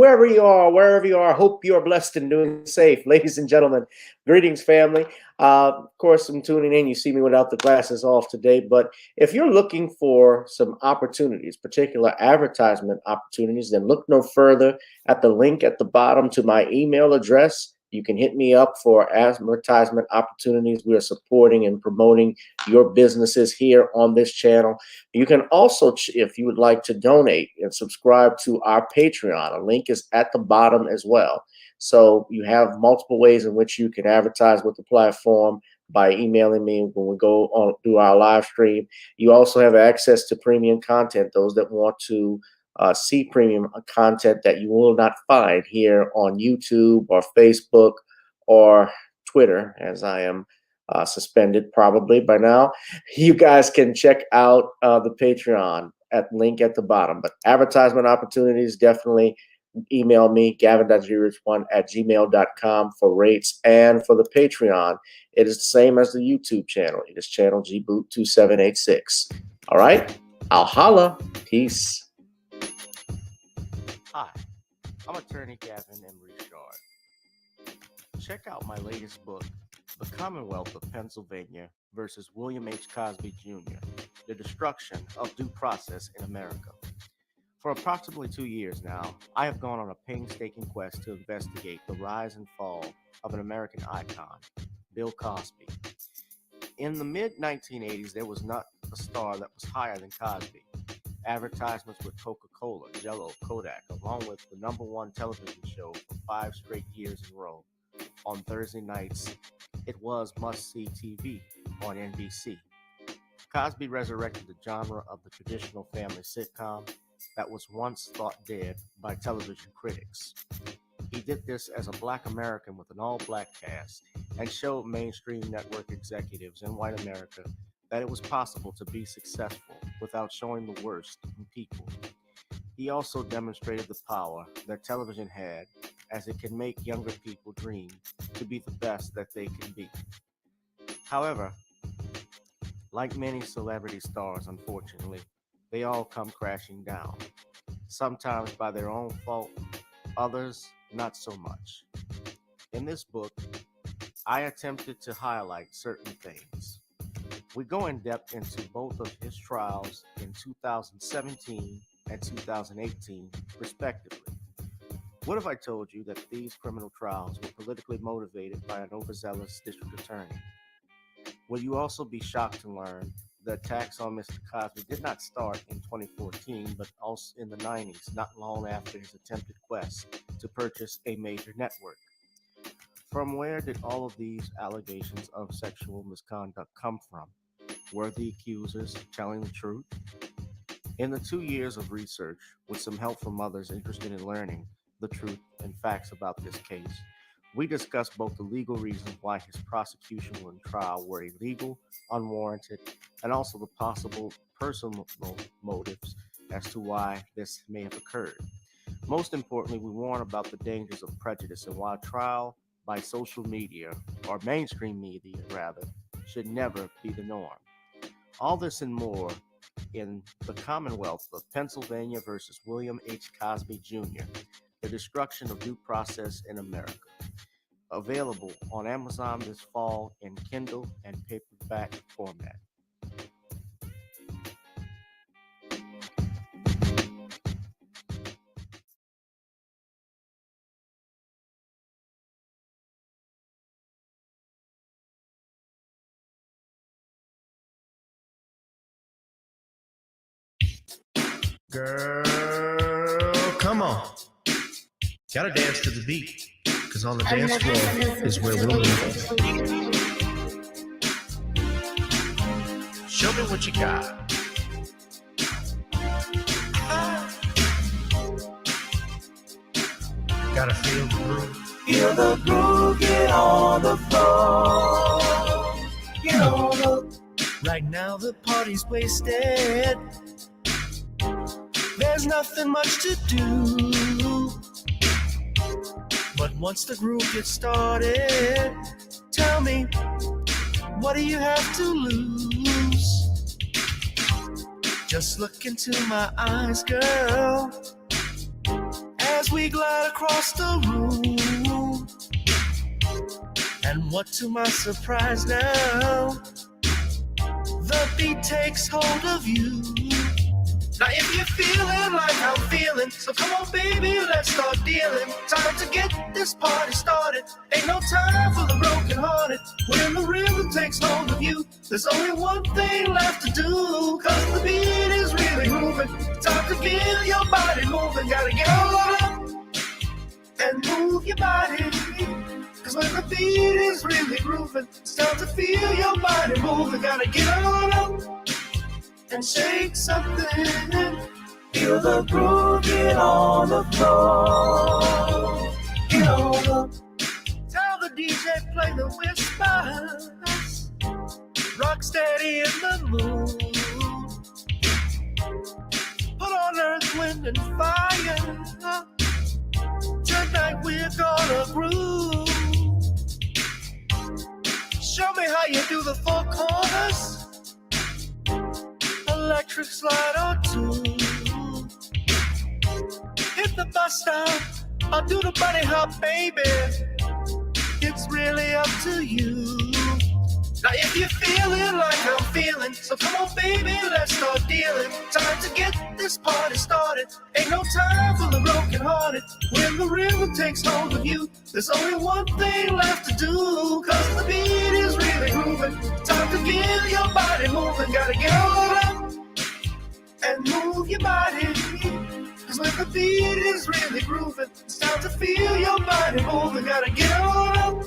wherever you are, hope you are blessed and doing safe. Ladies and gentlemen, greetings, family. Of course, I'm tuning in. You see me without the glasses off today, but if you're looking for some opportunities, particular advertisement opportunities, then look no further at the link at the bottom to my email address. You can hit me up for advertisement opportunities. We are supporting and promoting your businesses here on this channel. You can also, if you would like to donate and subscribe to our Patreon, a link is at the bottom as well. So you have multiple ways in which you can advertise with the platform by emailing me when we go on do our live stream. You also have access to premium content, those that want to see premium content that you will not find here on YouTube or Facebook or Twitter, as I am suspended probably by now. You guys can check out the Patreon at link at the bottom. But advertisement opportunities, definitely email me, gavin.grich1@gmail.com for rates. And for the Patreon, it is the same as the YouTube channel. It is channel gboot2786. All right, I'll holla. Peace. Hi, I'm attorney Gavin M. Richard. Check out my latest book, The Commonwealth of Pennsylvania versus William H. Cosby Jr., The Destruction of Due Process in America. For approximately 2 years now, I have gone on a painstaking quest to investigate the rise and fall of an American icon, Bill Cosby. In the mid-1980s, there was not a star that was higher than Cosby. Advertisements with Coca-Cola, Jello, Kodak, along with the #1 television show for 5 straight years in a row. On Thursday nights, it was must-see TV on NBC. Cosby resurrected the genre of the traditional family sitcom that was once thought dead by television critics. He did this as a Black American with an all-Black cast and showed mainstream network executives in white America that it was possible to be successful without showing the worst in people. He also demonstrated the power that television had, as it can make younger people dream to be the best that they can be. However, like many celebrity stars, unfortunately, they all come crashing down, sometimes by their own fault, others not so much. In this book, I attempted to highlight certain things. We go in depth into both of his trials in 2017 and 2018, respectively. What if I told you that these criminal trials were politically motivated by an overzealous district attorney? Will you also be shocked to learn the attacks on Mr. Cosby did not start in 2014, but also in the 90s, not long after his attempted quest to purchase a major network? From where did all of these allegations of sexual misconduct come from? Were the accusers telling the truth? In the 2 years of research, with some help from others interested in learning the truth and facts about this case, we discussed both the legal reasons why his prosecution and trial were illegal, unwarranted, and also the possible personal motives as to why this may have occurred. Most importantly, we warn about the dangers of prejudice and why trial by social media, or mainstream media rather, should never be the norm. All this and more in The Commonwealth of Pennsylvania versus William H. Cosby Jr., The Destruction of Due Process in America. Available on Amazon this fall in Kindle and paperback format. Girl, come on. Gotta dance to the beat, because on the dance floor is where we'll be. Show me what you got. Gotta feel the groove. Feel the groove, get on the floor. Get on the... Right now the party's wasted. There's nothing much to do. But once the groove gets started, tell me, what do you have to lose? Just look into my eyes, girl, as as we glide across the room. And what to my surprise now, the beat takes hold of you. Now if you're feeling like I'm feeling, so come on baby, let's start dealing. Time to get this party started. Ain't no time for the broken hearted. When the rhythm takes hold of you, there's only one thing left to do. Cause the beat is really moving. Time to get your body moving. Gotta get on up and move your body. Cause when the beat is really grooving, it's time to feel your body moving. Gotta get on up and shake something. Feel the groove, get on the floor. Get on up. Tell the DJ play the whispers. Rock steady in the mood. Put on earth, wind, and fire. Tonight we're gonna groove. Show me how you do the four corners. Electric slide or two. Hit the bus stop, I'll do the bunny hop, baby. It's really up to you. Now if you're feeling like I'm feeling, so come on baby, let's start dealing. Time to get this party started. Ain't no time for the broken hearted. When the rhythm takes hold of you, there's only one thing left to do. Cause the beat is really grooving. Time to get your body moving. Gotta get on up and move your body. Cause when the beat is really grooving, it's time to feel your body moving. Gotta get on up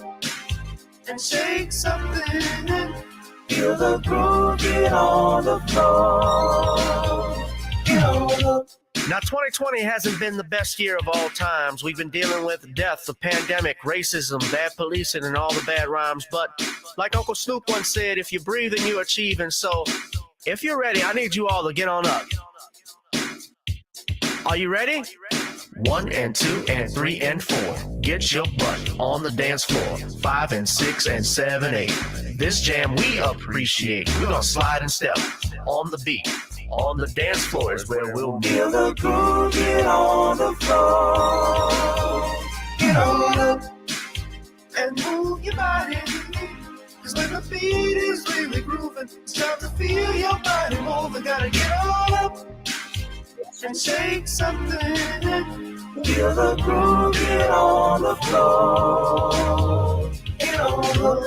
and shake something. Feel the groove, get on the floor. Get on up. Now, 2020 hasn't been the best year of all times. We've been dealing with death, the pandemic, racism, bad policing, and all the bad rhymes. But like Uncle Snoop once said, if you're breathing, you're achieving. So if you're ready, I need you all to get on up. Are you ready? 1 and 2 and 3 and 4. Get your butt on the dance floor. 5 and 6 and 7, 8. This jam we appreciate. We're gonna slide and step on the beat. On the dance floor is where we'll be. Feel the groove, get on the floor. Get on up And move your body. Cause when the beat is really grooving, it's time to feel your body moving. Gotta get on up and shake something. Feel the groove, get on the floor. Get on up.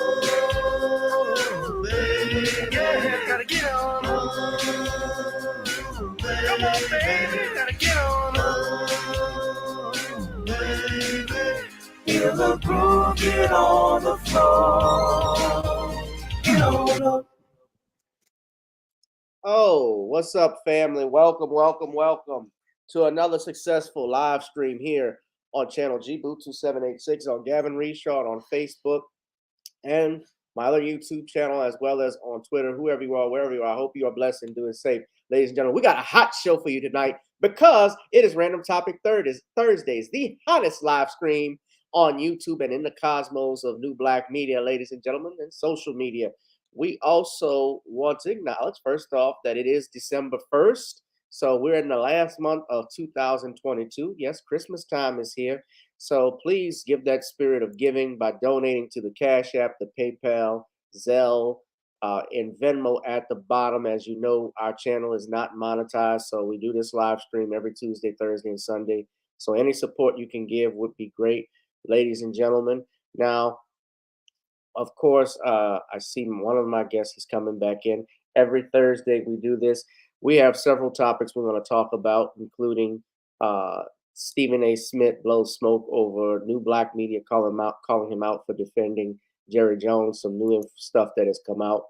Yeah, gotta get on up. Come on, baby, gotta get on up. Baby. Feel the groove, get on the floor. Get on up. Oh, what's up, family? Welcome, welcome, welcome to another successful live stream here on channel G Boot 2786 on Gavin Richard on Facebook and my other YouTube channel, as well as on Twitter, whoever you are, wherever you are. I hope you are blessed and doing safe. Ladies and gentlemen, we got a hot show for you tonight because it is Random Topic Thursdays, the hottest live stream on YouTube and in the cosmos of new black media, ladies and gentlemen, and social media. We also want to acknowledge, first off, that it is December 1st. So we're in the last month of 2022. Yes, Christmas time is here. So please give that spirit of giving by donating to the Cash App, the PayPal, Zelle, and Venmo at the bottom. As you know, our channel is not monetized, so we do this live stream every Tuesday, Thursday, and Sunday. So any support you can give would be great, ladies and gentlemen. Now, of course, I see one of my guests is coming back in. Every Thursday we do this. We have several topics we're going to talk about, including Stephen A. Smith blows smoke over new black media calling him out for defending Jerry Jones, some new stuff that has come out.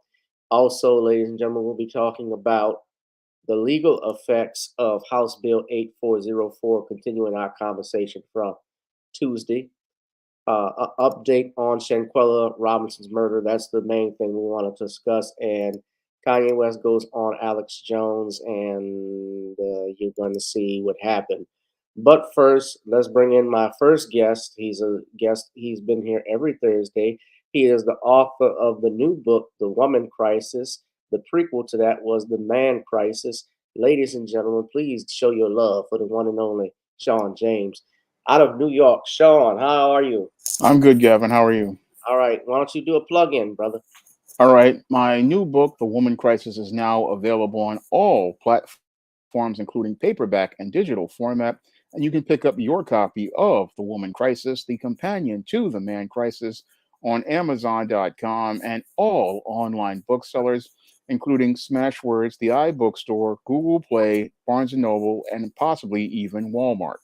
Also, ladies and gentlemen, we'll be talking about the legal effects of House Bill 8404, continuing our conversation from Tuesday. Update on Shanquella Robinson's murder. That's the main thing we want to discuss. And Kanye West goes on Alex Jones, and you're going to see what happened. But first, let's bring in my first guest. He's a guest. He's been here every Thursday. He is the author of the new book, The Woman Crisis. The prequel to that was The Man Crisis. Ladies and gentlemen, please show your love for the one and only Shawn James. out of New York. Shawn, how are you? I'm good, Gavin. How are you? All right. Why don't you do a plug-in, brother? All right. My new book, The Woman Crisis, is now available on all platforms, including paperback and digital format. And you can pick up your copy of The Woman Crisis, the companion to The Man Crisis, on Amazon.com and all online booksellers, including Smashwords, the iBookstore, Google Play, Barnes& and Noble, and possibly even Walmart.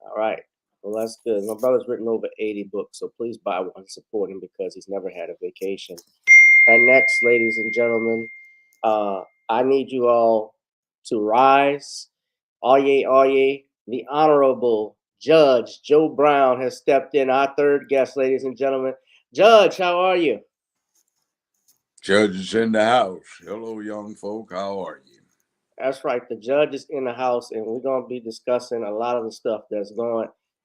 All right. Well, that's good. My brother's written over 80 books, so please buy one and support him because he's never had a vacation. And next, ladies and gentlemen, I need you all to rise. Oye, oye. The Honorable Judge Joe Brown has stepped in, our third guest, ladies and gentlemen. Judge, how are you? Judge is in the house. Hello, young folk. How are you? That's right. The judge is in the house, and we're going to be discussing a lot of the stuff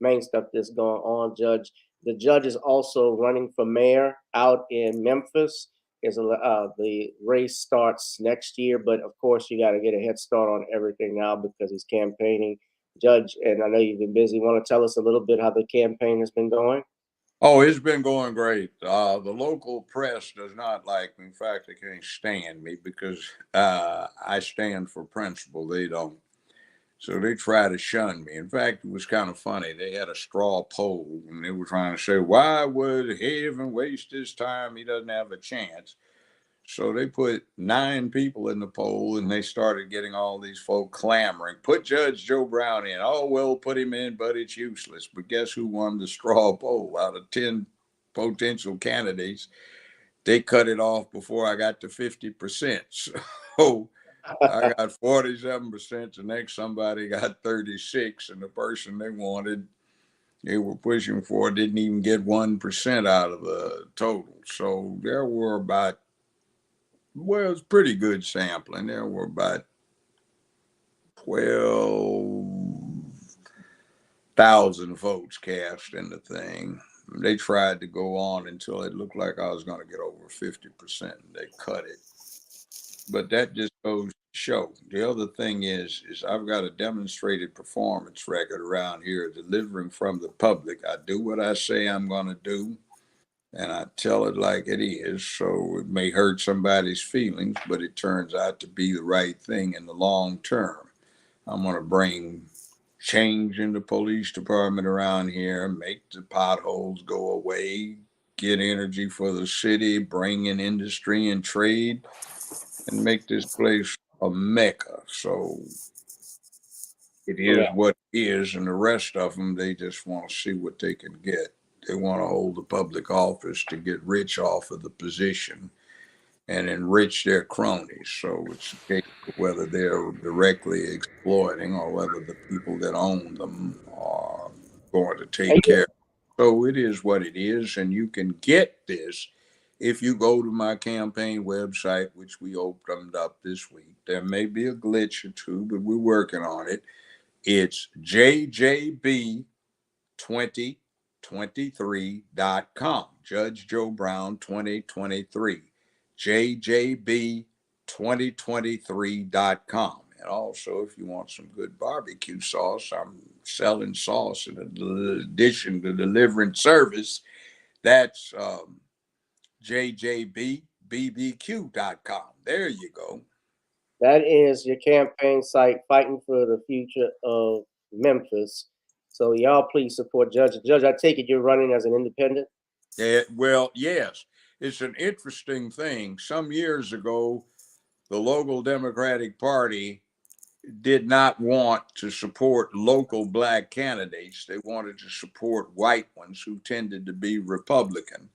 main stuff that's going on, Judge. The judge is also running for mayor out in Memphis. The race starts next year, but of course, you got to get a head start on everything now because he's campaigning. Judge, and I know you've been busy. Want to tell us a little bit how the campaign has been going? Oh, it's been going great. The local press does not like me. In fact, they can't stand me because I stand for principle. They don't. So they try to shun me. In fact, it was kind of funny. They had a straw poll and they were trying to say, why would he even waste his time? He doesn't have a chance. So they put 9 people in the poll and they started getting all these folk clamoring, put Judge Joe Brown in. Oh, well, put him in, but it's useless. But guess who won the straw poll? Out of 10 potential candidates, they cut it off before I got to 50%. So I got 47%. The next somebody got 36, and the person they were pushing for didn't even get 1% out of the total. So there were about, well, it's pretty good sampling. There were about 12,000 votes cast in the thing. They tried to go on until it looked like I was going to get over 50%. And they cut it. But that just goes to show. The other thing is I've got a demonstrated performance record around here, delivering from the public. I do what I say I'm going to do, and I tell it like it is. So it may hurt somebody's feelings, but it turns out to be the right thing in the long term. I'm going to bring change in the police department around here, make the potholes go away, get energy for the city, bring in industry and trade, and make this place a mecca. So it is Yeah. what it is, and the rest of them, they just want to see what they can get. They want to hold the public office to get rich off of the position and enrich their cronies. So it's a case of whether they're directly exploiting or whether the people that own them are going to take care. So it is what it is, and you can get this if you go to my campaign website, which we opened up this week. There may be a glitch or two, but we're working on it. It's JJB2023.com. Judge Joe Brown 2023. JJB2023.com. And also, if you want some good barbecue sauce, I'm selling sauce in addition to delivering service. That's JJBBBQ.com. There you go. That is your campaign site, fighting for the future of Memphis. So y'all please support Judge. Judge, I take it you're running as an independent? Yeah, well, yes. It's an interesting thing. Some years ago, the local Democratic Party did not want to support local black candidates. They wanted to support white ones who tended to be Republican,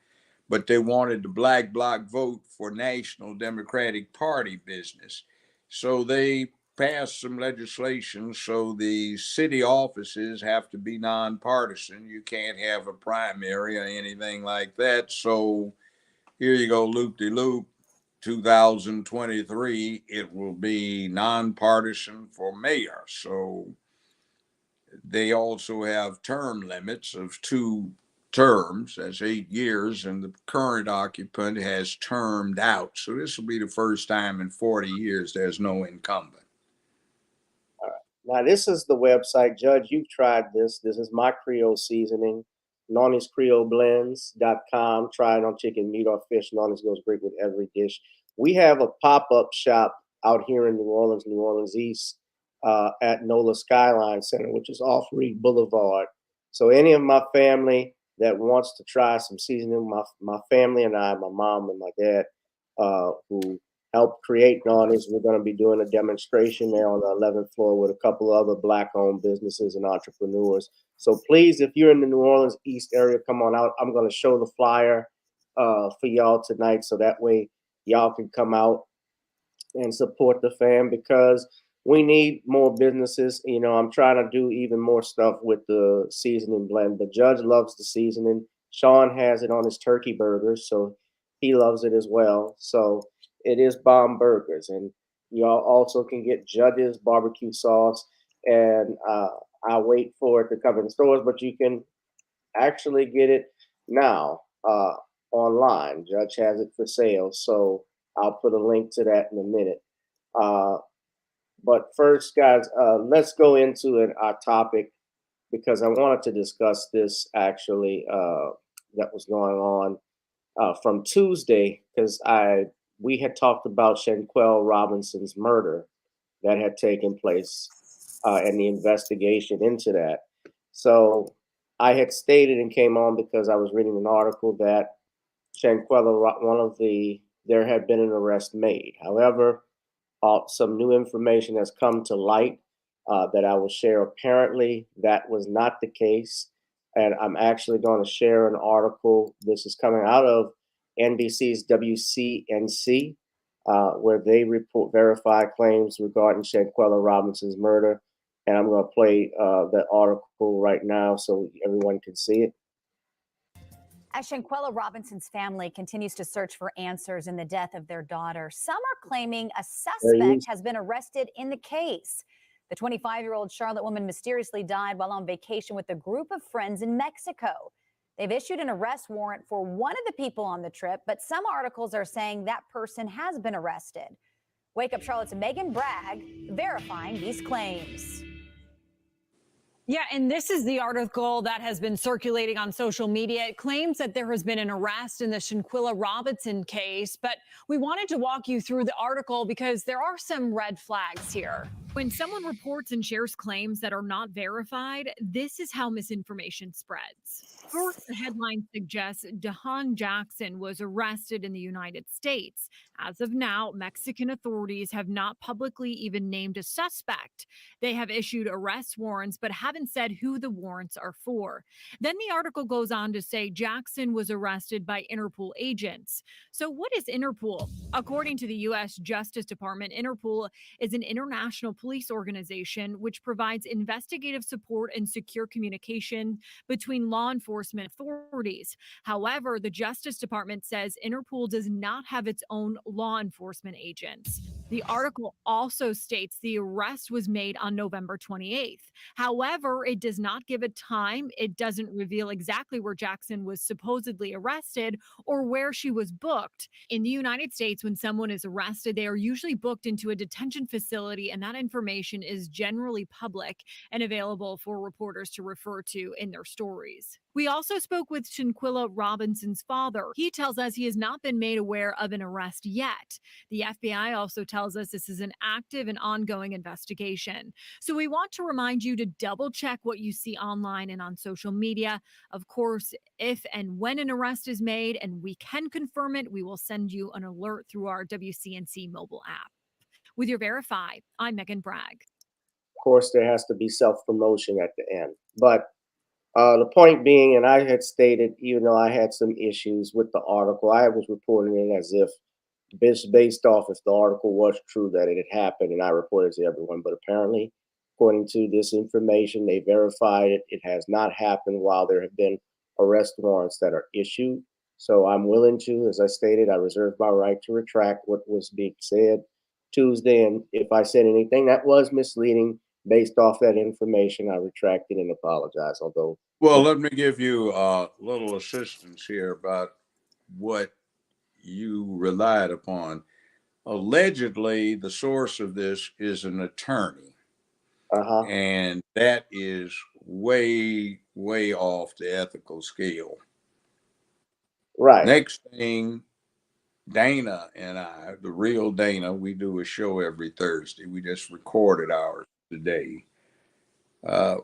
but they wanted the black bloc vote for National Democratic Party business. So they passed some legislation so the city offices have to be nonpartisan. You can't have a primary or anything like that. So here you go, loop de loop. 2023, it will be nonpartisan for mayor. So they also have term limits of 2 terms. That's 8 years, and the current occupant has termed out. So this will be the first time in 40 years there's no incumbent. Now, this is the website. Judge, you've tried this. This is my Creole seasoning, Nani's Creole Blends.com. Try it on chicken, meat, or fish. Nani's goes great with every dish. We have a pop-up shop out here in New Orleans East, at NOLA Skyline Center, which is off Reed Boulevard. So any of my family that wants to try some seasoning, my family and I, my mom and my dad, who helped create Nani's, we're going to be doing a demonstration there on the 11th floor with a couple of other Black-owned businesses and entrepreneurs. So please, if you're in the New Orleans East area, come on out. I'm going to show the flyer for y'all tonight, so that way y'all can come out and support the fam, because we need more businesses. You know, I'm trying to do even more stuff with the seasoning blend. The Judge loves the seasoning. Shawn has it on his turkey burgers, so he loves it as well. So it is bomb burgers. And y'all also can get Judge's barbecue sauce. And I wait for it to come in the stores, but you can actually get it now online. Judge has it for sale. So I'll put a link to that in a minute. But first, guys, let's go into our topic, because I wanted to discuss this actually that was going on from Tuesday, because we had talked about Shanquella Robinson's murder that had taken place and the investigation into that. So I had stated and came on because I was reading an article that Shanquella, there had been an arrest made. However, some new information has come to light that I will share. Apparently, that was not the case. And I'm actually going to share an article. This is coming out of NBC's WCNC, where they report verified claims regarding Shanquella Robinson's murder. And I'm going to play that article right now so everyone can see it. As Shanquella Robinson's family continues to search for answers in the death of their daughter, some are claiming a suspect has been arrested in the case. The 25-year-old Charlotte woman mysteriously died while on vacation with a group of friends in Mexico. They've issued an arrest warrant for one of the people on the trip, but some articles are saying that person has been arrested. Wake Up Charlotte's Megan Bragg verifying these claims. Yeah, and this is the article that has been circulating on social media. It claims that there has been an arrest in the Shanquella Robinson case, but we wanted to walk you through the article because there are some red flags here. When someone reports and shares claims that are not verified, this is how misinformation spreads. First, the headline suggests DeHaan Jackson was arrested in the United States. As of now, Mexican authorities have not publicly even named a suspect. They have issued arrest warrants, but haven't said who the warrants are for. Then the article goes on to say Jackson was arrested by Interpol agents. So what is Interpol? According to the U.S. Justice Department, Interpol is an international police organization which provides investigative support and secure communication between law enforcement authorities. However, the Justice Department says Interpol does not have its own law enforcement agents. The article also states the arrest was made on November 28th. However, it does not give a time. It doesn't reveal exactly where Jackson was supposedly arrested or where she was booked. In the United States, when someone is arrested, they are usually booked into a detention facility, and that information is generally public and available for reporters to refer to in their stories. We also spoke with Shanquella Robinson's father. He tells us he has not been made aware of an arrest yet. The FBI also tells us this is an active and ongoing investigation. So we want to remind you to double check what you see online and on social media. Of course, if and when an arrest is made and we can confirm it, we will send you an alert through our WCNC mobile app. With your Verify, I'm Megan Bragg. Of course, there has to be self-promotion at the end. But the point being, and I had stated, even though I had some issues with the article, I was reporting it as if based off if the article was true that it had happened, and I reported to everyone. But apparently, according to this information, they verified it. It has not happened while there have been arrest warrants that are issued. So I'm willing to, as I stated, I reserve my right to retract what was being said Tuesday. And if I said anything that was misleading based off that information, I retracted and apologize. Although, well, let me give you a little assistance here about what you relied upon. Allegedly, the source of this is an attorney. And that is way, way off the ethical scale. Right. Next thing, Dana and I, the real Dana, we do a show every Thursday. We just recorded ours today.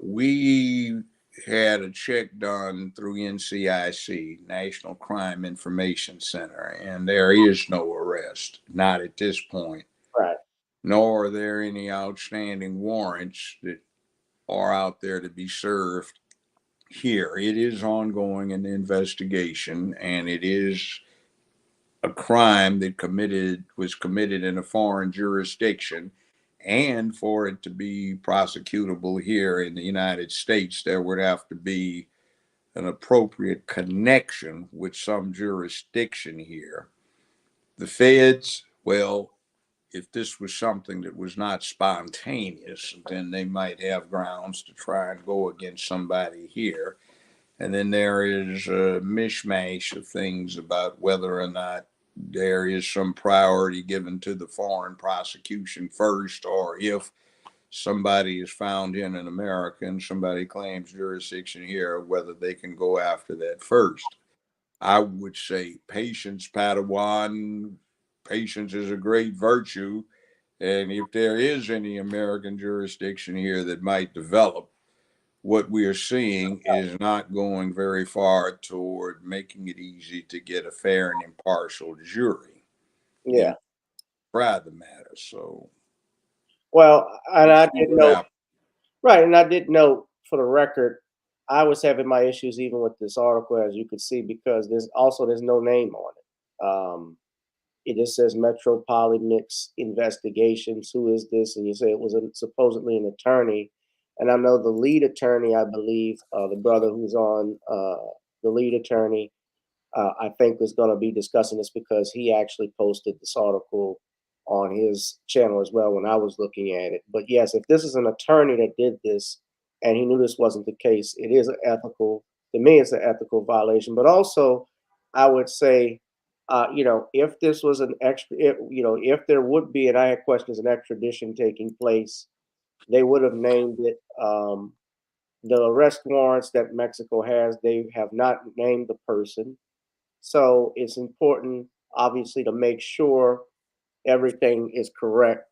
We had a check done through NCIC, National Crime Information Center, and there is no arrest, not at this point. Right. Nor are there any outstanding warrants that are out there to be served here. It is ongoing an investigation, and it is a crime that was committed in a foreign jurisdiction. And for it to be prosecutable here in the United States, there would have to be an appropriate connection with some jurisdiction here. The feds, well, if this was something that was not spontaneous, then they might have grounds to try and go against somebody here. And then there is a mishmash of things about whether or not there is some priority given to the foreign prosecution first, or if somebody is found in America and somebody claims jurisdiction here, whether they can go after that first. I would say patience, Padawan. Patience is a great virtue. And if there is any American jurisdiction here that might develop, what we are seeing is not going very far toward making it easy to get a fair and impartial jury. Yeah. Try the matter. So, well, and I did know, happens. right, and I did note for the record, I was having my issues even with this article, as you could see, because there's no name on it. It just says Metropolimix Investigations. Who is this? And you say it was supposedly an attorney. And I know the lead attorney, I believe, the brother who's on the lead attorney, I think is going to be discussing this because he actually posted this article on his channel as well when I was looking at it. But yes, if this is an attorney that did this and he knew this wasn't the case, it is to me, it's an ethical violation. But also, I would say, if this was if there would be, and I had questions, an extradition taking place, they would have named it. The arrest warrants that Mexico has, they have not named the person. So it's important, obviously, to make sure everything is correct.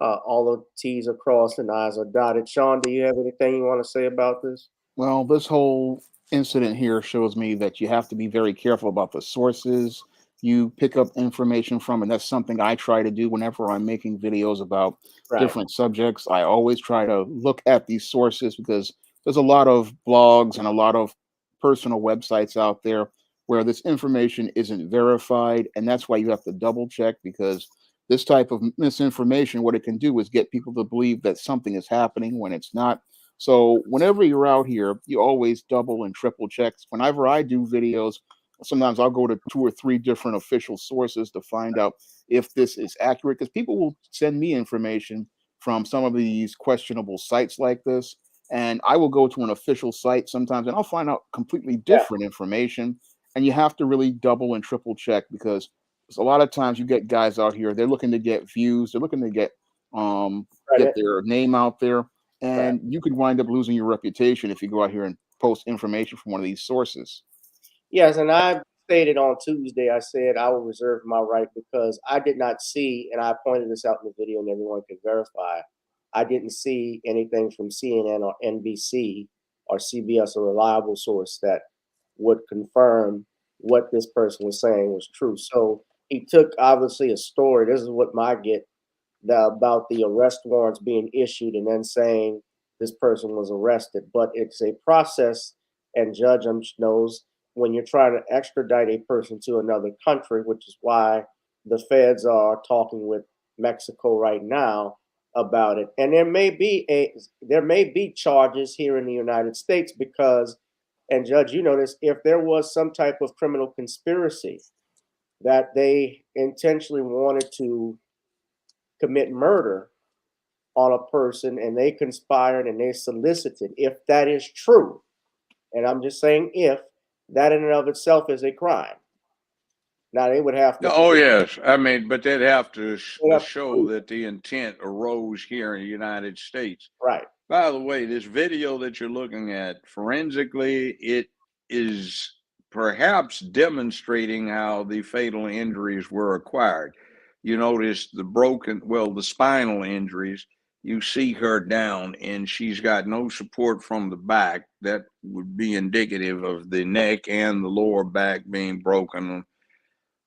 All the T's are crossed and I's are dotted. Shawn, do you have anything you want to say about this? Well, this whole incident here shows me that you have to be very careful about the sources you pick up information from, and that's something I try to do whenever I'm making videos about different subjects. I always try to look at these sources because there's a lot of blogs and a lot of personal websites out there where this information isn't verified, and that's why you have to double check, because this type of misinformation, what it can do is get people to believe that something is happening when it's not. So whenever you're out here, you always double and triple check. Whenever I do videos, sometimes I'll go to 2 or 3 different official sources to find out if this is accurate, because people will send me information from some of these questionable sites like this, and I will go to an official site sometimes and I'll find out completely different information. And you have to really double and triple check, because a lot of times you get guys out here, they're looking to get views, they're looking to get their name out there, and you could wind up losing your reputation if you go out here and post information from one of these sources. Yes, and I stated on Tuesday, I said I will reserve my right because I did not see, and I pointed this out in the video and everyone could verify, I didn't see anything from CNN or NBC or CBS, a reliable source that would confirm what this person was saying was true. So he took obviously a story. This is what I get about the arrest warrants being issued and then saying this person was arrested. But it's a process, and Judge knows when you're trying to extradite a person to another country, which is why the feds are talking with Mexico right now about it. And there may be charges here in the United States because, and Judge, you notice, if there was some type of criminal conspiracy that they intentionally wanted to commit murder on a person and they conspired and they solicited, if that is true, and I'm just saying if, that in and of itself is a crime. Now they would have to. Oh yes, I mean, but they'd have to show that the intent arose here in the United States. Right. By the way, this video that you're looking at, forensically, it is perhaps demonstrating how the fatal injuries were acquired. You notice the spinal injuries. You see her down, and she's got no support from the back. That would be indicative of the neck and the lower back being broken,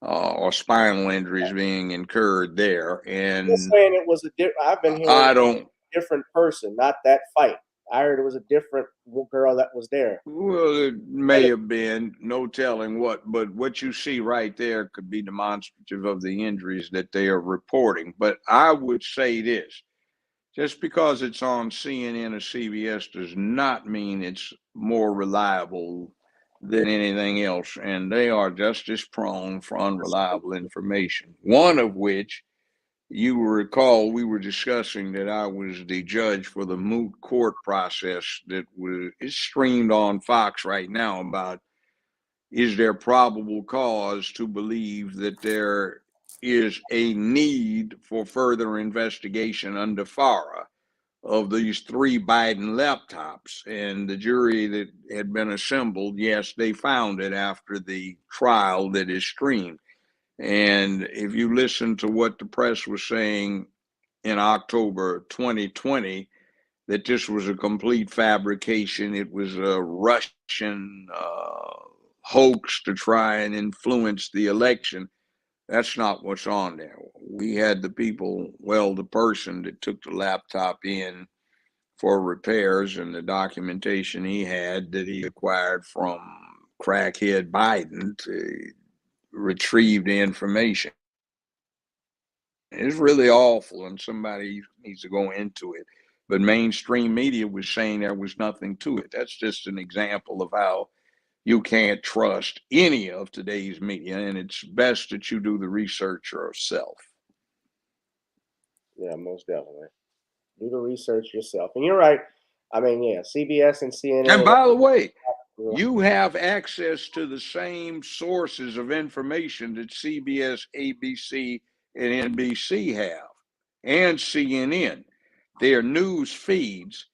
or spinal injuries being incurred there. And You're saying it was I've been hearing I don't. different person, not that fight. I heard it was a different girl that was there. Well, it may have been, no telling what, but what you see right there could be demonstrative of the injuries that they are reporting. But I would say this, just because it's on CNN or CBS does not mean it's more reliable than anything else. And they are just as prone for unreliable information. One of which, you will recall, we were discussing that I was the judge for the moot court process that is streamed on Fox right now about, is there probable cause to believe that there is a need for further investigation under FARA of these 3 Biden laptops? And the jury that had been assembled, yes, they found it after the trial that is streamed. And if you listen to what the press was saying in October 2020, that this was a complete fabrication, it was a Russian hoax to try and influence the election, that's not what's on there. We had the person that took the laptop in for repairs, and the documentation he had that he acquired from crackhead Biden to retrieve the information. It's really awful, and somebody needs to go into it. But mainstream media was saying there was nothing to it. That's just an example of how you can't trust any of today's media, and it's best that you do the research yourself. Yeah, most definitely. Do the research yourself. And you're right. I mean, yeah, CBS and CNN. And by the way, you have access to the same sources of information that CBS, ABC, and NBC have, and CNN. They are news feeds,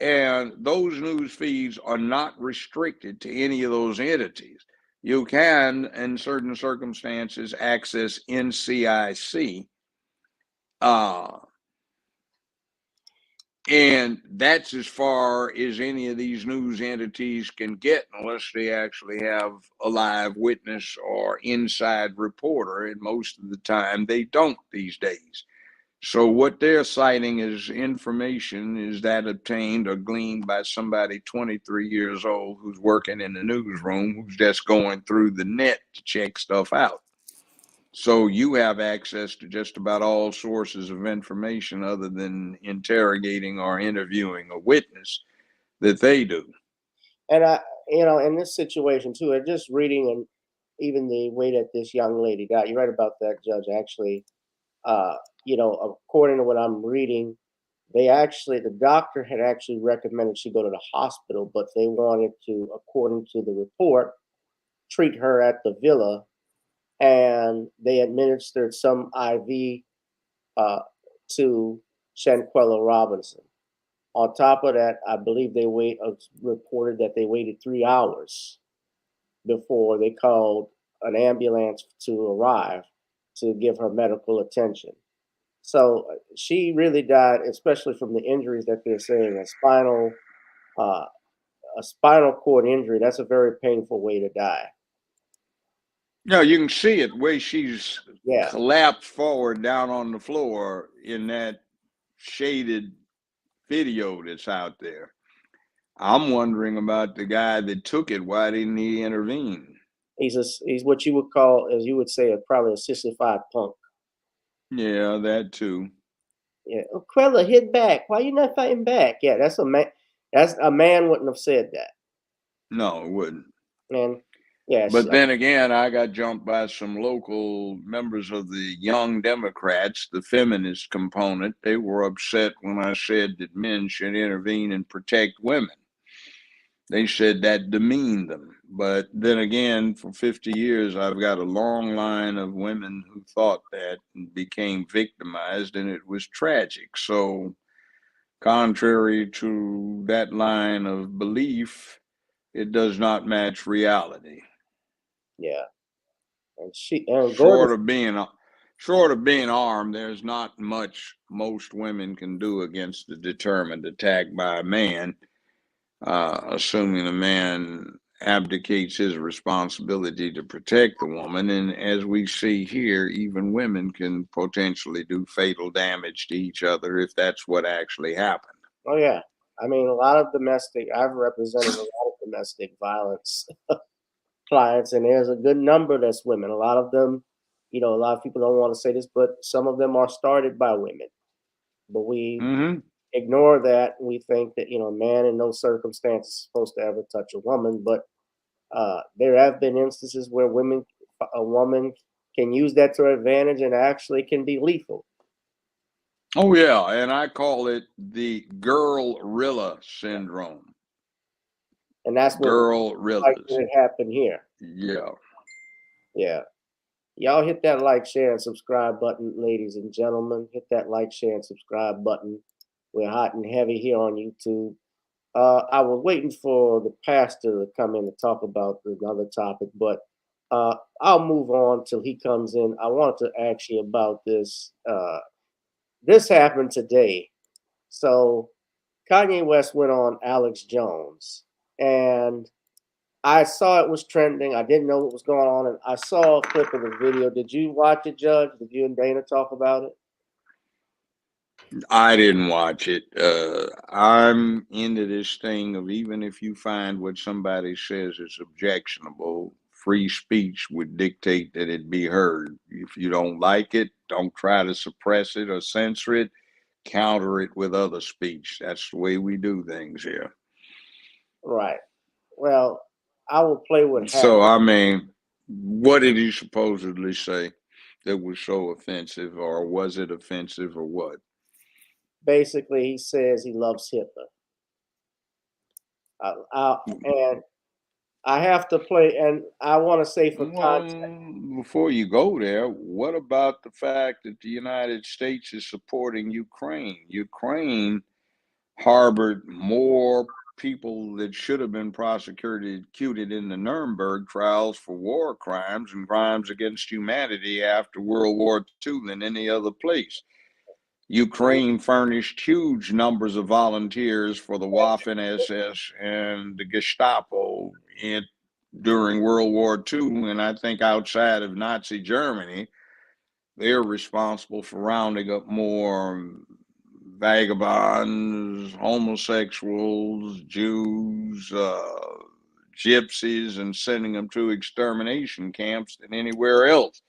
and those news feeds are not restricted to any of those entities. You can, in certain circumstances, access NCIC, and that's as far as any of these news entities can get, unless they actually have a live witness or inside reporter. And most of the time they don't these days. So what they're citing as information is that obtained or gleaned by somebody 23 years old who's working in the newsroom, who's just going through the net to check stuff out. So you have access to just about all sources of information other than interrogating or interviewing a witness that they do. And in this situation too, and just reading, and even the way that this young lady got, you're right about that, Judge. Actually, according to what I'm reading, the doctor had actually recommended she go to the hospital, but they wanted to, according to the report, treat her at the villa. And they administered some IV to Shanquella Robinson. On top of that, I believe they reported that they waited 3 hours before they called an ambulance to arrive to give her medical attention. So she really died, especially from the injuries that they're saying, a spinal cord injury. That's a very painful way to die. No, you can see it where she's collapsed forward down on the floor in that shaded video that's out there. I'm wondering about the guy that took it. Why didn't he intervene? He's what you would call, as you would say, probably a sissified punk. Yeah, that too. Yeah, Quella, hit back. Why you not fighting back? Yeah, that's a man. That's a man wouldn't have said that. No, it wouldn't. And yeah, but then again, I got jumped by some local members of the Young Democrats, the feminist component. They were upset when I said that men should intervene and protect women. They said that demeaned them. But then again, for 50 years, I've got a long line of women who thought that and became victimized, and it was tragic. So contrary to that line of belief, it does not match reality. Yeah. And Gordon, Short of being armed, there's not much most women can do against a determined attack by a man, assuming the man abdicates his responsibility to protect the woman. And as we see here, even women can potentially do fatal damage to each other if that's what actually happened. oh yeah. I mean, I've represented a lot of domestic violence clients, and there's a good number that's women. A lot of them, a lot of people don't want to say this, but some of them are started by women. But we ignore that. We think that, a man in no circumstance is supposed to ever touch a woman. But there have been instances where a woman can use that to her advantage and actually can be lethal. Oh, yeah. And I call it the girl-rilla syndrome. And that's what it happened here. Yeah. Yeah. Y'all hit that like, share, and subscribe button, ladies and gentlemen. Hit that like, share, and subscribe button. We're hot and heavy here on YouTube. I was waiting for the pastor to come in to talk about another topic, but I'll move on till he comes in. I want to ask you about this. This happened today. So Kanye West went on Alex Jones, and I saw it was trending. I didn't know what was going on, and I saw a clip of the video. Did you watch it, Judge? Did you and Dana talk about it? I didn't watch it. I'm into this thing of, even if you find what somebody says is objectionable, free speech would dictate that it be heard. If you don't like it, don't try to suppress it or censor it. Counter it with other speech. That's the way we do things here. Right. Well, I will play what happened. So, I mean, what did he supposedly say that was so offensive, or was it offensive, or what? Basically, he says he loves Hitler. And I have to play, and I want to say for context. Before you go there, what about the fact that the United States is supporting Ukraine? Ukraine harbored more people that should have been prosecuted in the Nuremberg trials for war crimes and crimes against humanity after World War II than any other place. Ukraine furnished huge numbers of volunteers for the Waffen-SS and the Gestapo during World War II, and I think outside of Nazi Germany, they're responsible for rounding up more vagabonds, homosexuals, Jews, gypsies, and sending them to extermination camps than anywhere else.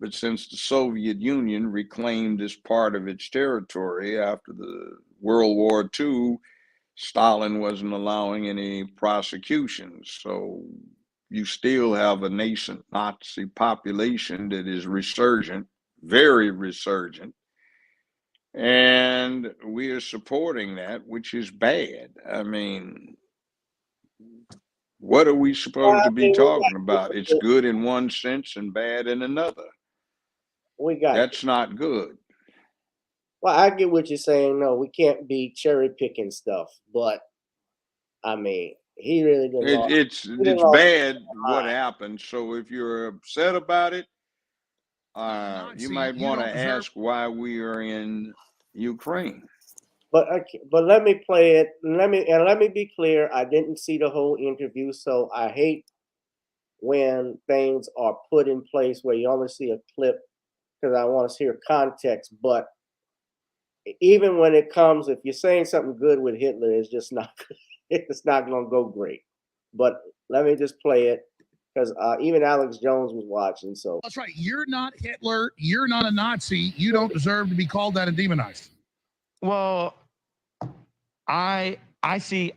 But since the Soviet Union reclaimed this part of its territory after the World War II, Stalin wasn't allowing any prosecutions. So you still have a nascent Nazi population that is resurgent, very resurgent. And we are supporting that, which is bad. I mean, what are we supposed to be talking about? It's good in one sense and bad in another. That's not good. Well, I get what you're saying. No, we can't be cherry picking stuff, but I mean, he really didn't. It's bad what happened. So if you're upset about it, you might want to ask why we are in Ukraine. But let me play it. Let me be clear. I didn't see the whole interview, so I hate when things are put in place where you only see a clip, because I want to hear context. But even when it comes, if you're saying something good with Hitler, it's just not. It's not going to go great. But let me just play it, because even Alex Jones was watching. So that's right. You're not Hitler. You're not a Nazi. You don't deserve to be called that and demonized. Well, I see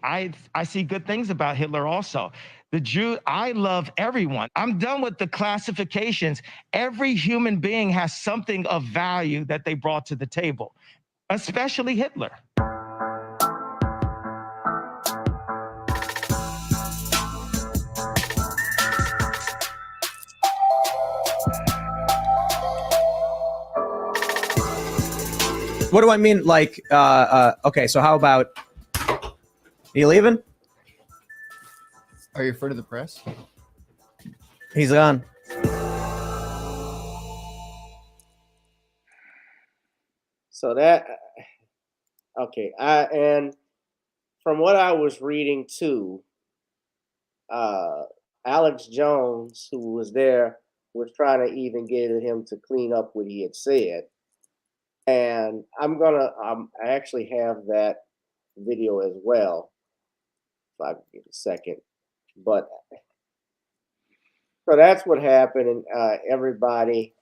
good things about Hitler also. The Jew, I love everyone. I'm done with the classifications. Every human being has something of value that they brought to the table, especially Hitler. What do I mean? Like, okay, so how about, are you leaving? Are you afraid of the press? He's gone. So that, okay. And from what I was reading too, Alex Jones, who was there, was trying to even get him to clean up what he had said. And I actually have that video as well. If I can get a second. But so that's what happened, and everybody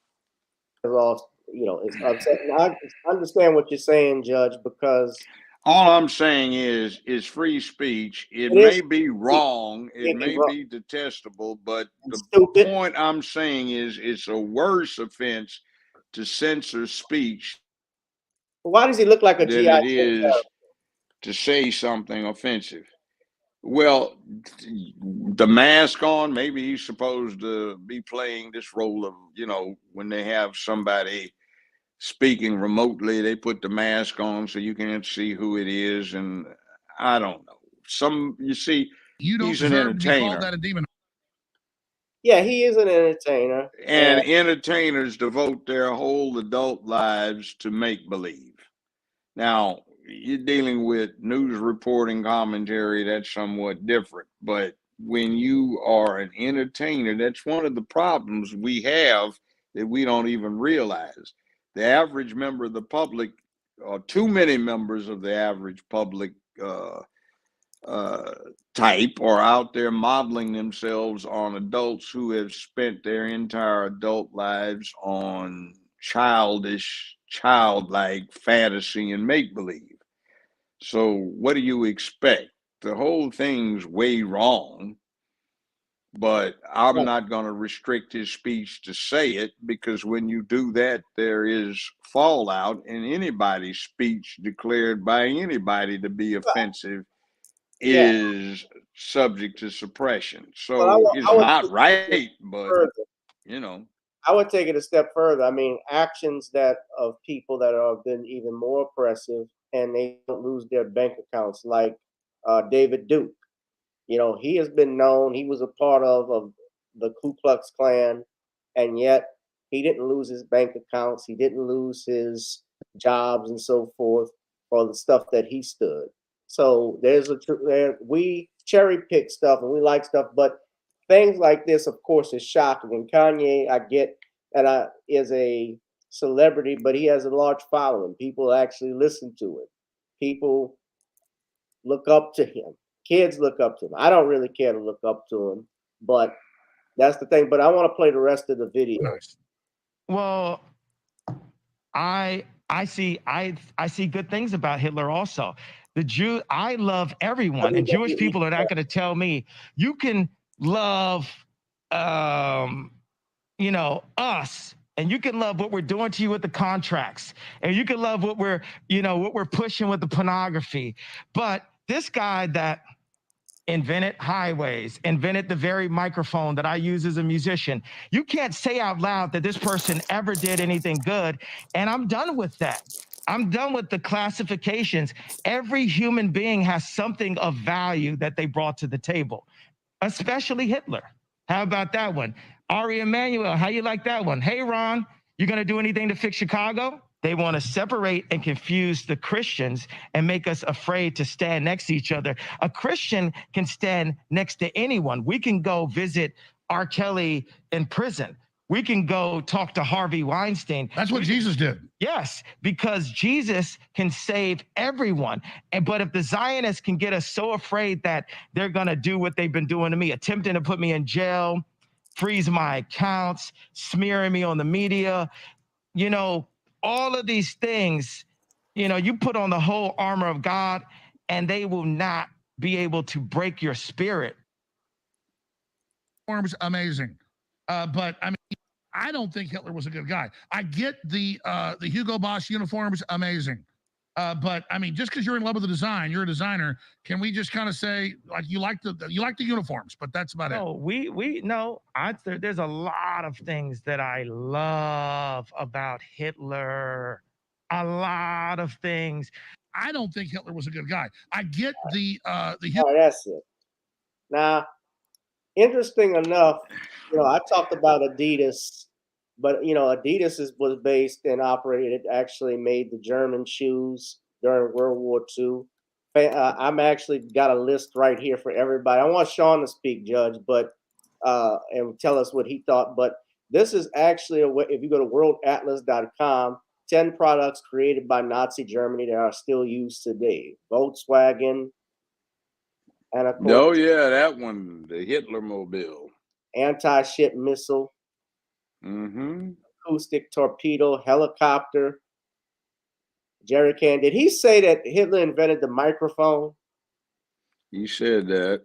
is all, is upset. And I understand what you're saying, Judge, because all I'm saying is free speech. It may be wrong, it may be detestable, but the point I'm saying is it's a worse offense to censor speech. Why does he look like a GI than it is to say something offensive? Well, the mask on, maybe he's supposed to be playing this role of, when they have somebody speaking remotely, they put the mask on so you can't see who it is. And I don't know. He's an entertainer. That a demon. Yeah, he is an entertainer. And entertainers devote their whole adult lives to make believe. Now, you're dealing with news reporting commentary, that's somewhat different. But when you are an entertainer, that's one of the problems we have that we don't even realize. The average member of the public, or too many members of the average public type, are out there modeling themselves on adults who have spent their entire adult lives on childlike fantasy and make-believe. So what do you expect? The whole thing's way wrong, but I'm not going to restrict his speech to say it, because when you do that, there is fallout, and anybody's speech declared by anybody to be offensive is subject to suppression. So it's not right, but I would take it a step further. I mean, actions of people that have been even more oppressive, and they don't lose their bank accounts, like David Duke. He has been known, he was a part of the Ku Klux Klan, and yet he didn't lose his bank accounts. He didn't lose his jobs and so forth for the stuff that he stood. So we cherry pick stuff and we like stuff, but things like this, of course, is shocking. And Kanye, I get that is a celebrity, but he has a large following. People actually listen to it. People look up to him. Kids look up to him. I don't really care to look up to him, but that's the thing. But I want to play the rest of the video. Well, I see good things about Hitler also. I love everyone, and Jewish people are not going to tell me you can love, us, and you can love what we're doing to you with the contracts, and you can love what we're pushing with the pornography. But this guy that invented highways, invented the very microphone that I use as a musician, you can't say out loud that this person ever did anything good, and I'm done with that. I'm done with the classifications. Every human being has something of value that they brought to the table, especially Hitler. How about that one? Ari Emanuel, how you like that one? Hey, Ron, you gonna do anything to fix Chicago? They want to separate and confuse the Christians and make us afraid to stand next to each other. A Christian can stand next to anyone. We can go visit R. Kelly in prison. We can go talk to Harvey Weinstein. That's what Jesus did. Yes, because Jesus can save everyone. But if the Zionists can get us so afraid that they're going to do what they've been doing to me, attempting to put me in jail, freeze my accounts, smearing me on the media, all of these things, you put on the whole armor of God and they will not be able to break your spirit. Forms amazing. But I mean, I don't think Hitler was a good guy. I get the Hugo Boss uniforms, amazing. But I mean, just because you're in love with the design, you're a designer. Can we just kind of say, like, you like the uniforms, but that's about it? There's a lot of things that I love about Hitler. a lot of things. I don't think Hitler was a good guy. I get the All right, that's it. Now, interesting enough, I talked about Adidas, but Adidas was based and operated, actually made the German shoes during World War II. I'm actually got a list right here for everybody. I want Shawn to speak, Judge, but and tell us what he thought. But this is actually if you go to worldatlas.com, 10 products created by Nazi Germany that are still used today. Volkswagen, and of course, Oh yeah, that one, the Hitler Mobile. anti-ship missile, Mm-hmm. acoustic torpedo, helicopter, jerry can. Did he say that Hitler invented the microphone? He said that.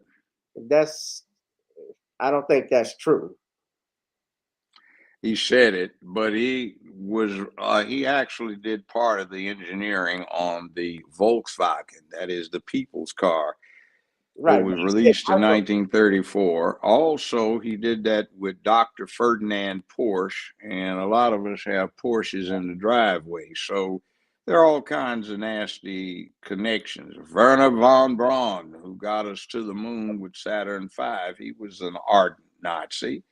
I don't think that's true. He said it, but he actually did part of the engineering on the Volkswagen, that is the people's car. Right. It was released in 1934. Also, he did that with Dr. Ferdinand Porsche, and a lot of us have Porsches in the driveway. So there are all kinds of nasty connections. Werner von Braun, who got us to the moon with Saturn V, he was an ardent Nazi.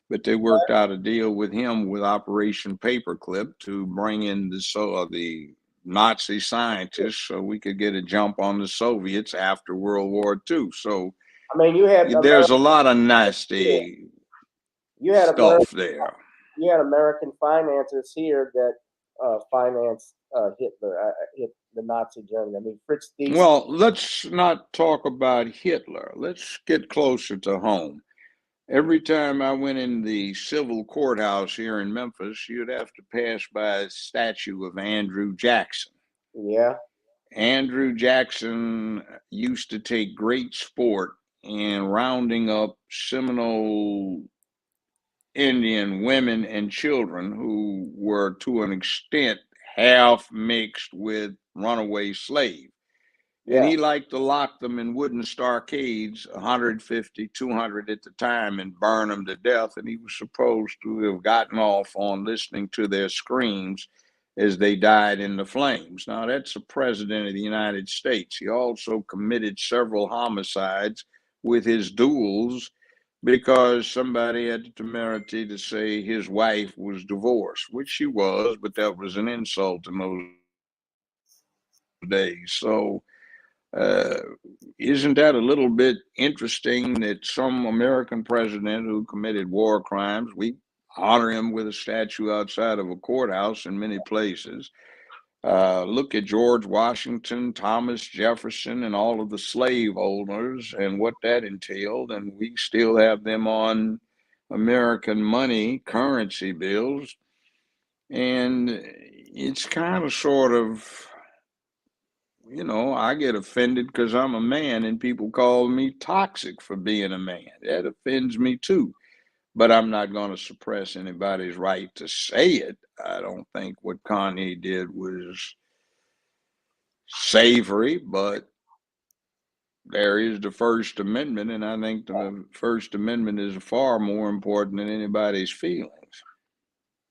But they worked out a deal with him with Operation Paperclip to bring in the Nazi scientists so we could get a jump on the Soviets after World War II. So I mean, you had there's a lot of nasty stuff there. You had American financiers here that financed Hitler, the Nazi Germany. I mean, Fritz Dietz. Well, let's not talk about Hitler. Let's get closer to home. Every time I went in the civil courthouse here in Memphis, you'd have to pass by a statue of Andrew Jackson. Yeah. Andrew Jackson used to take great sport in rounding up Seminole Indian women and children who were, to an extent, half mixed with runaway slaves. And he liked to lock them in wooden stockades, 150, 200 at the time, and burn them to death. And he was supposed to have gotten off on listening to their screams as they died in the flames. Now, that's the president of the United States. He also committed several homicides with his duels because somebody had the temerity to say his wife was divorced, which she was, but that was an insult in those days. So, isn't that a little bit interesting that some American president who committed war crimes, we honor him with a statue outside of a courthouse in many places. Look at George Washington, Thomas Jefferson, and all of the slave owners and what that entailed. And we still have them on American money, currency bills. And it's kind of sort of, I get offended because I'm a man and people call me toxic for being a man. That offends me too. But I'm not going to suppress anybody's right to say it. I don't think what Kanye did was savory, but there is the First Amendment, and I think the First Amendment is far more important than anybody's feelings.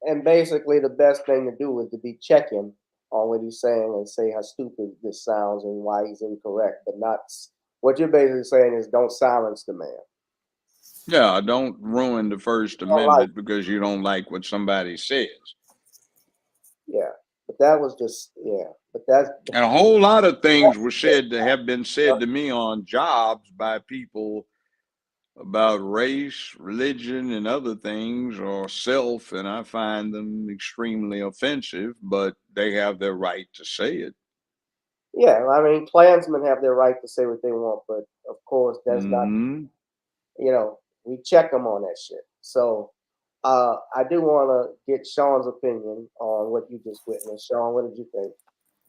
And basically, the best thing to do is to be checking on what he's saying and say how stupid this sounds and why he's incorrect, but not what you're basically saying is don't silence the man. Yeah, don't ruin the First Amendment because you don't like what somebody says. Yeah, but that was just, but that's. And a whole lot of things were said to have been said to me on jobs by people about race, religion, and other things, or self, and I find them extremely offensive, but they have their right to say it. Yeah, I mean, Klansmen have their right to say what they want, but of course, that's not, we check them on that shit. So I do want to get Shawn's opinion on what you just witnessed. Shawn, what did you think?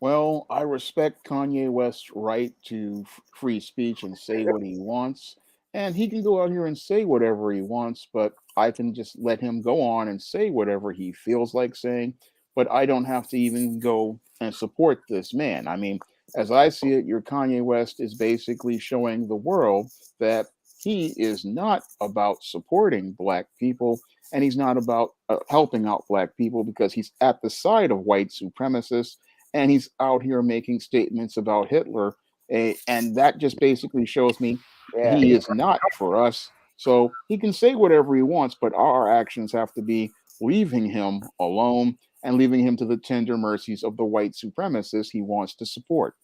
Well, I respect Kanye West's right to free speech and say what he wants. And he can go out here and say whatever he wants, but I can just let him go on and say whatever he feels like saying. But I don't have to even go and support this man. I mean, as I see it, your Kanye West is basically showing the world that he is not about supporting Black people and he's not about helping out black people because he's at the side of white supremacists, and he's out here making statements about Hitler. And that just basically shows me Yeah. he is not for us. So he can say whatever he wants, but our actions have to be leaving him alone and leaving him to the tender mercies of the white supremacists he wants to support.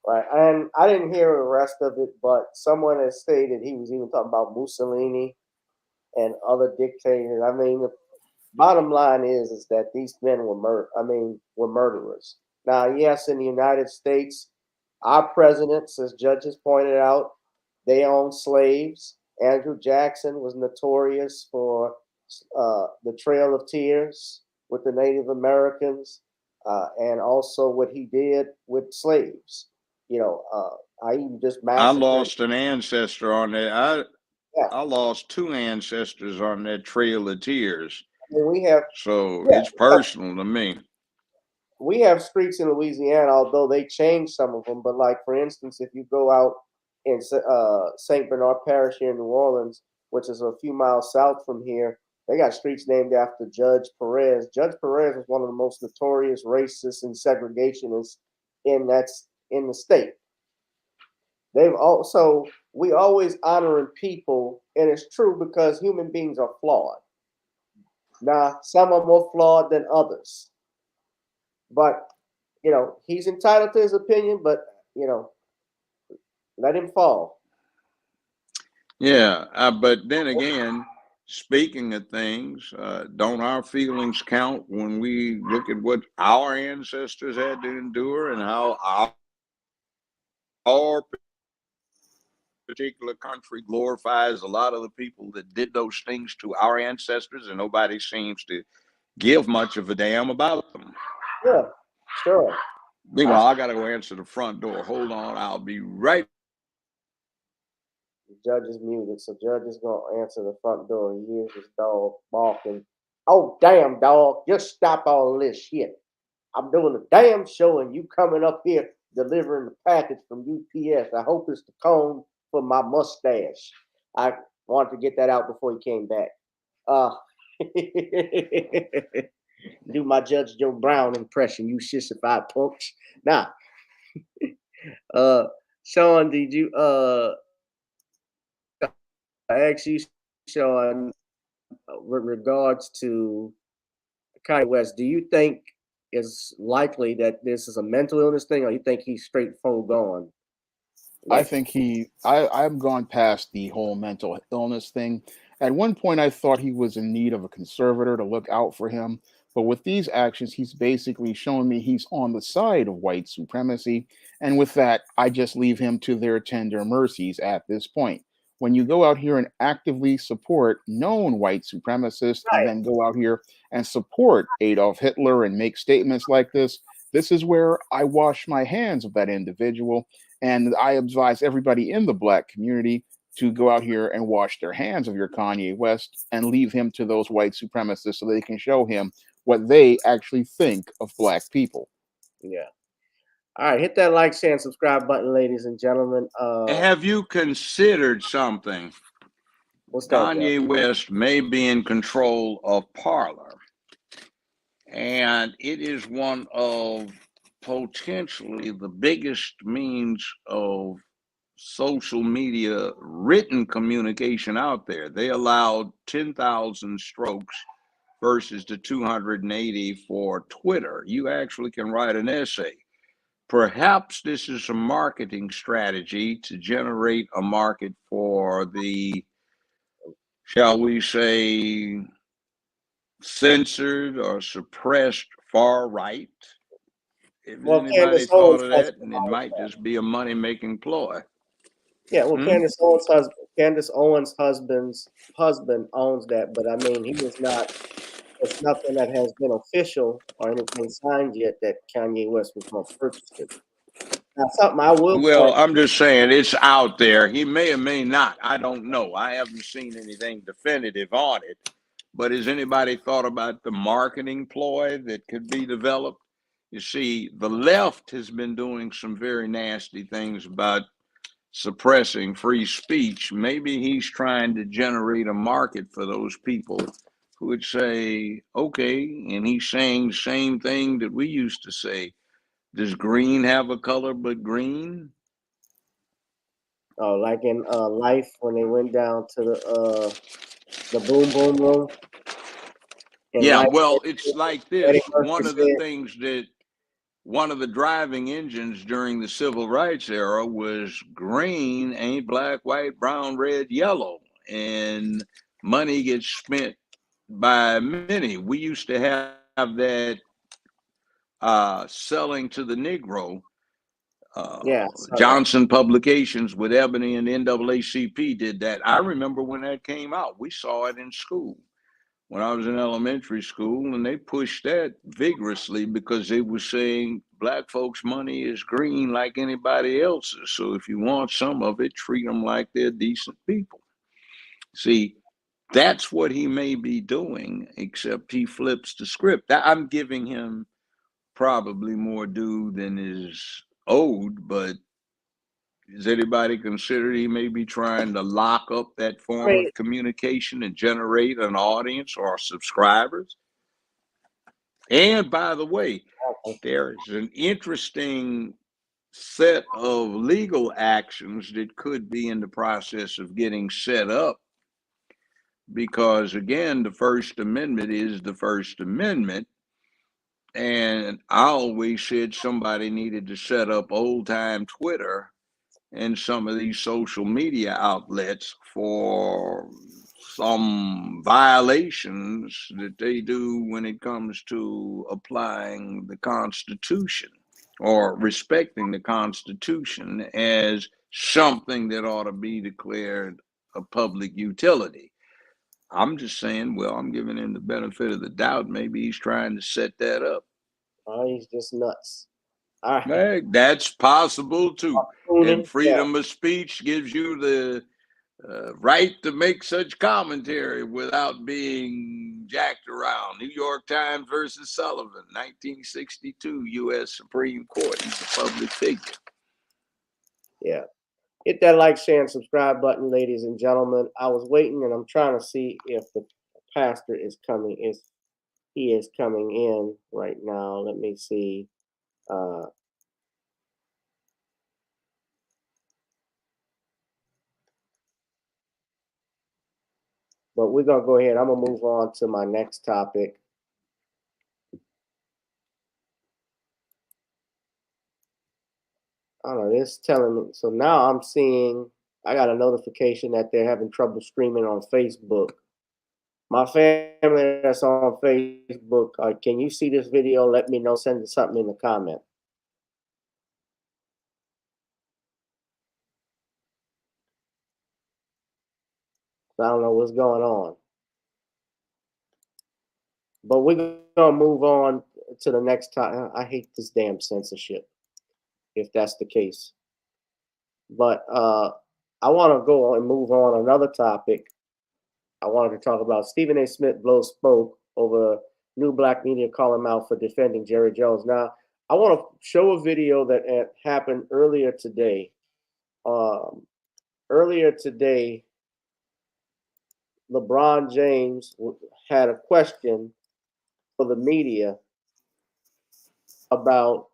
Right. And I didn't hear the rest of it, but someone has stated he was even talking about Mussolini and other dictators. I mean, the bottom line is that these men were murderers. Now, yes, in the United States, our presidents, as judges pointed out, they owned slaves. Andrew Jackson was notorious for the Trail of Tears with the Native Americans, and also what he did with slaves. You know, I even just I massacred. lost an ancestor on that. I lost two ancestors on that Trail of Tears. And we have, so it's personal to me. We have streets in Louisiana, although they changed some of them. But like, for instance, if you go out in St. Bernard Parish here in New Orleans, which is a few miles south from here, they got streets named after Judge Perez. Judge Perez was one of the most notorious racists and segregationists in the state. We always honoring people, and it's true because human beings are flawed. Now, some are more flawed than others. But, you know, he's entitled to his opinion, but, you know, let him fall. Yeah, but then again, speaking of things, don't our feelings count when we look at what our ancestors had to endure and how our particular country glorifies a lot of the people that did those things to our ancestors, and nobody seems to give much of a damn about them. Yeah, sure. Meanwhile, I got to go answer the front door. Hold on, I'll be right. The judge is muted, so judge is gonna answer the front door. He hears his dog barking. Oh, damn, dog! Just stop all this shit. I'm doing a damn show, and you coming up here delivering the package from UPS. I hope it's the cone for my mustache. I wanted to get that out before he came back. Do my Judge Joe Brown impression, you sissified punks. Now, Shawn, did you I asked you, Shawn, with regards to Kanye West, do you think it's likely that this is a mental illness thing, or you think he's straight full gone? I think I've gone past the whole mental illness thing. At one point, I thought he was in need of a conservator to look out for him. But with these actions, he's basically showing me he's on the side of white supremacy. And with that, I just leave him to their tender mercies at this point. When you go out here and actively support known white supremacists, and then go out here and support Adolf Hitler and make statements like this is where I wash my hands of that individual. And I advise everybody in the black community to go out here and wash their hands of your Kanye West and leave him to those white supremacists so they can show him what they actually think of black people. Yeah. All right, hit that like, share, and subscribe button, ladies and gentlemen. Have you considered something? What's that? Kanye West may be in control of Parler, and it is one of potentially the biggest means of social media written communication out there. They allowed 10,000 strokes versus the 280 for Twitter. You actually can write an essay. Perhaps this is a marketing strategy to generate a market for the, shall we say, censored or suppressed far right. If anybody thought of that, and it might just be a money-making ploy. Yeah, well, Candace Owens' husband owns that, but I mean, he is not. It's nothing that has been official or anything signed yet that Kanye West was going to purchase it. Now, something I will. Well, I'm just saying it's out there. He may or may not. I don't know. I haven't seen anything definitive on it. But has anybody thought about the marketing ploy that could be developed? You see, the left has been doing some very nasty things about suppressing free speech. Maybe he's trying to generate a market for those people who would say, okay, and he's saying the same thing that we used to say. Does green have a color but green? Oh, like in Life when they went down to the boom boom room. Yeah, Life, well, it's like this. Eddie Murphy One of the said, things that one of the driving engines during the civil rights era was green ain't black, white, brown, red, yellow. And money gets spent by many. We used to have that selling to the Negro. yeah, Johnson Publications with Ebony and NAACP did that. I remember when that came out. We saw it in school when I was in elementary school, and they pushed that vigorously because they were saying black folks' money is green like anybody else's. So if you want some of it, treat them like they're decent people. See, that's what he may be doing, except he flips the script. I'm giving him probably more due than is owed, but is anybody considered he may be trying to lock up that form of communication and generate an audience or subscribers? And by the way, there's an interesting set of legal actions that could be in the process of getting set up because, again, the First Amendment is the First Amendment. And I always said somebody needed to set up old-time Twitter and some of these social media outlets for some violations that they do when it comes to applying the Constitution or respecting the Constitution as something that ought to be declared a public utility. I'm just saying, well, I'm giving him the benefit of the doubt. Maybe he's trying to set that up. Oh, he's just nuts. All right. Hey, that's possible too. And freedom of speech gives you the right to make such commentary without being jacked around. New York Times versus Sullivan, 1962, U.S. Supreme Court. He's a public figure. Yeah. Hit that like, share, and subscribe button, ladies and gentlemen. I was waiting, and I'm trying to see if the pastor is coming. He is coming in right now. Let me see. But we're going to go ahead. I'm going to move on to my next topic. I don't know. It's telling me. So now I'm seeing, I got a notification that they're having trouble streaming on Facebook. My family that's on Facebook, can you see this video? Let me know. Send something in the comment. I don't know what's going on. But we're going to move on to the next time. I hate this damn censorship, if that's the case. But I want to go and move on another topic. I wanted to talk about Stephen A. Smith blows spoke over new black media call him out for defending Jerry Jones. Now, I want to show a video that happened earlier today. Earlier today, LeBron James had a question for the media about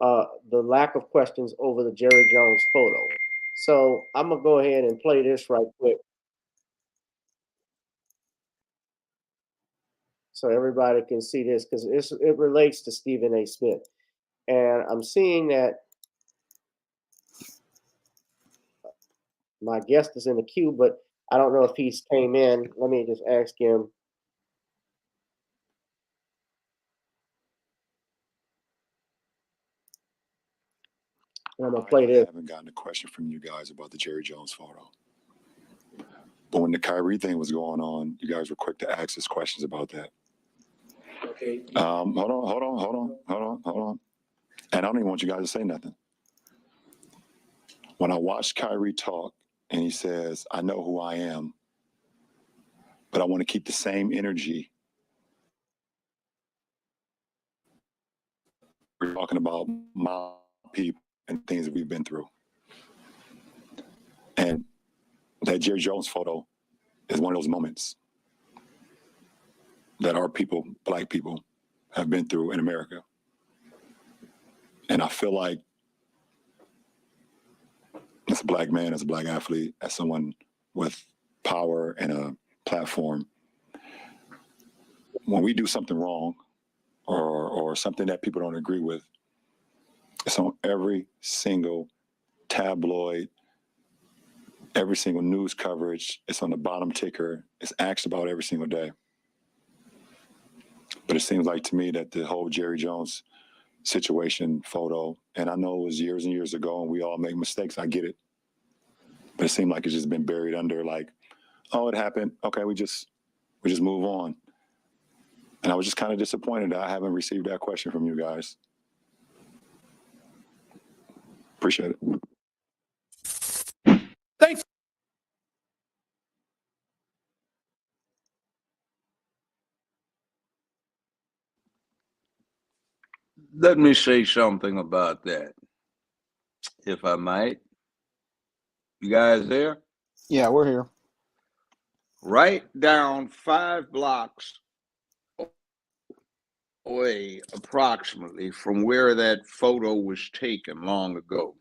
the lack of questions over the Jerry Jones photo. So I'm going to go ahead and play this right quick, so everybody can see this, because it relates to Stephen A. Smith. And I'm seeing that my guest is in the queue, but I don't know if he's came in. Let me just ask him. I'm going to play this. I haven't gotten a question from you guys about the Jerry Jones photo. But when the Kyrie thing was going on, you guys were quick to ask us questions about that. Okay. Hold on. And I don't even want you guys to say nothing. When I watched Kyrie talk and he says, I know who I am, but I want to keep the same energy we're talking about my people and things that we've been through. And that Jerry Jones photo is one of those moments that our people, Black people, have been through in America. And I feel like as a Black man, as a Black athlete, as someone with power and a platform, when we do something wrong or something that people don't agree with, it's on every single tabloid, every single news coverage. It's on the bottom ticker. It's asked about every single day. But it seems like to me that the whole Jerry Jones situation photo, and I know it was years and years ago and we all make mistakes, I get it. But it seemed like it's just been buried under like, oh, it happened. Okay, we just move on. And I was just kind of disappointed that I haven't received that question from you guys. Appreciate it. Thanks. Let me say something about that, if I might. You guys there? Yeah, we're here. Right down 5 blocks away, approximately, from where that photo was taken long ago,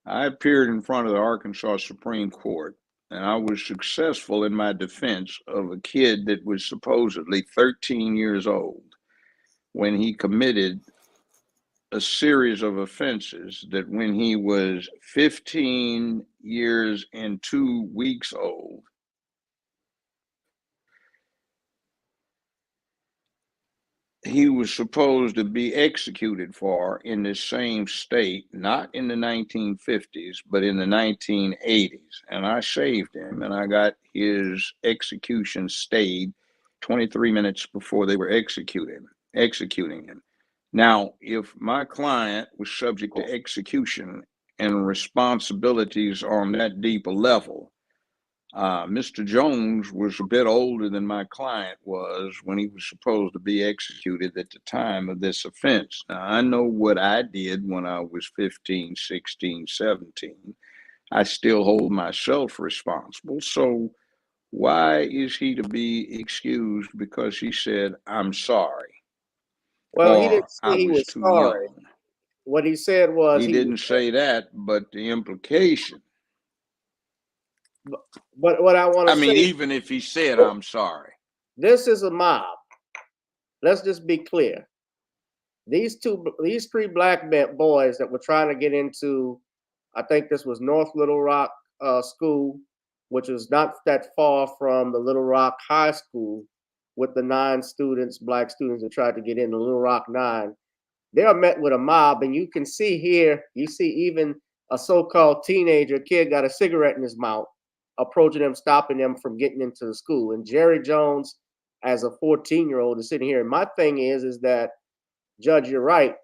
I appeared in front of the Arkansas Supreme Court, and I was successful in my defense of a kid that was supposedly 13 years old when he committed a series of offenses that when he was 15 years and 2 weeks old, he was supposed to be executed for in the same state, not in the 1950s, but in the 1980s. And I saved him, and I got his execution stayed 23 minutes before they were executing him. Now, if my client was subject to execution and responsibilities on that deep a level, Mr. Jones was a bit older than my client was when he was supposed to be executed at the time of this offense. Now, I know what I did when I was 15, 16, 17. I still hold myself responsible. So why is he to be excused because he said, I'm sorry? Well, he didn't say he was too sorry. young. What he said was he didn't say that, but the implication. But what I want to say, even if he said, I'm sorry. This is a mob. Let's just be clear. These 3 Black boys that were trying to get into, I think this was North Little Rock School, which was not that far from the Little Rock High School, with the 9 students, Black students that tried to get into Little Rock 9. They are met with a mob, and you can see here, you see even a so-called teenager kid got a cigarette in his mouth, approaching them, stopping them from getting into the school. And Jerry Jones, as a 14-year-old, is sitting here. And my thing is that, Judge, you're right.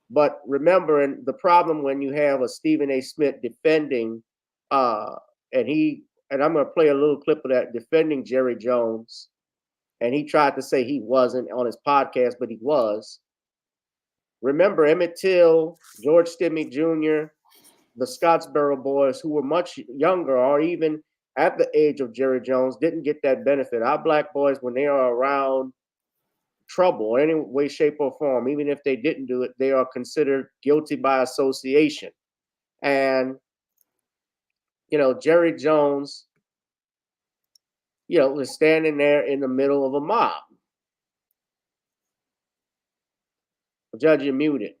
But remember, and the problem when you have a Stephen A. Smith defending, and I'm going to play a little clip of that, defending Jerry Jones. And he tried to say he wasn't on his podcast, but he was. Remember, Emmett Till, George Stimmey Jr., the Scottsboro boys who were much younger or even at the age of Jerry Jones didn't get that benefit. Our Black boys, when they are around trouble in any way, shape, or form, even if they didn't do it, they are considered guilty by association. And, Jerry Jones, was standing there in the middle of a mob. Judge, you're muted.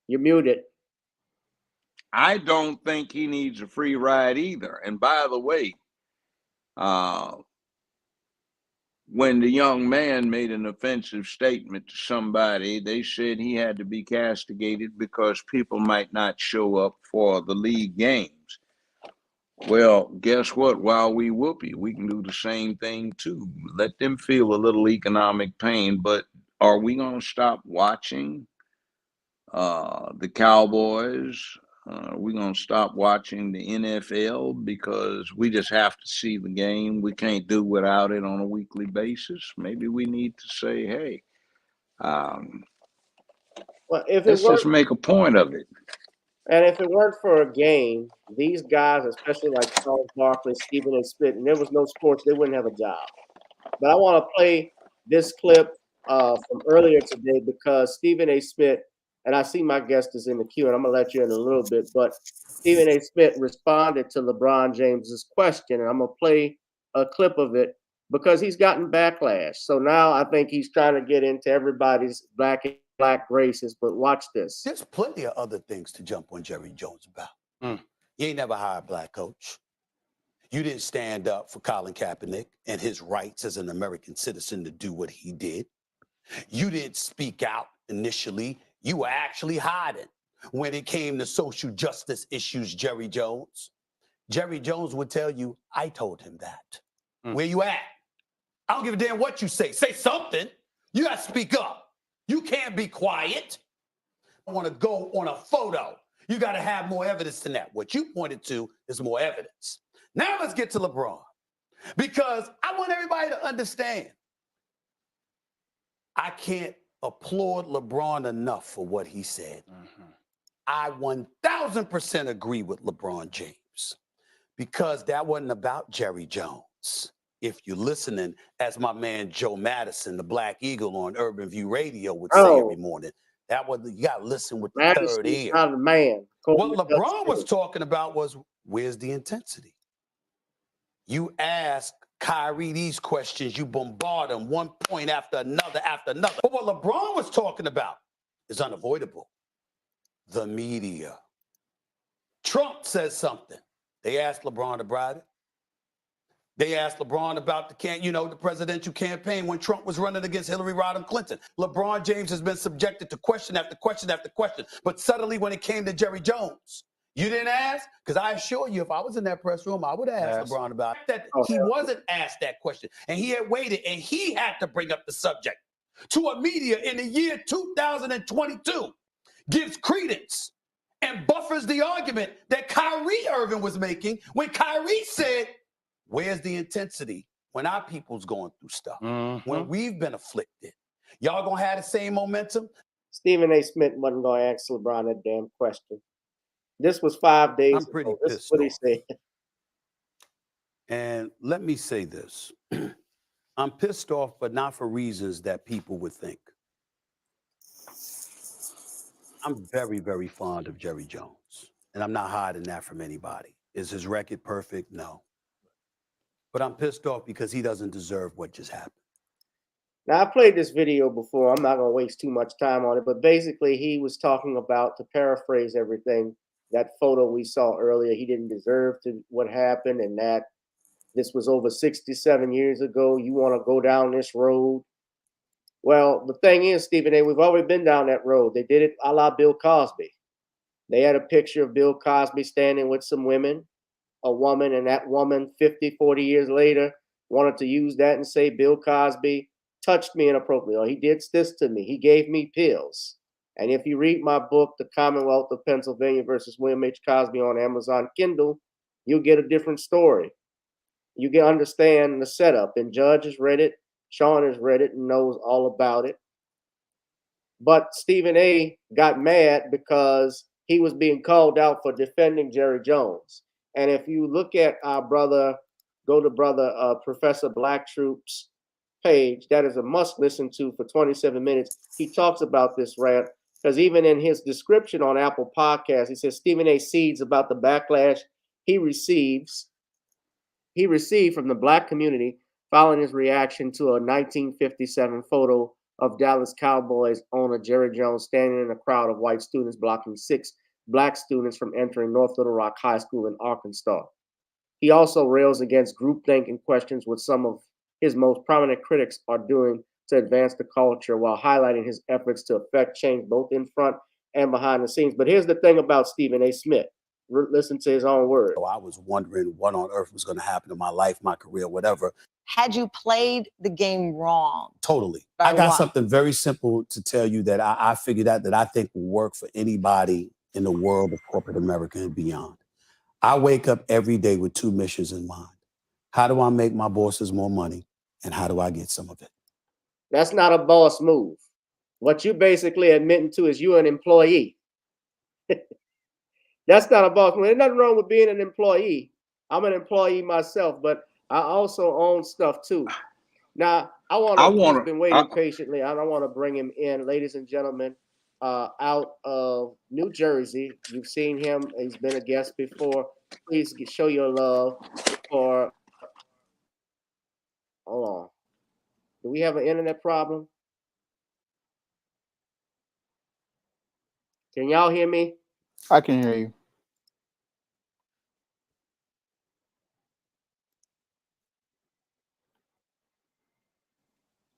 You're muted. I don't think he needs a free ride either. And by the way, when the young man made an offensive statement to somebody, they said he had to be castigated because people might not show up for the league games. Well, guess what? While we whoopee, we can do the same thing too. Let them feel a little economic pain, but are we going to stop watching the Cowboys? We're going to stop watching the NFL because we just have to see the game. We can't do without it on a weekly basis. Maybe we need to say, hey, Um, Well, if it let's just weren't make a point of it. and if it weren't for a game, these guys, especially like Charles Barkley, Stephen A. Smith, and there was no sports, they wouldn't have a job. But I want to play this clip from earlier today because Stephen A. Smith, and I see my guest is in the queue, and I'm gonna let you in a little bit, but Stephen A. Smith responded to LeBron James's question, and I'm gonna play a clip of it because he's gotten backlash. So now I think he's trying to get into everybody's black graces. But watch this. There's plenty of other things to jump on Jerry Jones about. You ain't never hired a black coach. You didn't stand up for Colin Kaepernick and his rights as an American citizen to do what he did. You didn't speak out initially. You were actually hiding when it came to social justice issues, Jerry Jones. Jerry Jones would tell you, I told him that. Where you at? I don't give a damn what you say. Say something. You got to speak up. You can't be quiet. I want to go on a photo. You got to have more evidence than that. What you pointed to is more evidence. Now let's get to LeBron, because I want everybody to understand. I can't applaud LeBron enough for what he said. I 1000% agree with LeBron James, because that wasn't about Jerry Jones. If you're listening, as my man Joe Madison, the Black Eagle on Urban View Radio would say every morning, that was, you got to listen with the third ear. Not a man. What LeBron was talking about was, where's the intensity? You ask Kyrie these questions, you bombard him one point after another after another. But what LeBron was talking about is unavoidable. The media. Trump says something. They asked LeBron about it. They asked LeBron about the presidential campaign when Trump was running against Hillary Rodham Clinton. LeBron James has been subjected to question after question after question. But suddenly when it came to Jerry Jones, you didn't ask? Because I assure you, if I was in that press room, I would have asked LeBron about that. He wasn't asked that question. And he had waited, and he had to bring up the subject to a media in the year 2022, gives credence and buffers the argument that Kyrie Irving was making when Kyrie said, where's the intensity when our people's going through stuff, when we've been afflicted? Y'all gonna have the same momentum? Stephen A. Smith wasn't gonna ask LeBron that damn question. This was 5 days I'm pretty ago. This is pissed what he off. said. And let me say this. I'm pissed off, but not for reasons that people would think. I'm very, very fond of Jerry Jones, and I'm not hiding that from anybody. Is his record perfect? No. But I'm pissed off because he doesn't deserve what just happened. Now, I played this video before. I'm not going to waste too much time on it, but basically he was talking about, to paraphrase everything, that photo we saw earlier, he didn't deserve to what happened, and that this was over 67 years ago. You want to go down this road? Well, the thing is, Stephen A., we've already been down that road. They did it a la Bill Cosby. They had a picture of Bill Cosby standing with some women, a woman, and that woman 50, 40 years later wanted to use that and say Bill Cosby touched me inappropriately, or he did this to me. He gave me pills. And if you read my book, The Commonwealth of Pennsylvania versus William H. Cosby on Amazon Kindle, you'll get a different story. You can understand the setup. And Judge has read it. Sean has read it and knows all about it. But Stephen A. got mad because he was being called out for defending Jerry Jones. And if you look at our brother, go to brother Professor Black Troop's page, that is a must listen to for 27 minutes. He talks about this rant because even in his description on Apple Podcasts, he says Stephen A. seeds about the backlash he received from the Black community following his reaction to a 1957 photo of Dallas Cowboys owner Jerry Jones standing in a crowd of white students blocking 6 Black students from entering North Little Rock High School in Arkansas. He also rails against groupthink and questions what some of his most prominent critics are doing to advance the culture, while highlighting his efforts to affect change both in front and behind the scenes. But here's the thing about Stephen A. Smith. Listen to his own words. So I was wondering what on earth was going to happen in my life, my career, whatever. Had you played the game wrong? Totally. By I got what? something very simple to tell you that I figured out that I think will work for anybody in the world of corporate America and beyond. I wake up every day with 2 missions in mind. How do I make my bosses more money? And how do I get some of it? That's not a boss move. What you basically admitting to is you're an employee. That's not a boss. There's nothing wrong with being an employee. I'm an employee myself, but I also own stuff too. Now, he's been waiting patiently. I don't want to bring him in. Ladies and gentlemen, out of New Jersey, you've seen him. He's been a guest before. Please show your love for, hold on. Do we have an internet problem? Can y'all hear me? I can hear you.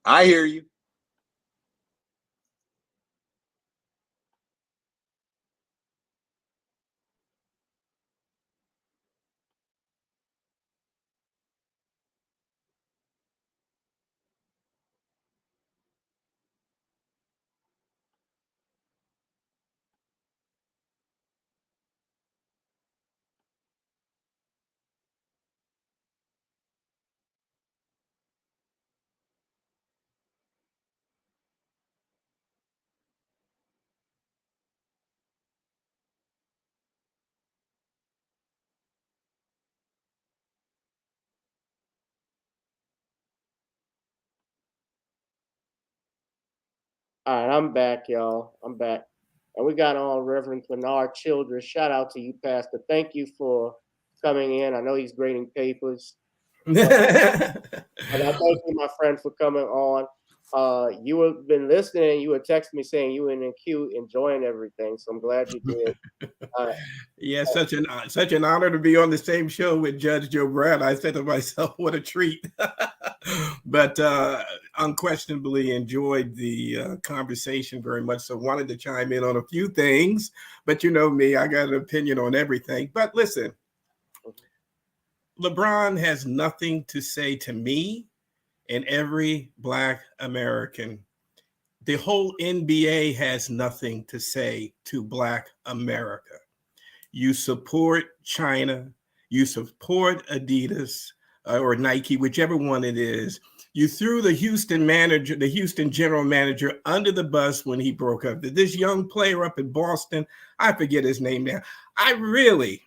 I hear you. All right, I'm back, y'all. I'm back. And we got on Reverend Bernard Childress. Shout out to you, Pastor. Thank you for coming in. I know he's grading papers. And I thank you, my friend, for coming on. You have been listening. You were texting me saying you were in the queue enjoying everything. So I'm glad you did. Yeah, such an honor to be on the same show with Judge Joe Brown. I said to myself, what a treat. But unquestionably enjoyed the conversation very much. So wanted to chime in on a few things. But you know me, I got an opinion on everything. But listen, LeBron has nothing to say to me and every Black American. The whole NBA has nothing to say to Black America. You support China, you support Adidas or Nike, whichever one it is. You threw the Houston general manager under the bus when he broke up. This young player up in Boston, I forget his name now. I really,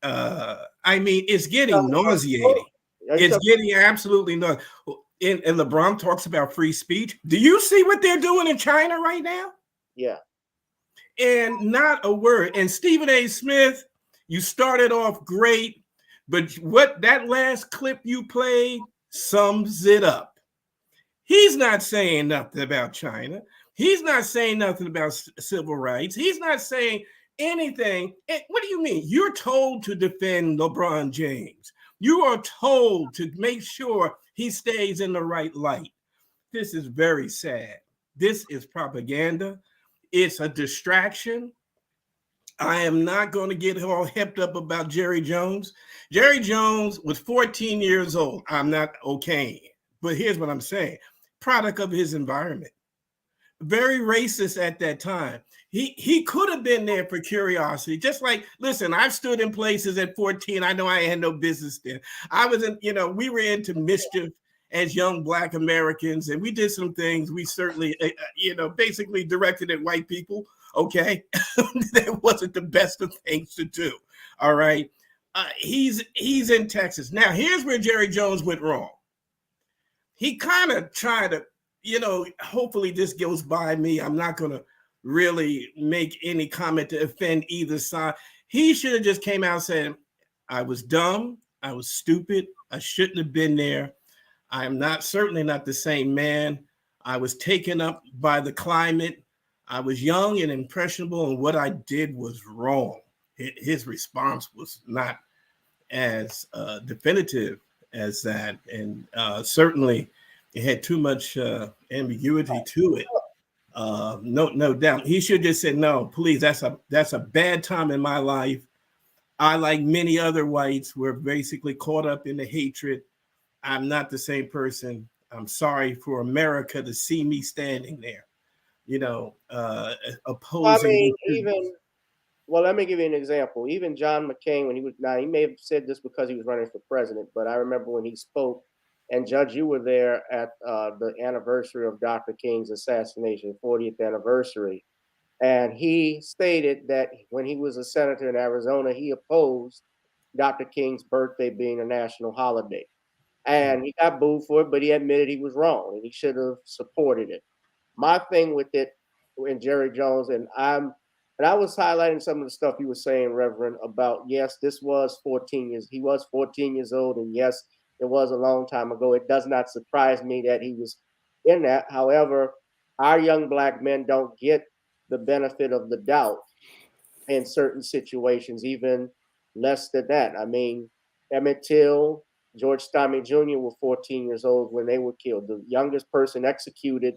it's getting nauseating. It's getting absolutely nauseating. And LeBron talks about free speech. Do you see what they're doing in China right now? Yeah. And not a word. And Stephen A. Smith, you started off great, but what that last clip you played sums it up. He's not saying nothing about China. He's not saying nothing about civil rights. He's not saying anything. What do you mean? You're told to defend LeBron James. You are told to make sure he stays in the right light. This is very sad. This is propaganda. It's a distraction. I am not going to get all hepped up about Jerry Jones. Jerry Jones was 14 years old. I'm not okaying it. But here's what I'm saying. Product of his environment. Very racist at that time. He could have been there for curiosity. Just like, listen, I've stood in places at 14. I know I had no business there. I was in, we were into mischief as young Black Americans, and we did some things we certainly, basically directed at white people. Okay. That wasn't the best of things to do. All right. He's in Texas. Now, here's where Jerry Jones went wrong. He kind of tried to, hopefully this goes by me. I'm not going to really make any comment to offend either side. He should have just came out saying, I was dumb. I was stupid. I shouldn't have been there. I am certainly not the same man. I was taken up by the climate. I was young and impressionable, and what I did was wrong. His response was not as definitive as that, and certainly it had too much ambiguity to it. No doubt. He should just said, no, please, that's a bad time in my life. I, like many other whites, were basically caught up in the hatred. I'm not the same person. I'm sorry for America to see me standing there, opposing. Let me give you an example. Even John McCain, when he may have said this because he was running for president, but I remember when he spoke And Judge, you were there at the anniversary of Dr. King's assassination, 40th anniversary. And he stated that when he was a senator in Arizona, he opposed Dr. King's birthday being a national holiday. And he got booed for it, but he admitted he was wrong and he should have supported it. My thing with it, and Jerry Jones, and I was highlighting some of the stuff you were saying, Reverend, about yes, this was 14 years. He was 14 years old, and yes, it was a long time ago. It does not surprise me that he was in that. However, our young black men don't get the benefit of the doubt in certain situations, even less than that. I mean, Emmett Till, George Stomy Jr. were 14 years old when they were killed. The youngest person executed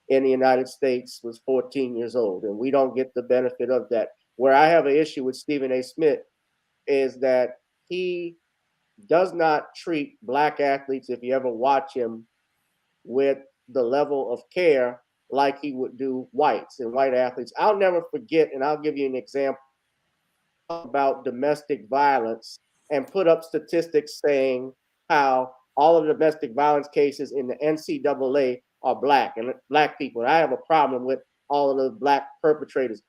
in the United States was 14 years old, and we don't get the benefit of that. Where I have an issue with Stephen A. Smith is that he does not treat black athletes, if you ever watch him, with the level of care like he would do whites and white athletes. I'll never forget, and I'll give you an example about domestic violence and put up statistics saying how all of the domestic violence cases in the NCAA are black and black people. And I have a problem with all of the black perpetrators.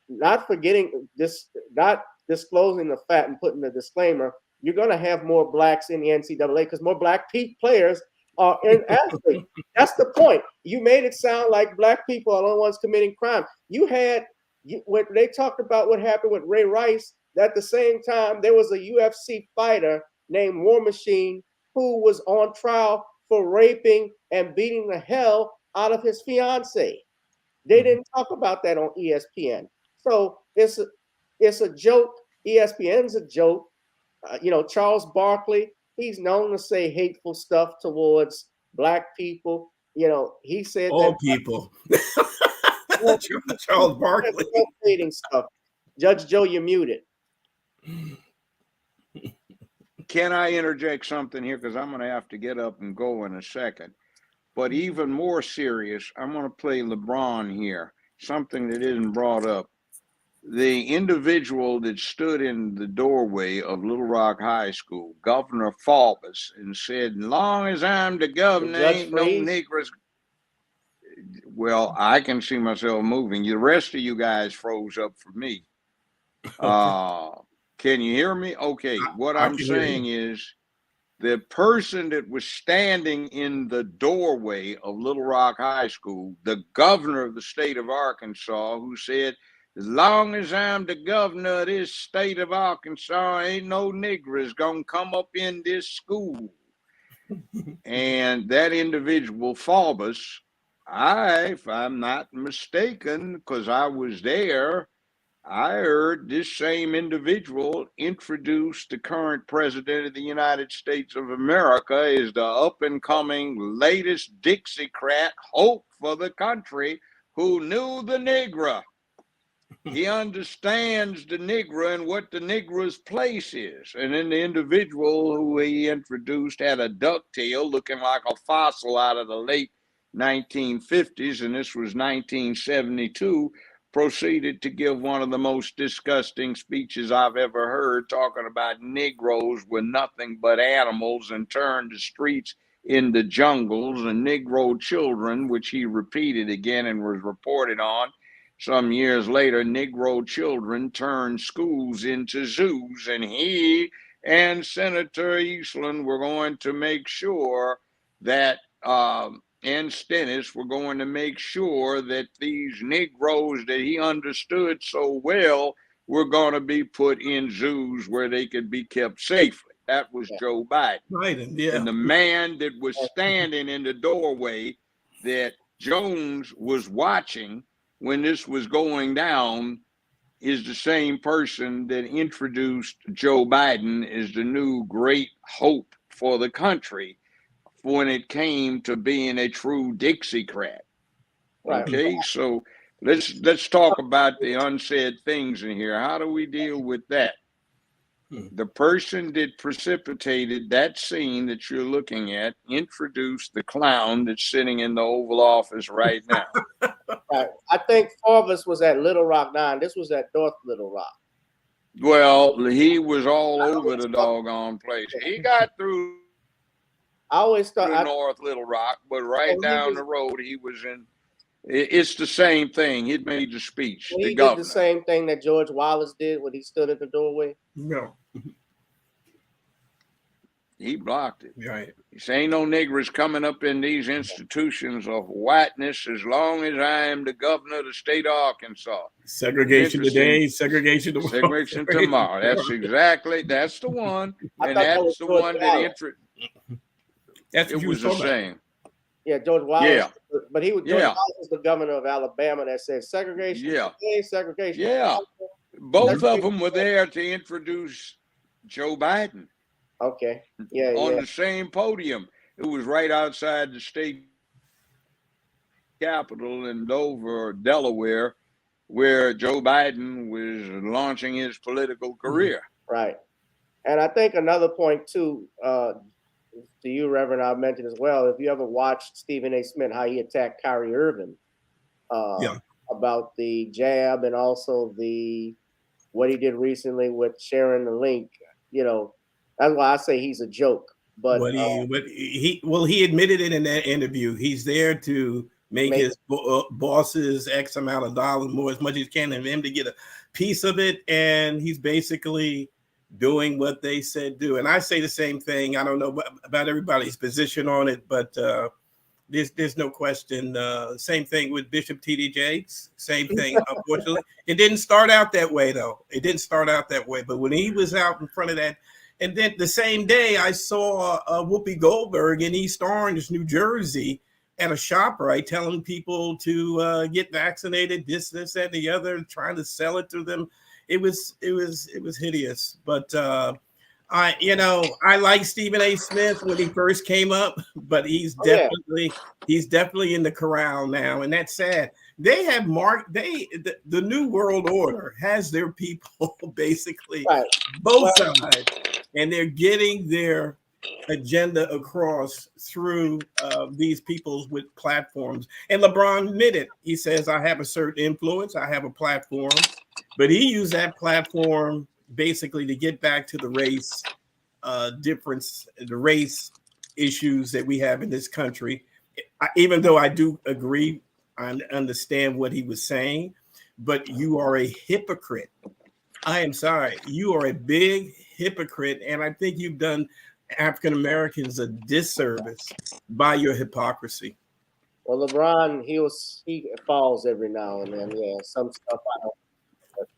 Not forgetting this, not disclosing the fact and putting the disclaimer, you're going to have more blacks in the NCAA because more black players are in athletes. That's the point. You made it sound like black people are the ones committing crime. When they talked about what happened with Ray Rice, at the same time, there was a UFC fighter named War Machine who was on trial for raping and beating the hell out of his fiance. They didn't talk about that on ESPN. So it's a joke. ESPN's a joke. Charles Barkley, he's known to say hateful stuff towards black people. He said all people. Charles Barkley. Stuff. Judge Joe, you're muted. Can I interject something here? Because I'm going to have to get up and go in a second. But even more serious, I'm going to play LeBron here, something that isn't brought up. The individual that stood in the doorway of Little Rock High School, Governor Faubus, and said, as long as I'm the governor, ain't no Negroes. Well, I can see myself moving. The rest of you guys froze up for me. Can you hear me? Okay. What I'm saying is the person that was standing in the doorway of Little Rock High School, the governor of the state of Arkansas, who said, as long as I'm the governor of this state of Arkansas, ain't no Negroes gonna come up in this school. And that individual, Faubus, if I'm not mistaken, because I was there, I heard this same individual introduce the current president of the United States of America as the up-and-coming latest Dixiecrat hope for the country who knew the Negro. He understands the Negro and what the Negro's place is. And then the individual who he introduced had a ducktail looking like a fossil out of the late 1950s, and this was 1972, proceeded to give one of the most disgusting speeches I've ever heard, talking about Negroes were nothing but animals and turned the streets into jungles, and Negro children, which he repeated again and was reported on. Some years later, Negro children turned schools into zoos, and he and Senator Eastland were going to make sure that, and Stennis were going to make sure that these Negroes that he understood so well were going to be put in zoos where they could be kept safely. That was Joe Biden. Yeah. And the man that was standing in the doorway that Jones was watching when this was going down is the same person that introduced Joe Biden as the new great hope for the country when it came to being a true Dixiecrat. Okay, so let's talk about the unsaid things in here. How do we deal with that? The person that precipitated that scene that you're looking at introduced the clown that's sitting in the Oval Office right now. I think Faubus was at Little Rock 9. This was at North Little Rock. Well, he was all over the doggone place. He got through. I always thought North Little Rock, but right Oh, down the road he was in. It's the same thing. He'd made the speech. Well, the he governor. did the same thing that George Wallace did when he stood at the doorway. No. He blocked it. Right. He said, ain't no niggers coming up in these institutions of whiteness as long as I am the governor of the state of Arkansas. Segregation today, segregation tomorrow. Segregation tomorrow. That's the one. And that's the one that introduced. It was the same. Yeah, George Wallace. Yeah. But George Wallace was the governor of Alabama that said segregation. Yeah. Today, segregation. Yeah. Both of them were there to introduce Joe Biden. Okay. Yeah. On the same podium. It was right outside the state capitol in Dover, Delaware, where Joe Biden was launching his political career. Right. And I think another point too, to you, Reverend, I mentioned as well, if you ever watched Stephen A. Smith, how he attacked Kyrie Irving about the jab and also what he did recently with sharing the link, that's why I say he's a joke. But he admitted it in that interview. He's there to make his bosses X amount of dollars more, as much as he can, and him to get a piece of it. And he's basically doing what they said do. And I say the same thing. I don't know about everybody's position on it, but there's no question. Same thing with Bishop T.D. Jakes. Same thing. Unfortunately, it didn't start out that way, though. It didn't start out that way. But when he was out in front of that, and then the same day I saw Whoopi Goldberg in East Orange, New Jersey, at a ShopRite, telling people to get vaccinated, this, that, and the other, trying to sell it to them. It was hideous. But I like Stephen A. Smith when he first came up, but he's definitely in the corral now, and that's sad. They have the New World Order has their people basically both sides, and they're getting their agenda across through these people with platforms. And LeBron admitted, he says, I have a certain influence, I have a platform, but he used that platform basically to get back to the race difference, the race issues that we have in this country. Even though I do agree, I understand what he was saying, but you are a hypocrite. I am sorry. You are a big hypocrite, and I think you've done African Americans a disservice by your hypocrisy. Well, LeBron, he falls every now and then. Yeah, some stuff I don't.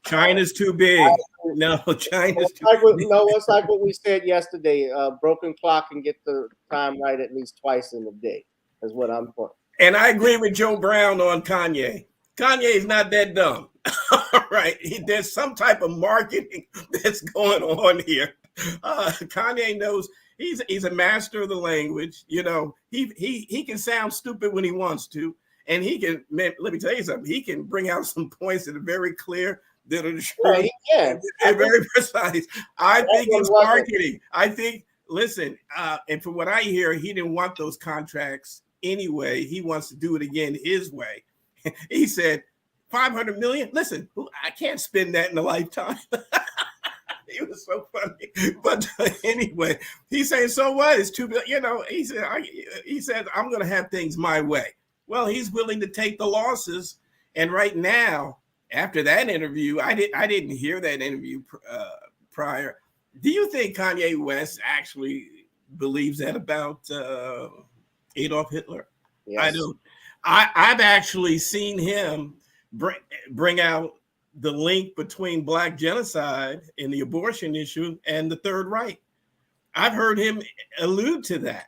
China's too big. No, China's too big. It's like what we said yesterday. Broken clock can get the time right at least twice in a day, is what I'm for. And I agree with Joe Brown on Kanye. Kanye is not that dumb. All right. There's some type of marketing that's going on here. Kanye knows he's a master of the language. He can sound stupid when he wants to. And he can, let me tell you something, he can bring out some points that are very clear, that are true, and very precise. I think it's marketing. I think, listen, and from what I hear, he didn't want those contracts anyway. He wants to do it again his way. He said, 500 million? Listen, I can't spend that in a lifetime. It was so funny. But anyway, he's saying, so what? It's $2 billion. He said, I'm going to have things my way. Well, he's willing to take the losses. And right now, after that interview, I didn't hear that interview prior. Do you think Kanye West actually believes that about Adolf Hitler? Yes. I do. I've actually seen him bring out the link between Black genocide and the abortion issue and the Third Reich. I've heard him allude to that,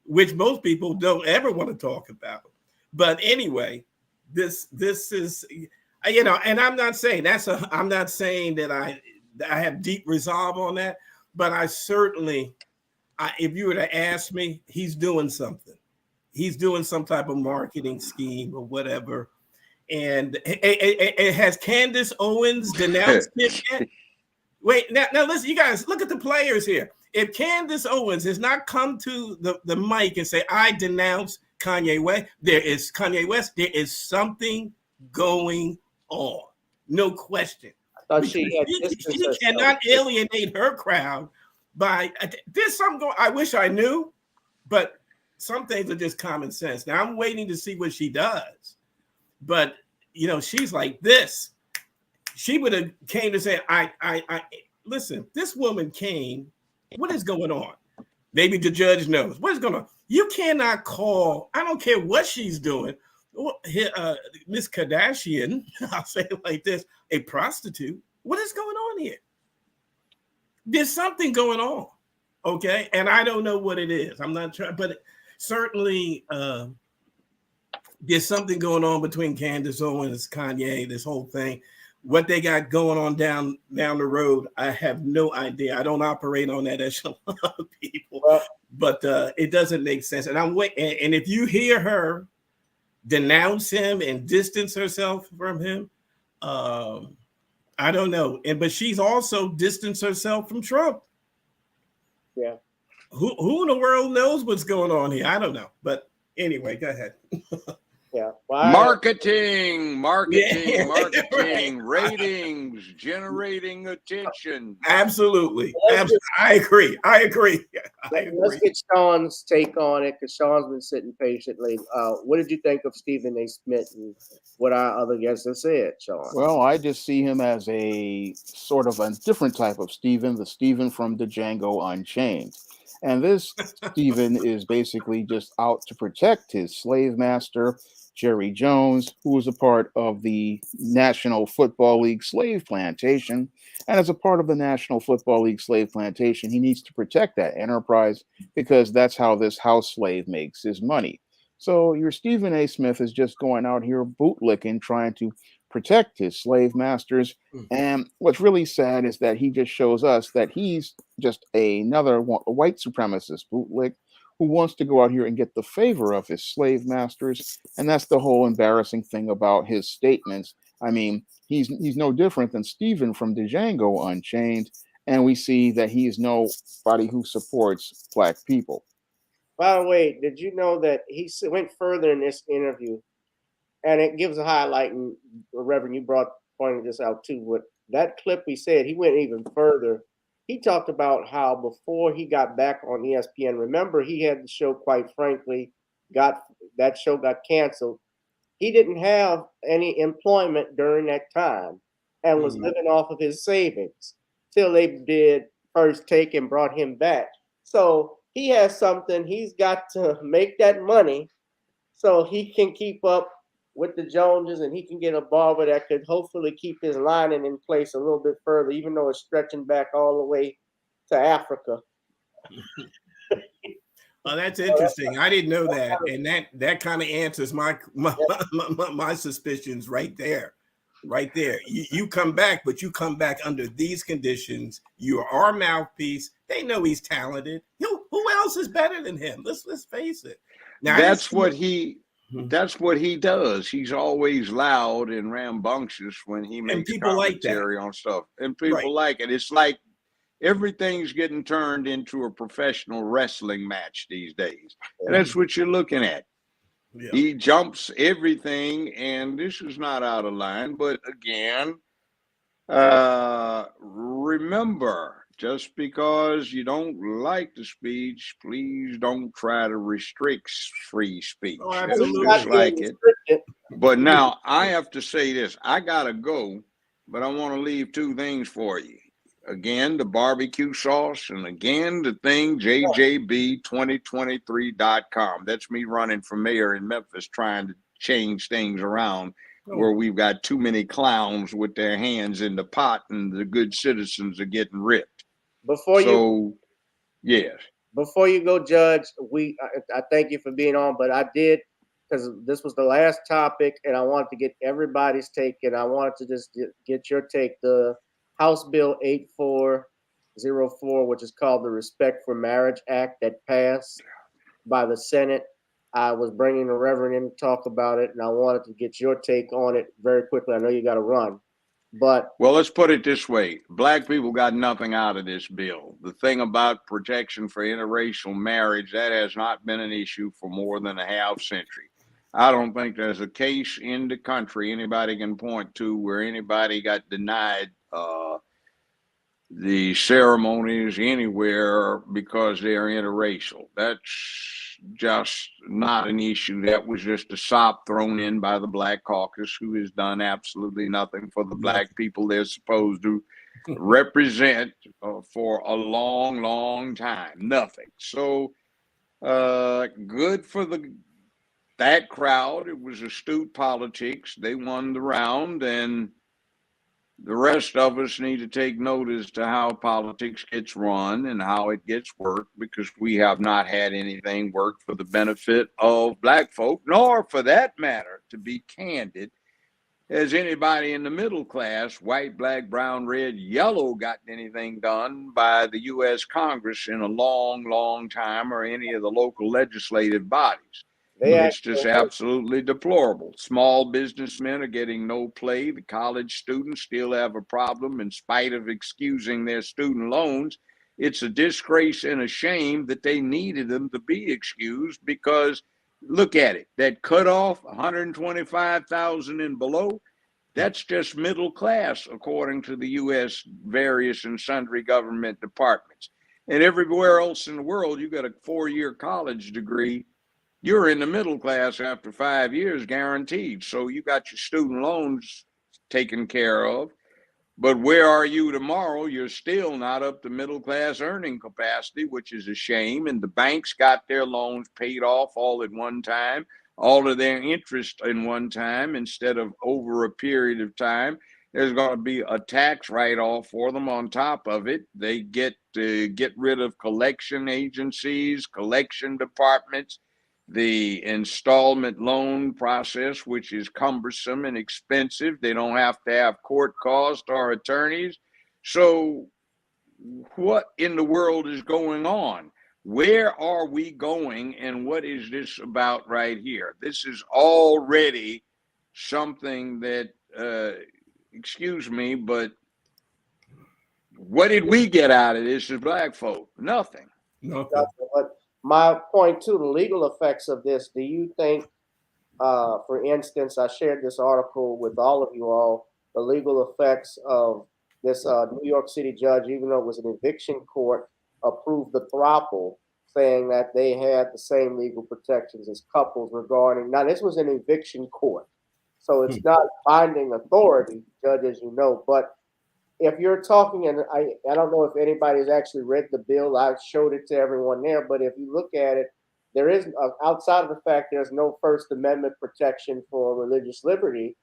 which most people don't ever want to talk about. But anyway, this is, and I'm not saying I'm not saying that I have deep resolve on that, but I certainly, if you were to ask me, he's doing something. He's doing some type of marketing scheme or whatever. And it has Candace Owens denounced it yet? Wait, now listen, you guys, look at the players here. If Candace Owens has not come to the mic and say, I denounce Kanye West, there is something going on. No question. She cannot alienate her crowd by there's something going. I wish I knew, But some things are just common sense. Now I'm waiting to see what she does. But you know, she's like this. She would have came to say, I listen, this woman came. What is going on? Maybe the judge knows. What is going on? You cannot call, I don't care what she's doing. Miss Kardashian, I'll say it like this, a prostitute. What is going on here? There's something going on. Okay. And I don't know what it is. I'm not trying, but certainly there's something going on between Candace Owens, Kanye, this whole thing. What they got going on down the road, I have no idea. I don't operate on that echelon of people, but it doesn't make sense. And I'm waiting. And if you hear her denounce him and distance herself from him, I don't know. But she's also distanced herself from Trump. Yeah. Who in the world knows what's going on here? I don't know. But anyway, go ahead. Yeah. Marketing, Right. ratings, generating attention. Absolutely. I agree. Let's get Sean's take on it, because Sean's been sitting patiently. What did you think of Stephen A. Smith and what our other guests have said, Sean? Well, I just see him as a sort of a different type of Stephen, the Stephen from the Django Unchained. And this Stephen is basically just out to protect his slave master, Jerry Jones, who was a part of the National Football League slave plantation. And as a part of the National Football League slave plantation, he needs to protect that enterprise because that's how this house slave makes his money. So your Stephen A. Smith is just going out here bootlicking, trying to protect his slave masters. And what's really sad is that he just shows us that he's just another white supremacist bootlick who wants to go out here and get the favor of his slave masters. And that's the whole embarrassing thing about his statements. I mean, he's no different than Stephen from the Django Unchained. And we see that he is nobody who supports Black people. By the way, did you know that he went further in this interview? And it gives a highlight, and Reverend, you pointed this out too. What that clip he said, he went even further. He talked about how before he got back on ESPN, remember he had the show, quite frankly, that show got canceled. He didn't have any employment during that time and was living off of his savings till they did First Take and brought him back. So he has something, he's got to make that money so he can keep up with the Joneses, and he can get a barber that could hopefully keep his lining in place a little bit further, even though it's stretching back all the way to Africa. Oh, that's interesting. I didn't know that, and that kind of answers my suspicions right there. Right there. You come back, but you come back under these conditions. You are our mouthpiece. They know he's talented. Who else is better than him? Let's face it. Now That's what he does. He's always loud and rambunctious when he makes commentary on stuff. And people like it. It's like everything's getting turned into a professional wrestling match these days. And that's what you're looking at. Yeah. He jumps everything, and this is not out of line. But again, remember, just because you don't like the speech, please don't try to restrict free speech. Oh, absolutely. Just like it. But now I have to say this. I got to go, but I want to leave two things for you. Again, the barbecue sauce, and again, the thing, jjb2023.com. That's me running for mayor in Memphis, trying to change things around where we've got too many clowns with their hands in the pot and the good citizens are getting ripped. Before you go, Judge, I thank you for being on, but I did, because this was the last topic, and I wanted to get everybody's take, and I wanted to just get your take. The House Bill 8404, which is called the Respect for Marriage Act, that passed by the Senate. I was bringing the Reverend in to talk about it, and I wanted to get your take on it very quickly. I know you got to run. Well, let's put it this way. Black people got nothing out of this bill. The thing about protection for interracial marriage, that has not been an issue for more than a half century. I don't think there's a case in the country anybody can point to where anybody got denied the ceremonies anywhere because they're interracial. That's just not an issue. That was just a sop thrown in by the Black Caucus, who has done absolutely nothing for the Black people they're supposed to represent for a long, long time. Nothing. So good for that crowd. It was astute politics. They won the round, and the rest of us need to take notice to how politics gets run and how it gets worked, because we have not had anything work for the benefit of Black folk, nor, for that matter, to be candid, has anybody in the middle class, white, black, brown, red, yellow, gotten anything done by the U.S. Congress in a long, long time, or any of the local legislative bodies. It's just absolutely deplorable. Small businessmen are getting no play. The college students still have a problem in spite of excusing their student loans. It's a disgrace and a shame that they needed them to be excused, because look at it. That cutoff, 125,000 and below, that's just middle class, according to the U.S. various and sundry government departments. And everywhere else in the world, you got a 4-year college degree, you're in the middle class after 5 years, guaranteed. So you got your student loans taken care of. But where are you tomorrow? You're still not up to middle class earning capacity, which is a shame. And the banks got their loans paid off all at one time, all of their interest in one time, instead of over a period of time. There's going to be a tax write-off for them on top of it. They get rid of collection agencies, collection departments, the installment loan process, which is cumbersome and expensive. They don't have to have court costs or attorneys. So what in the world is going on? Where are we going, and what is this about right here? This is already something that, excuse me, but what did we get out of this as Black folk? Nothing. But my point too, the legal effects of this, do you think, for instance, I shared this article with all of you all, the legal effects of this New York City judge, even though it was an eviction court, approved the throuple, saying that they had the same legal protections as couples regarding, now this was an eviction court, so it's not binding authority, judge, as you know, but if you're talking, and I don't know if anybody's actually read the bill, I showed it to everyone there, but if you look at it, there is, outside of the fact there's no First Amendment protection for religious liberty,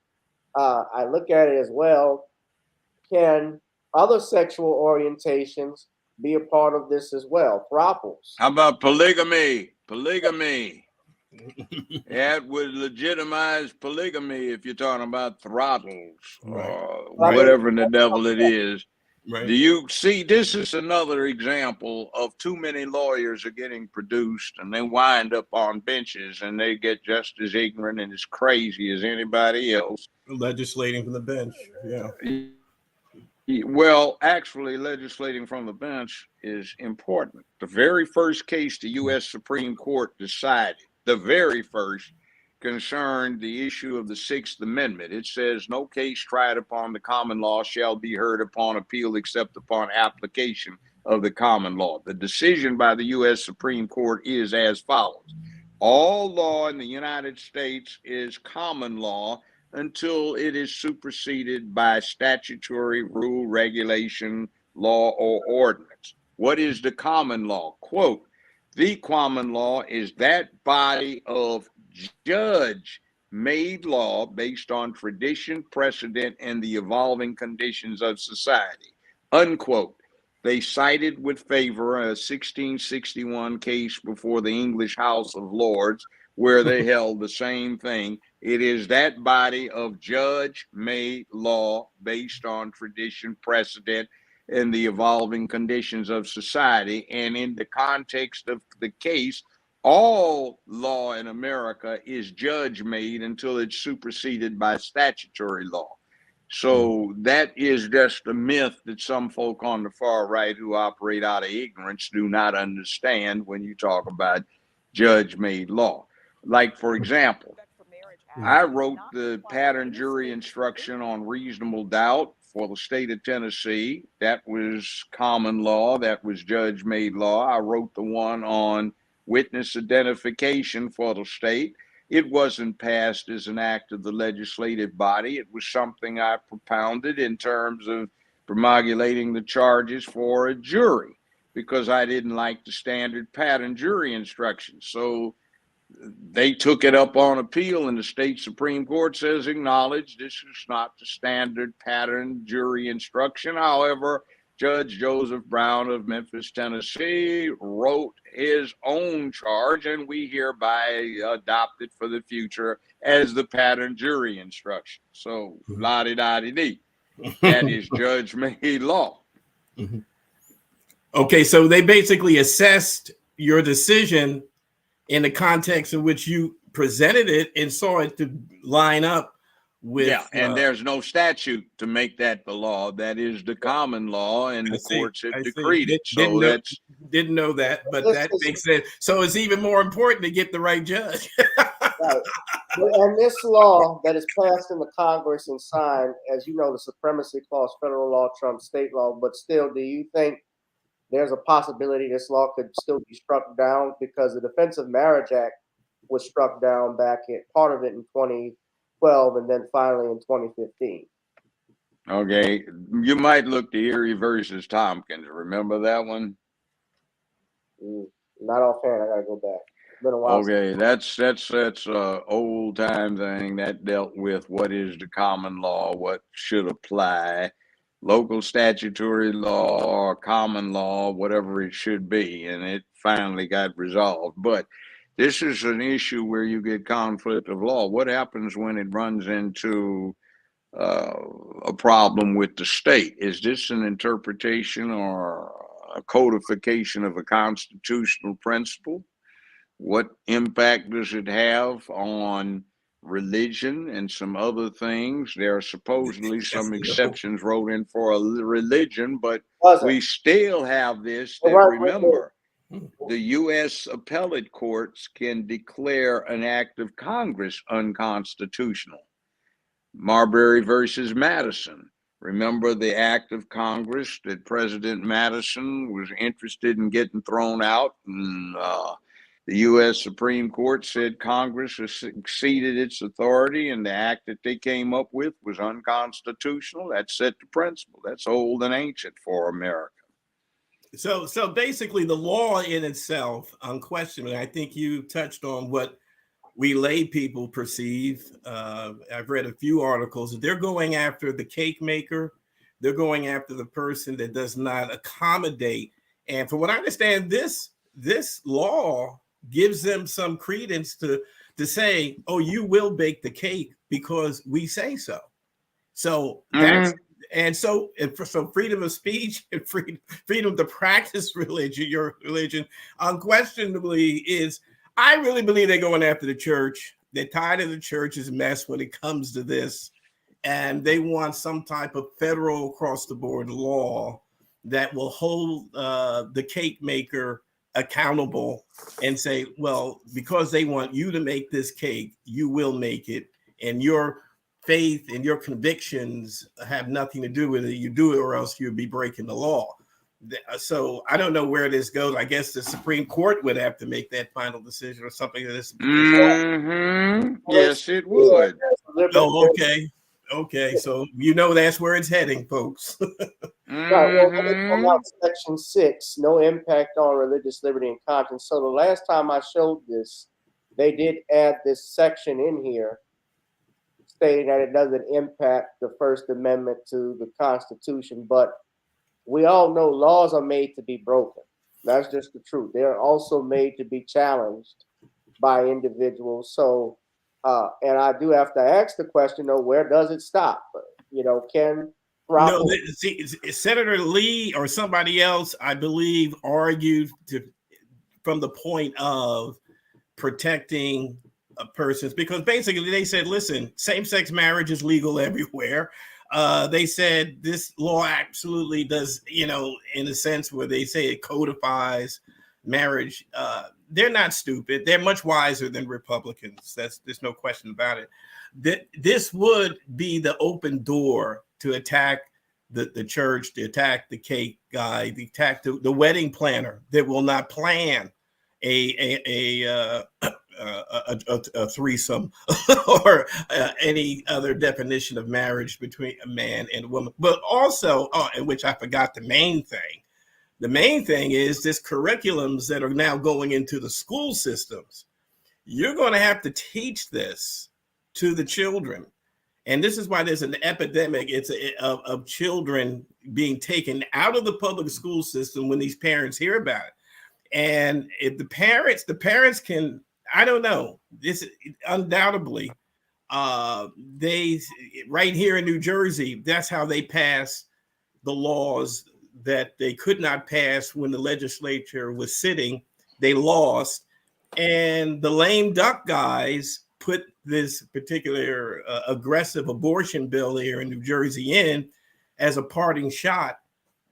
I look at it as well, can other sexual orientations be a part of this as well? Throuples. How about polygamy? Polygamy. That would legitimize polygamy if you're talking about throttles or whatever the devil it is. Right. Do you see, this is another example of too many lawyers are getting produced, and they wind up on benches and they get just as ignorant and as crazy as anybody else. Legislating from the bench. Yeah. Well, actually, legislating from the bench is important. The very first case the U.S. Supreme Court decided, the very first, concerned the issue of the Sixth Amendment. It says no case tried upon the common law shall be heard upon appeal except upon application of the common law. The decision by the U.S. Supreme Court is as follows. All law in the United States is common law until it is superseded by statutory rule, regulation, law, or ordinance. What is the common law? Quote, the common law is that body of judge-made law based on tradition, precedent, and the evolving conditions of society, unquote. They cited with favor a 1661 case before the English House of Lords, where they held the same thing. It is that body of judge-made law based on tradition, precedent, and the evolving conditions of society. And in the context of the case, all law in America is judge-made until it's superseded by statutory law. So that is just a myth that some folk on the far right who operate out of ignorance do not understand when you talk about judge-made law. Like, for example, I wrote the pattern jury instruction on reasonable doubt for the state of Tennessee. That was common law. That was judge-made law. I wrote the one on witness identification for the state. It wasn't passed as an act of the legislative body. It was something I propounded in terms of promulgating the charges for a jury, because I didn't like the standard pattern jury instructions. So they took it up on appeal, and the state Supreme Court says, acknowledged this is not the standard pattern jury instruction. However, Judge Joseph Brown of Memphis, Tennessee, wrote his own charge, and we hereby adopt it for the future as the pattern jury instruction. So, la-di-da-di-dee. That is judge-made law. Okay, so they basically assessed your decision in the context in which you presented it and saw it to line up with. Yeah, and there's no statute to make that the law. That is the common law, and the courts have decreed it. So didn't know that, but that makes sense. So it's even more important to get the right judge. Right. And this law that is passed in the Congress and signed, as you know, the supremacy clause, federal law trumps state law. But still, do you think there's a possibility this law could still be struck down? Because the Defense of Marriage Act was struck down back at part of it in 2012 and then finally in 2015. Okay, you might look to Erie versus Tompkins. Remember that one? Not offhand. I gotta go back. It's been a while. Okay, that's a old time thing that dealt with what is the common law, what should apply, local statutory law or common law, whatever it should be, and it finally got resolved. But this is an issue where you get conflict of law. What happens when it runs into a problem with the state? Is this an interpretation or a codification of a constitutional principle? What impact does it have on religion and some other things? There are supposedly some exceptions wrote in for a religion, but we still have this that, remember, the U.S. appellate courts can declare an act of Congress unconstitutional. Marbury versus Madison. Remember the act of Congress that President Madison was interested in getting thrown out, and the U.S. Supreme Court said Congress has exceeded its authority, and the act that they came up with was unconstitutional. That set the principle. That's old and ancient for America. So basically, the law in itself, unquestionably, I think you touched on what we lay people perceive. I've read a few articles. They're going after the cake maker. They're going after the person that does not accommodate. And from what I understand, this law gives them some credence to say, oh, you will bake the cake because we say so. So that's so freedom of speech and freedom to practice religion, your religion, unquestionably is. I really believe they're going after the church. They're tired of the church's mess when it comes to this, and they want some type of federal across-the-board law that will hold the cake maker accountable and say, well, because they want you to make this cake, you will make it, and your faith and your convictions have nothing to do with it. You do it or else you'll be breaking the law. So I don't know where this goes. I guess the Supreme Court would have to make that final decision or something. Yes, it would. Oh, okay. So you know that's where it's heading, folks. Section 6, no impact on religious liberty and conscience. So the last time I showed this, they did add this section in here stating that it doesn't impact the First Amendment to the Constitution, but we all know laws are made to be broken. That's just the truth. They're also made to be challenged by individuals. So, and I do have to ask the question, though, where does it stop? Senator Lee or somebody else, I believe, argued from the point of protecting persons, because basically they said, listen, same-sex marriage is legal everywhere. They said this law absolutely does, in a sense where they say it codifies marriage. They're not stupid. They're much wiser than Republicans. There's no question about it. This would be the open door to attack the church, to attack the cake guy, to attack the wedding planner that will not plan a threesome or any other definition of marriage between a man and a woman. But also, in which I forgot the main thing. The main thing is this curriculums that are now going into the school systems. You're going to have to teach this to the children. And this is why there's an epidemic of children being taken out of the public school system when these parents hear about it. And if the parents can, I don't know, this undoubtedly, they right here in New Jersey, that's how they pass the laws that they could not pass when the legislature was sitting. They lost. And the lame duck guys put this particular aggressive abortion bill here in New Jersey in as a parting shot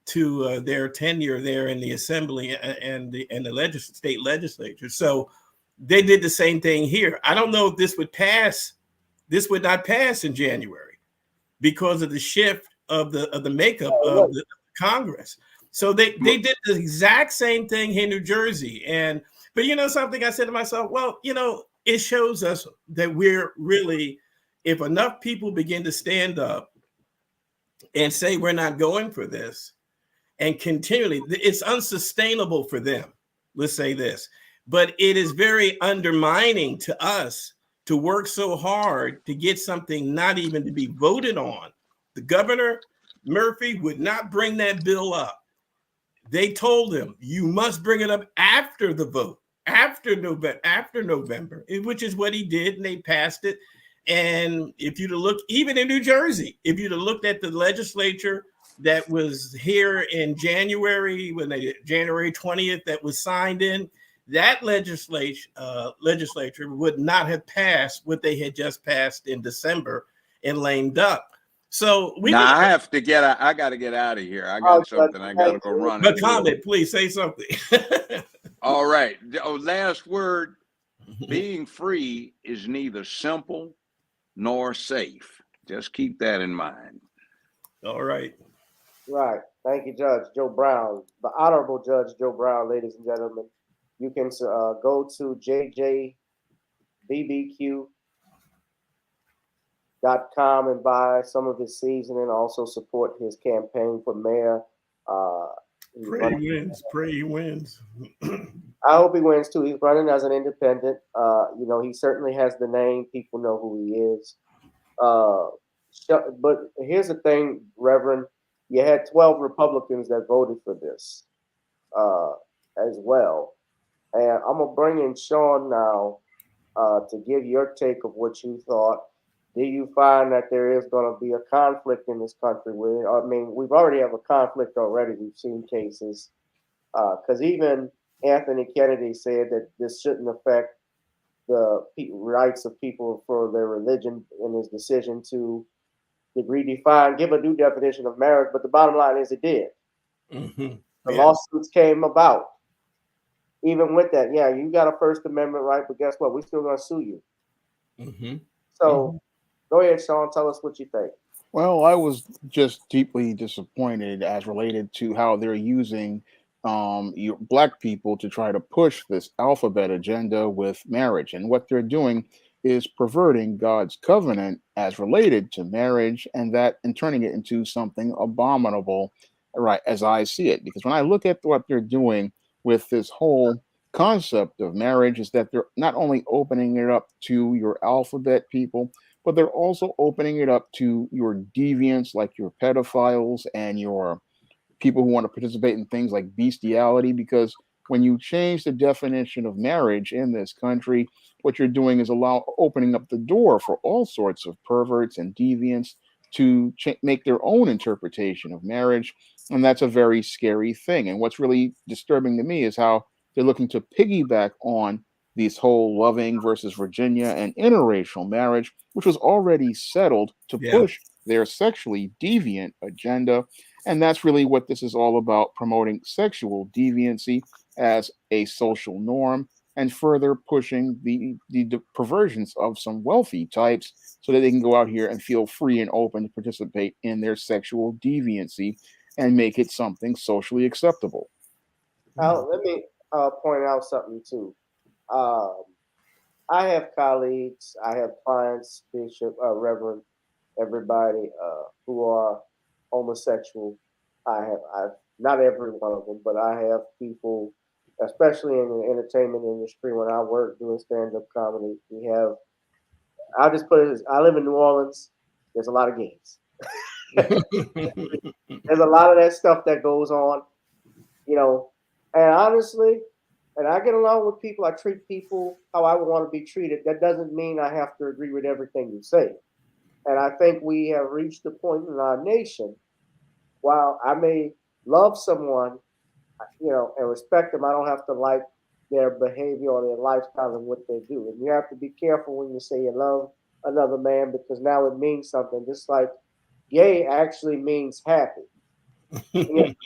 to their tenure there in the assembly and the state legislature. So they did the same thing here. I don't know if this would pass. This would not pass in January because of the shift of the makeup of the Congress. So they did the exact same thing here in New Jersey. But you know something, I said to myself, well, you know, it shows us that we're really, if enough people begin to stand up and say we're not going for this, and continually, it's unsustainable for them. Let's say this, but it is very undermining to us to work so hard to get something not even to be voted on. The governor, Murphy, would not bring that bill up. They told him, you must bring it up after the vote, after November, which is what he did, and they passed it. And if you'd have looked, even in New Jersey, if you'd have looked at the legislature that was here in January, January 20th, that was signed in, that legislature would not have passed what they had just passed in December in lame duck. So I got to get out of here. I got something I got to go run. But comment, please say something. All right. Last word. Being free is neither simple nor safe. Just keep that in mind. All right. Right. Thank you, Judge Joe Brown, the Honorable Judge Joe Brown, ladies and gentlemen. You can go to jjbbq.com and buy some of his seasoning, also support his campaign for mayor. Pray he wins. I hope he wins too. He's running as an independent. You know, he certainly has the name. People know who he is. But here's the thing, Reverend. You had 12 Republicans that voted for this as well. And I'm going to bring in Shawn now to give your take of what you thought. Do you find that there is going to be a conflict in this country? I mean, we've already have a conflict already. We've seen cases. Because even Anthony Kennedy said that this shouldn't affect the rights of people for their religion in his decision to redefine, give a new definition of marriage. But the bottom line is it did. Mm-hmm. The lawsuits came about. Even with that, yeah, you got a First Amendment right, but guess what? We're still going to sue you. Mm-hmm. So go ahead, Shawn. Tell us what you think. Well, I was just deeply disappointed as related to how they're using Black people to try to push this alphabet agenda with marriage. And what they're doing is perverting God's covenant as related to marriage, and turning it into something abominable, right, as I see it. Because when I look at what they're doing with this whole concept of marriage, is that they're not only opening it up to your alphabet people, but they're also opening it up to your deviants, like your pedophiles and your people who want to participate in things like bestiality. Because when you change the definition of marriage in this country, what you're doing is opening up the door for all sorts of perverts and deviants to make their own interpretation of marriage. And that's a very scary thing. And what's really disturbing to me is how they're looking to piggyback on this whole Loving versus Virginia and interracial marriage, which was already settled to push their sexually deviant agenda. And that's really what this is all about, promoting sexual deviancy as a social norm and further pushing the perversions of some wealthy types so that they can go out here and feel free and open to participate in their sexual deviancy and make it something socially acceptable. Let me point out something too. I have colleagues, I have clients, Bishop, Reverend, everybody who are homosexual. I've not every one of them, but I have people, especially in the entertainment industry. When I work doing stand-up comedy, I'll just put it as, I live in New Orleans. There's a lot of gays. There's a lot of that stuff that goes on, and honestly, and I get along with people. I treat people how I would want to be treated. That doesn't mean I have to agree with everything you say. And I think we have reached the point in our nation, while I may love someone, and respect them, I don't have to like their behavior or their lifestyle and what they do. And you have to be careful when you say you love another man, because now it means something. Just like gay actually means happy. In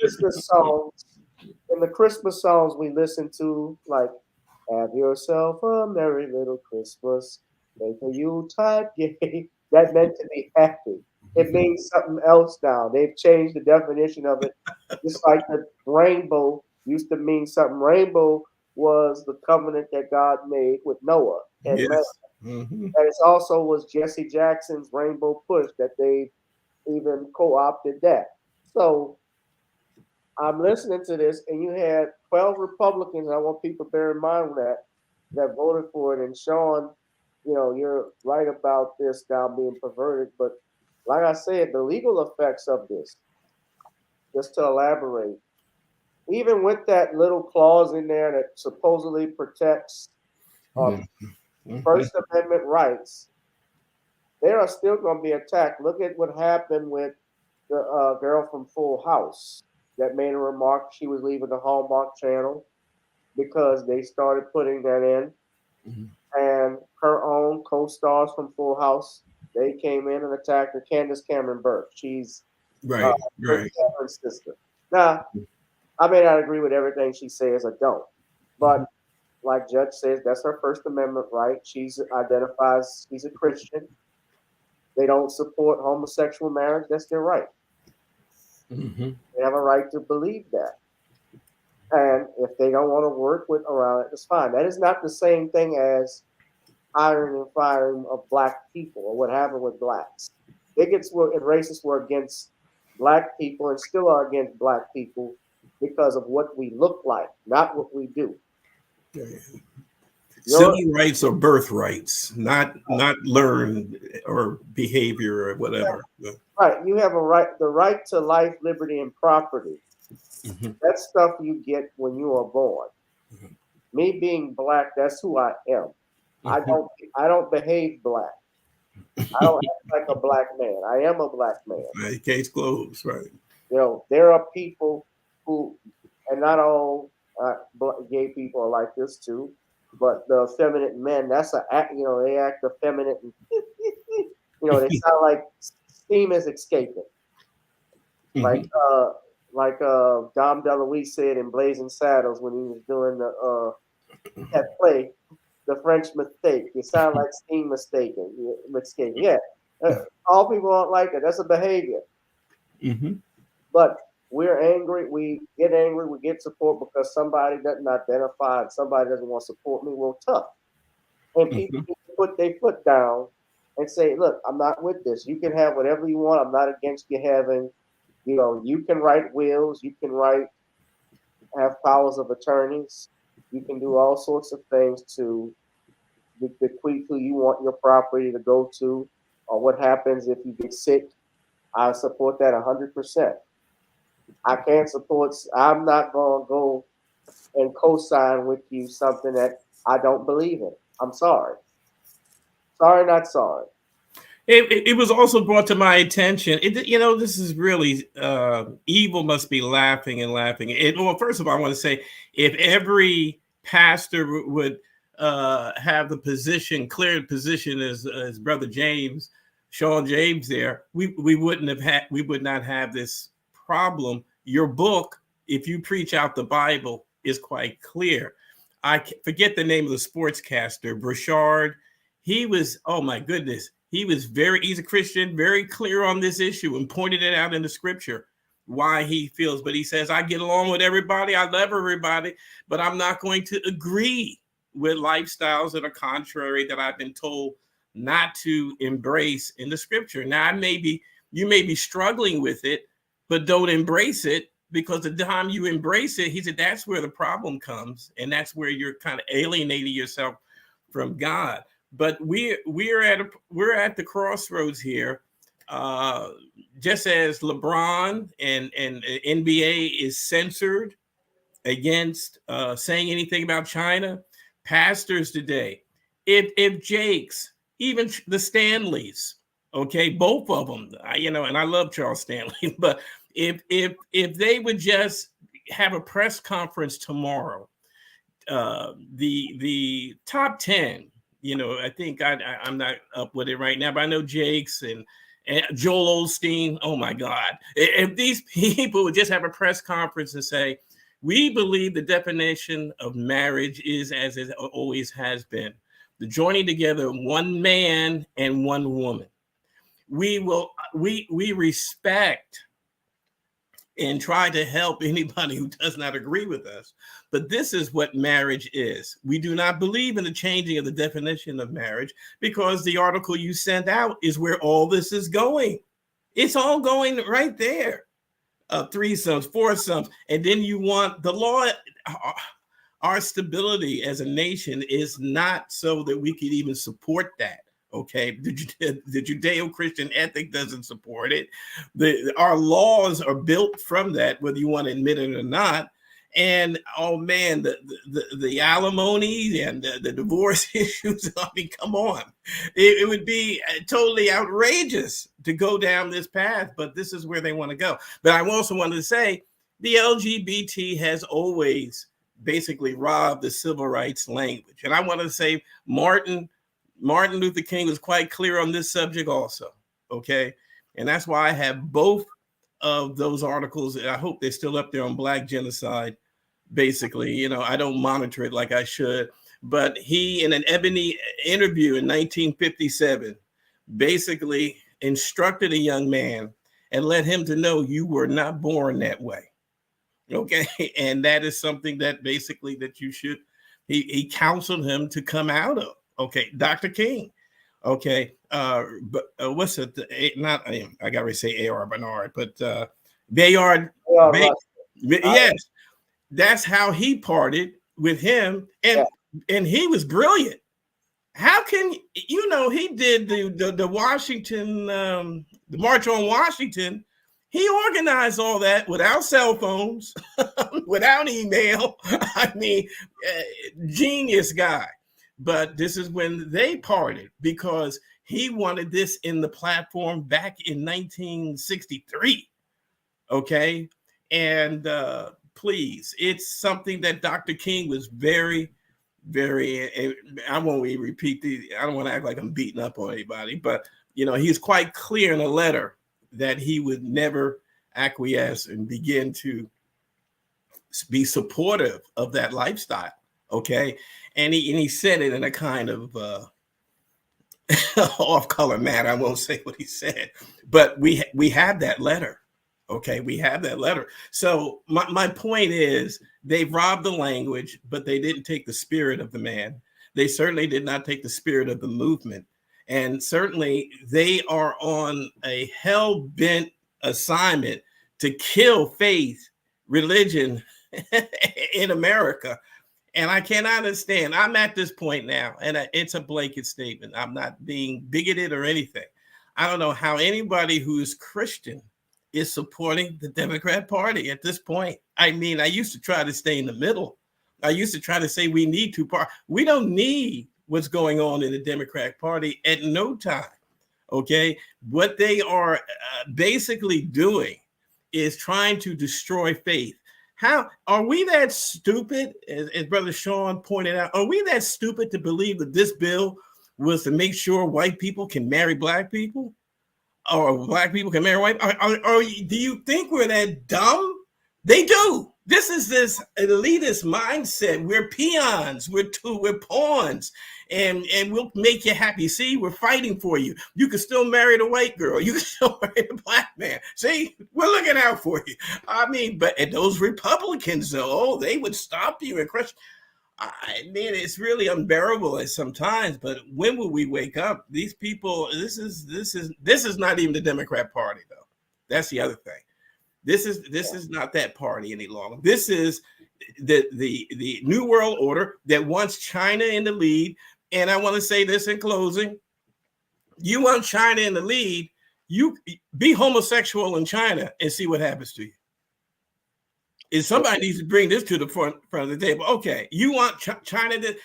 the Christmas songs we listen to, like "Have yourself a merry little Christmas, make a Yuletide gay," that meant to be happy. It means something else now. They've changed the definition of it. Just like the rainbow used to mean something. Rainbow was the covenant that God made with Noah and Yes. man. And it also was Jesse Jackson's Rainbow Push that they even co-opted that. So I'm listening to this, and you had 12 Republicans. And I want people to bear in mind that voted for it. And Shawn, you're right about this now being perverted, but like I said, the legal effects of this, just to elaborate, even with that little clause in there that supposedly protects First Amendment rights, they are still going to be attacked. Look at what happened with the girl from Full House that made a remark. She was leaving the Hallmark Channel because they started putting that in. And her own co-stars from Full House, they came in and attacked her. Candace Cameron Bure. She's right. Cameron's sister. Now, I may not agree with everything she says, I don't. But like Judge says, that's her First Amendment right. She's identifies she's a Christian. They don't support homosexual marriage. That's their right. They have a right to believe that. And if they don't want to work around it, it's fine. That is not the same thing as hiring and firing of black people or what happened with blacks. Bigots and racists were against black people and still are against black people because of what we look like, not what we do. Civil rights are birthrights, not learned or behavior or whatever. Right. You have the right to life, liberty, and property. That's stuff you get when you are born. Me being black, that's who I am. I don't behave black. I don't act like a black man. I am a black man. Right. Case closed. Right. There are people who, and not all gay people are like this too, but the effeminate men, they act effeminate. And, they sound like steam is escaping. Like Dom DeLuise said in Blazing Saddles when he was doing that play, The French Mistake. You sound like steam escaping. Yeah. All people don't like it. That's a behavior. But we're angry. We get angry. We get support because somebody doesn't identify and somebody doesn't want to support me. Well, tough. And people put their foot down and say, look, I'm not with this. You can have whatever you want. I'm not against you having, you can write wills. You can have powers of attorneys. You can do all sorts of things to bequeath who you want your property to go to, or what happens if you get sick. I support that 100%. I'm not going to go and co-sign with you something that I don't believe in. I'm sorry. Sorry, not sorry. It was also brought to my attention. This is really evil must be laughing and laughing. Well, first of all, I want to say if every pastor would have the position, cleared position as Brother James, Shawn James there, we would not have this problem. Your book, if you preach out the Bible, is quite clear. forget the name of the sportscaster, Burchard. He was, oh my goodness, he's a Christian, very clear on this issue and pointed it out in the scripture why he feels. But he says, I get along with everybody, I love everybody, but I'm not going to agree with lifestyles that are contrary that I've been told not to embrace in the scripture. Now, you may be struggling with it, but don't embrace it, because the time you embrace it, he said, that's where the problem comes, and that's where you're kind of alienating yourself from God. But we're at the crossroads here. Just as LeBron and NBA is censored against saying anything about China, pastors today, if Jakes, even the Stanleys, okay, both of them, and I love Charles Stanley, but if they would just have a press conference tomorrow, the top 10, I think I'm not up with it right now, but I know Jakes and Joel Osteen, oh my God. If these people would just have a press conference and say, we believe the definition of marriage is as it always has been, the joining together of one man and one woman. We respect and try to help anybody who does not agree with us. But this is what marriage is. We do not believe in the changing of the definition of marriage, because the article you sent out is where all this is going. It's all going right there. Threesomes, foursomes, and then you want the law. Our stability as a nation is not so that we could even support that. Okay, the Judeo-Christian ethic doesn't support it. Our laws are built from that, whether you want to admit it or not. And oh man, the alimony and the divorce issues. I mean, come on, it would be totally outrageous to go down this path. But this is where they want to go. But I also wanted to say the LGBT has always basically robbed the civil rights language. And I want to say Martin Luther King was quite clear on this subject also, okay? And that's why I have both of those articles. I hope they're still up there on Black genocide, basically. I don't monitor it like I should. But he, in an Ebony interview in 1957, basically instructed a young man and let him to know you were not born that way, okay? And that is something that basically that you should, he counseled him to come out of. Okay, Dr. King. Okay, but what's it? Not I gotta say A.R. Bernard, but Bayard. Yes, that's how he parted with him, and he was brilliant. How can he did the Washington, the March on Washington? He organized all that without cell phones, without email. I mean, genius guy. But this is when they parted, because he wanted this in the platform back in 1963. Okay. And please, it's something that Dr. King was very, very, I won't even repeat I don't want to act like I'm beating up on anybody, but he's quite clear in a letter that he would never acquiesce and begin to be supportive of that lifestyle. Okay. And he said it in a kind of off-color manner. I won't say what he said, but we have that letter. Okay, we have that letter. So my point is, they've robbed the language, but they didn't take the spirit of the man. They certainly did not take the spirit of the movement. And certainly they are on a hell-bent assignment to kill faith, religion in America. And I cannot understand. I'm at this point now, and it's a blanket statement. I'm not being bigoted or anything. I don't know how anybody who is Christian is supporting the Democrat Party at this point. I mean, I used to try to stay in the middle. I used to try to say we need two parties. We don't need what's going on in the Democrat Party at no time. Okay, what they are basically doing is trying to destroy faith. How are we that stupid, as Brother Shawn pointed out? Are we that stupid to believe that this bill was to make sure white people can marry black people, or black people can marry white? Do you think we're that dumb They do. This is this elitist mindset. We're peons. We're pawns, and we'll make you happy. See, we're fighting for you. You can still marry the white girl. You can still marry the black man. See, we're looking out for you. I mean, but those Republicans, though, they would stop you and crush. I mean, it's really unbearable at sometimes. But when will we wake up? These people. This is not even the Democrat Party, though. That's the other thing. This is not that party any longer. This is the New World Order that wants China in the lead. And I want to say this in closing. You want China in the lead, you be homosexual in China and see what happens to you. If somebody needs to bring this to the front of the table. Okay, you want China to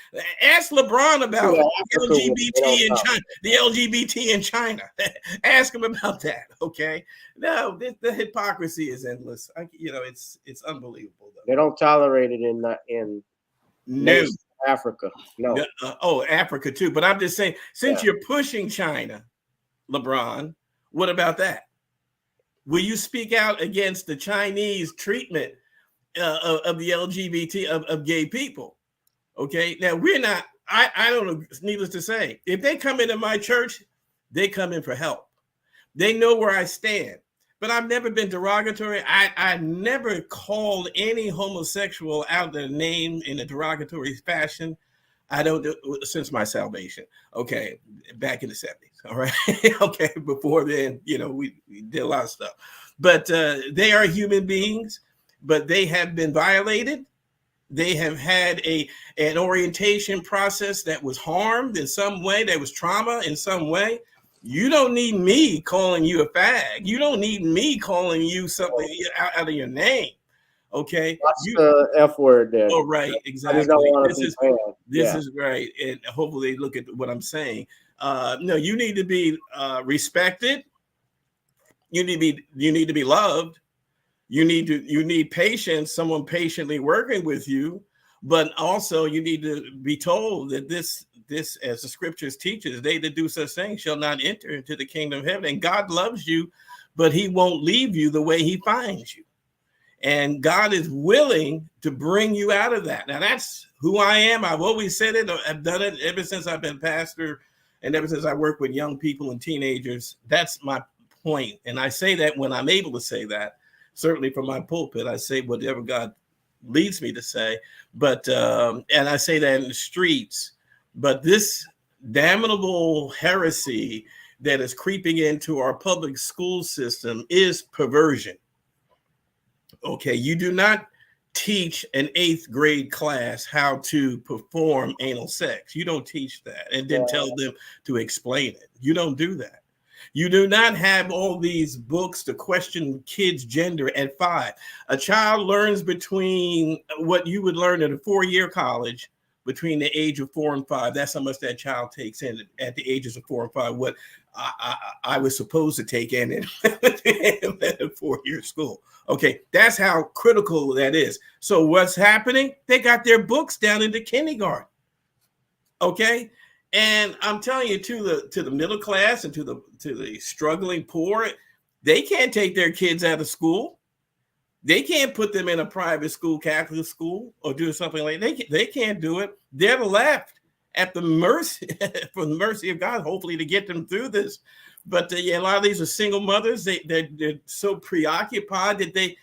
ask LeBron about LGBT in China, the LGBT in China. Ask him about that. Okay, no, the hypocrisy is endless. It's unbelievable. Though. They don't tolerate it in Africa. No. Africa too. But I'm just saying, since you're pushing China, LeBron, what about that? Will you speak out against the Chinese treatment of the LGBT of gay people? Okay, now we're not. I don't know. Needless to say, if they come into my church, they come in for help. They know where I stand. But I've never been derogatory. I never called any homosexual out their name in a derogatory fashion. I don't do since my salvation. Okay, back in the 70s. All right. Okay, before then, we did a lot of stuff. But they are human beings. But they have been violated. They have had an orientation process that was harmed in some way. There was trauma in some way. You don't need me calling you a fag. You don't need me calling you something out of your name. Okay. What's the F word there? Oh, right. Exactly. This is right. And hopefully they look at what I'm saying. No, you need to be respected. You need to be loved. You need patience, someone patiently working with you, but also you need to be told that this, as the scriptures teaches, they that do such things shall not enter into the kingdom of heaven. And God loves you, but he won't leave you the way he finds you. And God is willing to bring you out of that. Now that's who I am. I've always said it. I've done it ever since I've been pastor and ever since I work with young people and teenagers. That's my point. And I say that when I'm able to say that. Certainly from my pulpit, I say whatever God leads me to say, but and I say that in the streets. But this damnable heresy that is creeping into our public school system is perversion. Okay, you do not teach an 8th grade class how to perform anal sex. You don't teach that and then tell them to explain it. You don't do that. You do not have all these books to question kids' gender at 5. A child learns between what you would learn at a 4-year college between the age of 4 and 5. That's how much that child takes in at the ages of 4 and 5. What I was supposed to take in at a 4-year school. Okay, that's how critical that is. So what's happening? They got their books down into kindergarten. Okay. And I'm telling you, to the middle class and to the struggling poor, they can't take their kids out of school. They can't put them in a private school, Catholic school, or do something like that. They can't do it. They're left at the mercy, for the mercy of God, hopefully to get them through this. But a lot of these are single mothers. They're so preoccupied that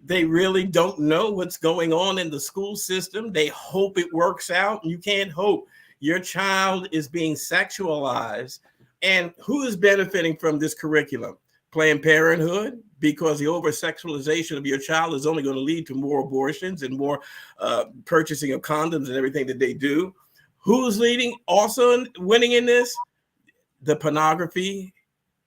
they really don't know what's going on in the school system. They hope it works out. You can't hope. Your child is being sexualized. And who is benefiting from this curriculum? Planned Parenthood, because the over-sexualization of your child is only going to lead to more abortions and more purchasing of condoms and everything that they do. Who's leading? Also winning in this? The pornography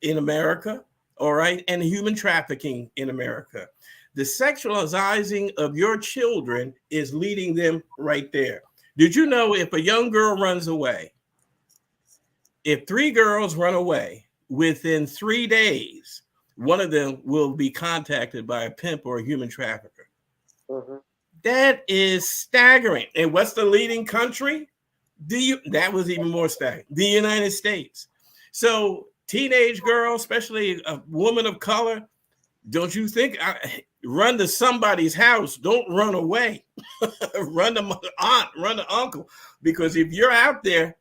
in America, all right, and human trafficking in America. The sexualizing of your children is leading them right there. Did you know if a young girl runs away, if 3 girls run away, within 3 days, one of them will be contacted by a pimp or a human trafficker? Mm-hmm. That is staggering. And what's the leading country? That was even more staggering. The United States. So teenage girls, especially a woman of color, Don't you think? Run to somebody's house. Don't run away. Run to aunt, run to uncle. Because if you're out there,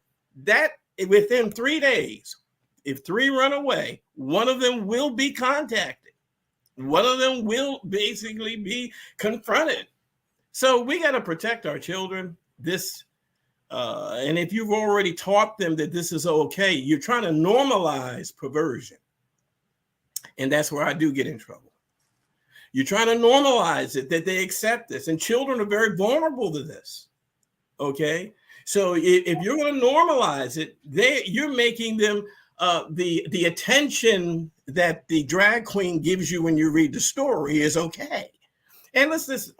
that within 3 days, if 3 run away, one of them will be contacted. One of them will basically be confronted. So we got to protect our children. And if you've already taught them that this is okay, you're trying to normalize perversion. And that's where I do get in trouble. You're trying to normalize it, that they accept this. And children are very vulnerable to this. Okay? So if you're going to normalize it, you're making them the attention that the drag queen gives you when you read the story is okay. And let's just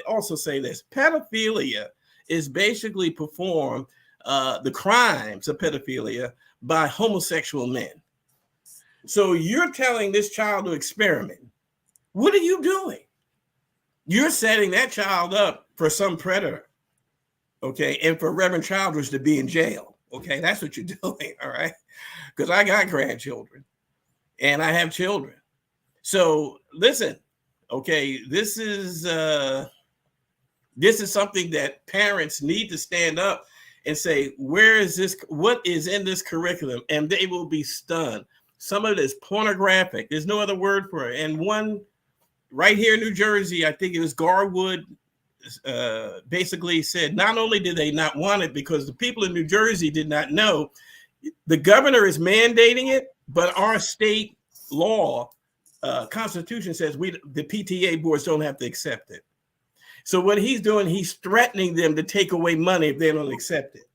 also say this. Pedophilia is basically performed, the crimes of pedophilia by homosexual men. So you're telling this child to experiment. What are you doing? You're setting that child up for some predator, okay? And for Reverend Childress to be in jail, okay? That's what you're doing, all right? Because I got grandchildren and I have children. So listen, okay, this is something that parents need to stand up and say, where is this? What is in this curriculum? And they will be stunned. Some of it is pornographic. There's no other word for it. And one right here in New Jersey, I think it was Garwood, basically said, not only did they not want it because the people in New Jersey did not know, the governor is mandating it, but our state law, Constitution says the PTA boards don't have to accept it. So what he's doing, he's threatening them to take away money if they don't accept it.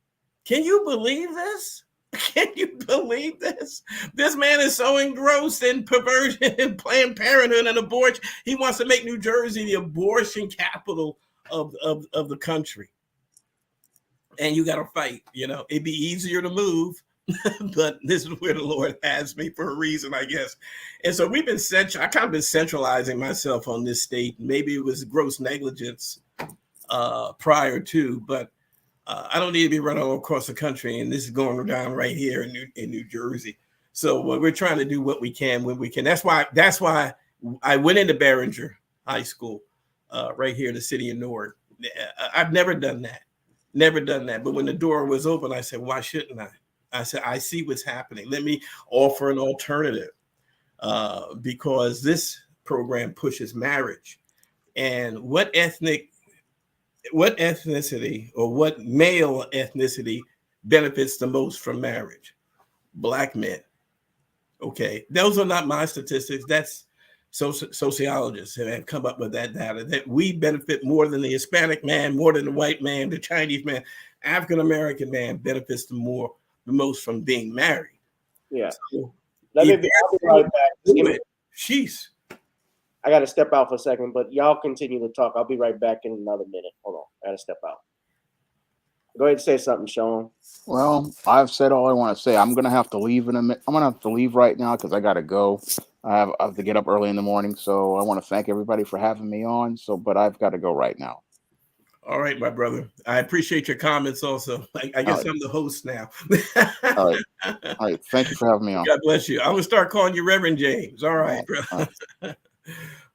Can you believe this? Can you believe this? This man is so engrossed in perversion and Planned Parenthood and abortion. He wants to make New Jersey the abortion capital of the country. And you got to fight. You know, it'd be easier to move, but this is where the Lord has me for a reason, I guess. And so I kind of been centralizing myself on this state. Maybe it was gross negligence prior to, but I don't need to be running all across the country, and this is going down right here in New Jersey. So we're trying to do what we can when we can. That's why I went into Barringer High School right here in the city of Newark. I've never done that. But when the door was open, I said, why shouldn't I? I said, I see what's happening. Let me offer an alternative because this program pushes marriage. And what ethnicity or what male ethnicity benefits the most from marriage? Black men. Okay. Those are not my statistics. That's sociologists have come up with that data, that we benefit more than the Hispanic man, more than the white man, the Chinese man. African-American man benefits the most from being married. Yeah. So I'll be right back. Sheesh. I got to step out for a second, but y'all continue to talk. I'll be right back in another minute. Hold on. I got to step out. Go ahead and say something, Sean. Well, I've said all I want to say. I'm going to have to leave in a minute. I'm going to have to leave right now because I got to go. I have to get up early in the morning. So I want to thank everybody for having me on. But I've got to go right now. All right, my brother. I appreciate your comments also. I guess I'm the host now. All right. Thank you for having me on. God bless you. I'm going to start calling you Reverend James. All right, brother.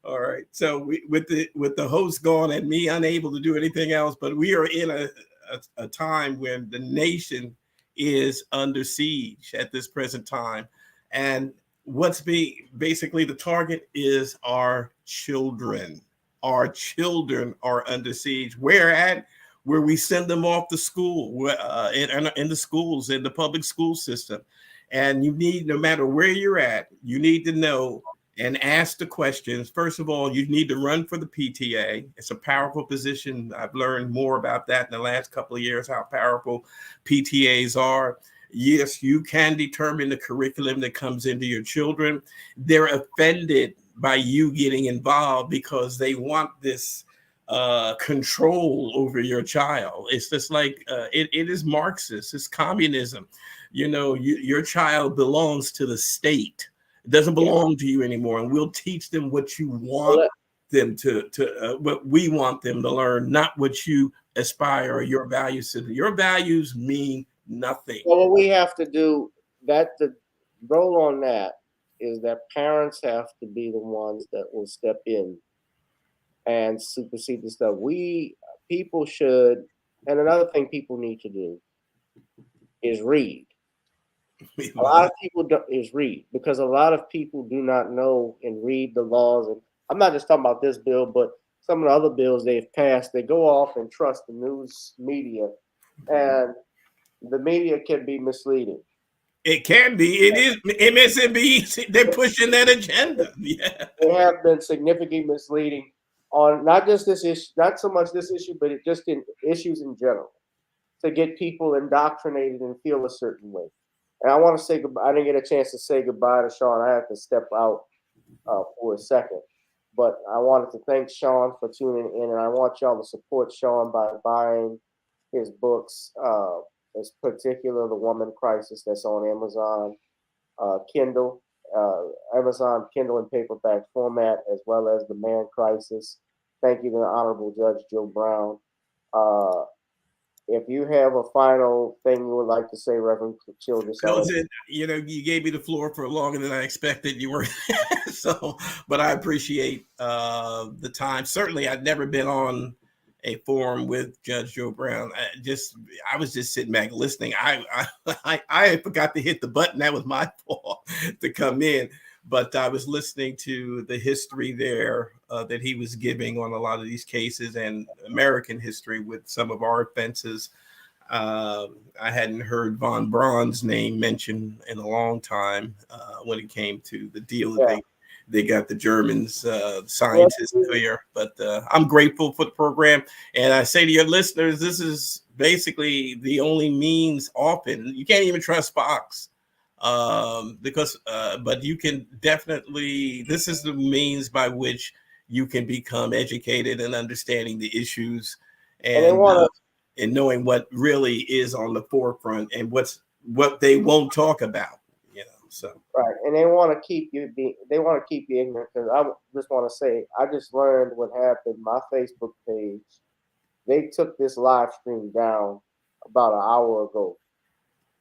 All right. So with the host gone and me unable to do anything else, but we are in a time when the nation is under siege at this present time. And basically the target is our children. Our children are under siege. Where we send them off to school, in the schools, in the public school system. And you need, no matter where you're at, you need to know and ask the questions. First of all, you need to run for the PTA. It's a powerful position. I've learned more about that in the last couple of years, how powerful PTAs are. Yes, you can determine the curriculum that comes into your children. They're offended by you getting involved because they want this control over your child. It's just like, it is Marxist, it's communism. You know, your child belongs to the state. It doesn't belong to you anymore. And we'll teach them what you want them to what we want them to learn, not what you aspire or your values to. Your values mean nothing. Well, what we have to do, the role on that is that parents have to be the ones that will step in and supersede the stuff. People should, and another thing people need to do is read. A lot of people is read, because a lot of people do not know and read the laws. And I'm not just talking about this bill, but some of the other bills they've passed. They go off and trust the news media, and the media can be misleading. It can be. It is. MSNBC, they're pushing that agenda. Yeah. They have been significantly misleading on not just this issue, not so much this issue, but it just in issues in general, to get people indoctrinated and feel a certain way. And I want to say goodbye. I didn't get a chance to say goodbye to Shawn. I had to step out for a second. But I wanted to thank Shawn for tuning in, and I want y'all to support Shawn by buying his books, in particular The Woman Crisis, that's on Amazon Kindle, Amazon Kindle in paperback format, as well as The Man Crisis. Thank you to the Honorable Judge Joe Brown. If you have a final thing you would like to say, Reverend Childress. You know, you gave me the floor for longer than I expected. You were so, but I appreciate the time. Certainly, I'd never been on a forum with Judge Joe Brown. I was just sitting back listening. I forgot to hit the button. That was my fault to come in. But I was listening to the history there that he was giving on a lot of these cases, and American history with some of our offenses. I hadn't heard Von Braun's name mentioned in a long time when it came to the deal that they got the Germans, scientists here. But I'm grateful for the program. And I say to your listeners, this is basically the only means often. You can't even trust Fox. But you can definitely, this is the means by which you can become educated and understanding the issues and knowing what really is on the forefront and what they won't talk about, you know. So right, and they want to keep you ignorant. Because I just want to say, I just learned what happened. My Facebook page, they took this live stream down about an hour ago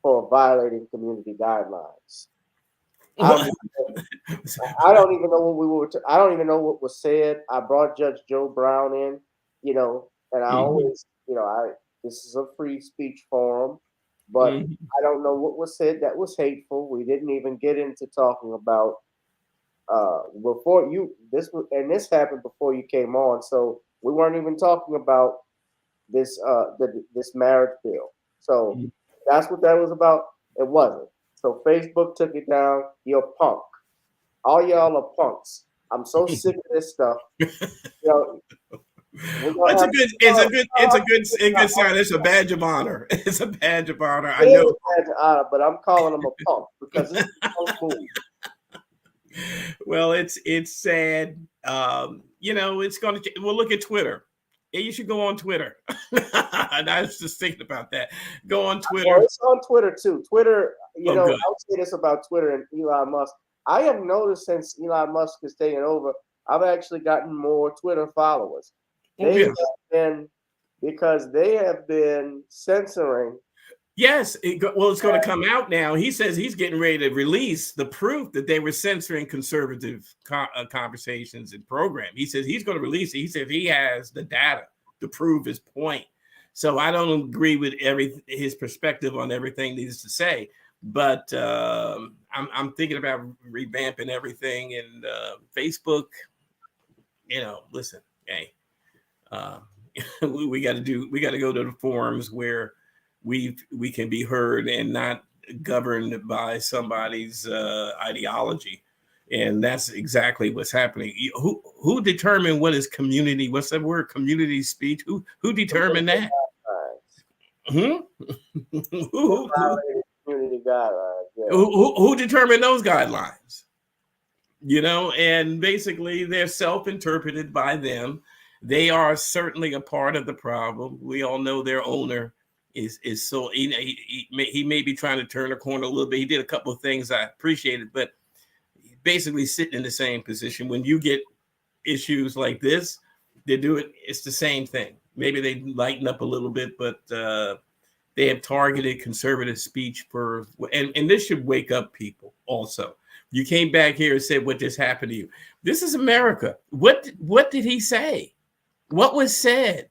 for violating community guidelines. I don't even know what we were. I don't even know what was said. I brought Judge Joe Brown in, you know, and I always, you know, this is a free speech forum, but I don't know what was said that was hateful. We didn't even get into talking about this happened before you came on, so we weren't even talking about this this marriage bill. So that's what that was about. It wasn't. So Facebook took it down. You're a punk. All y'all are punks. I'm so sick of this stuff. You know, it's a good sign. It's a badge of honor. It's a badge of honor. I know. It's a badge of honor, but I'm calling them a punk because it's a punk move. Well, it's sad. You know, it's going to. Well, look at Twitter. Yeah, you should go on Twitter. And I was just thinking about that. Go on Twitter. Well, it's on Twitter too. Twitter, you know, I'll say this about Twitter and Elon Musk. I have noticed since Elon Musk has taken over, I've actually gotten more Twitter followers. They have been, because they have been censoring. Yes, it's going to come out now. He says he's getting ready to release the proof that they were censoring conservative conversations and program. He says he's going to release it. He says he has the data to prove his point. So I don't agree with his perspective on everything he needs to say, but I'm thinking about revamping everything. And Facebook, you know, listen, hey, we got to go to the forums where we can be heard and not governed by somebody's ideology. And that's exactly what's happening. Who determined what is community? What's that word? Community speech? Who determined that? Who determined those guidelines? You know, and basically they're self-interpreted by them. They are certainly a part of the problem. We all know their owner is so he may be trying to turn a corner a little bit. He did a couple of things I appreciated, but basically sitting in the same position. When you get issues like this, it's the same thing. Maybe they lighten up a little bit, but they have targeted conservative speech and this should wake up people also. You came back here and said what just happened to you. This is America. What did he say? What was said?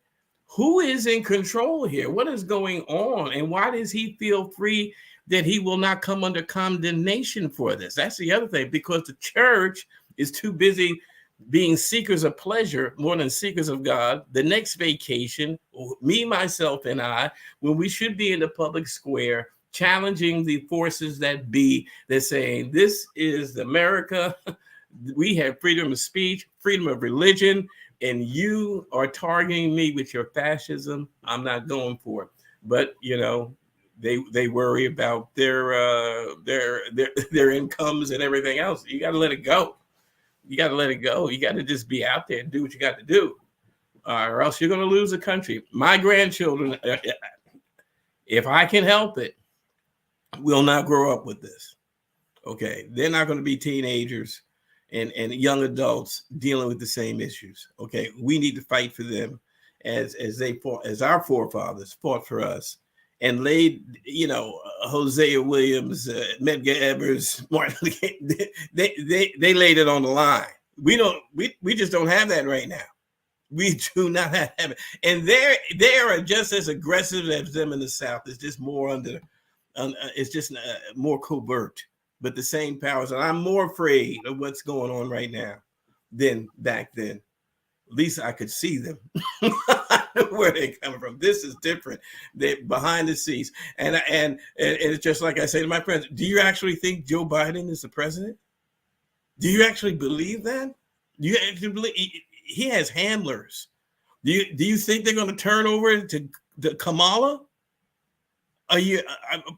Who is in control here? What is going on? And why does he feel free that he will not come under condemnation for this? That's the other thing, because the church is too busy being seekers of pleasure more than seekers of God. The next vacation, me, myself, and I, when we should be in the public square, challenging the forces that be, they're saying, this is America. We have freedom of speech, freedom of religion, and you are targeting me with your fascism. I'm not going for it. But, you know, they worry about their incomes and everything else. You got to let it go. You got to let it go. You got to just be out there and do what you got to do, or else you're going to lose the country. My grandchildren, if I can help it, will not grow up with this. Okay, they're not going to be teenagers and young adults dealing with the same issues. Okay, we need to fight for them as they fought, as our forefathers fought for us and laid, you know, Hosea Williams, Medgar Evers, Martin Luther King, they laid it on the line. We just don't have that right now. We do not have it, and they are just as aggressive as them in the South. It's just more it's just more covert, but the same powers. And I'm more afraid of what's going on right now than back then. At least I could see them. I know where they're coming from. This is different. They're behind the scenes. And it's just like I say to my friends, do you actually think Joe Biden is the president? Do you actually believe that? Do you actually believe he has handlers? Do you think they're going to turn over to Kamala?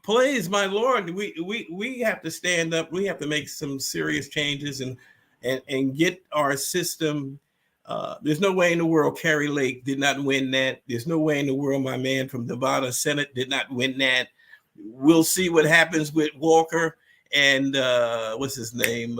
Please, my Lord, we have to stand up. We have to make some serious changes and get our system. There's no way in the world Carrie Lake did not win that. There's no way in the world my man from Nevada Senate did not win that. We'll see what happens with Walker and what's his name?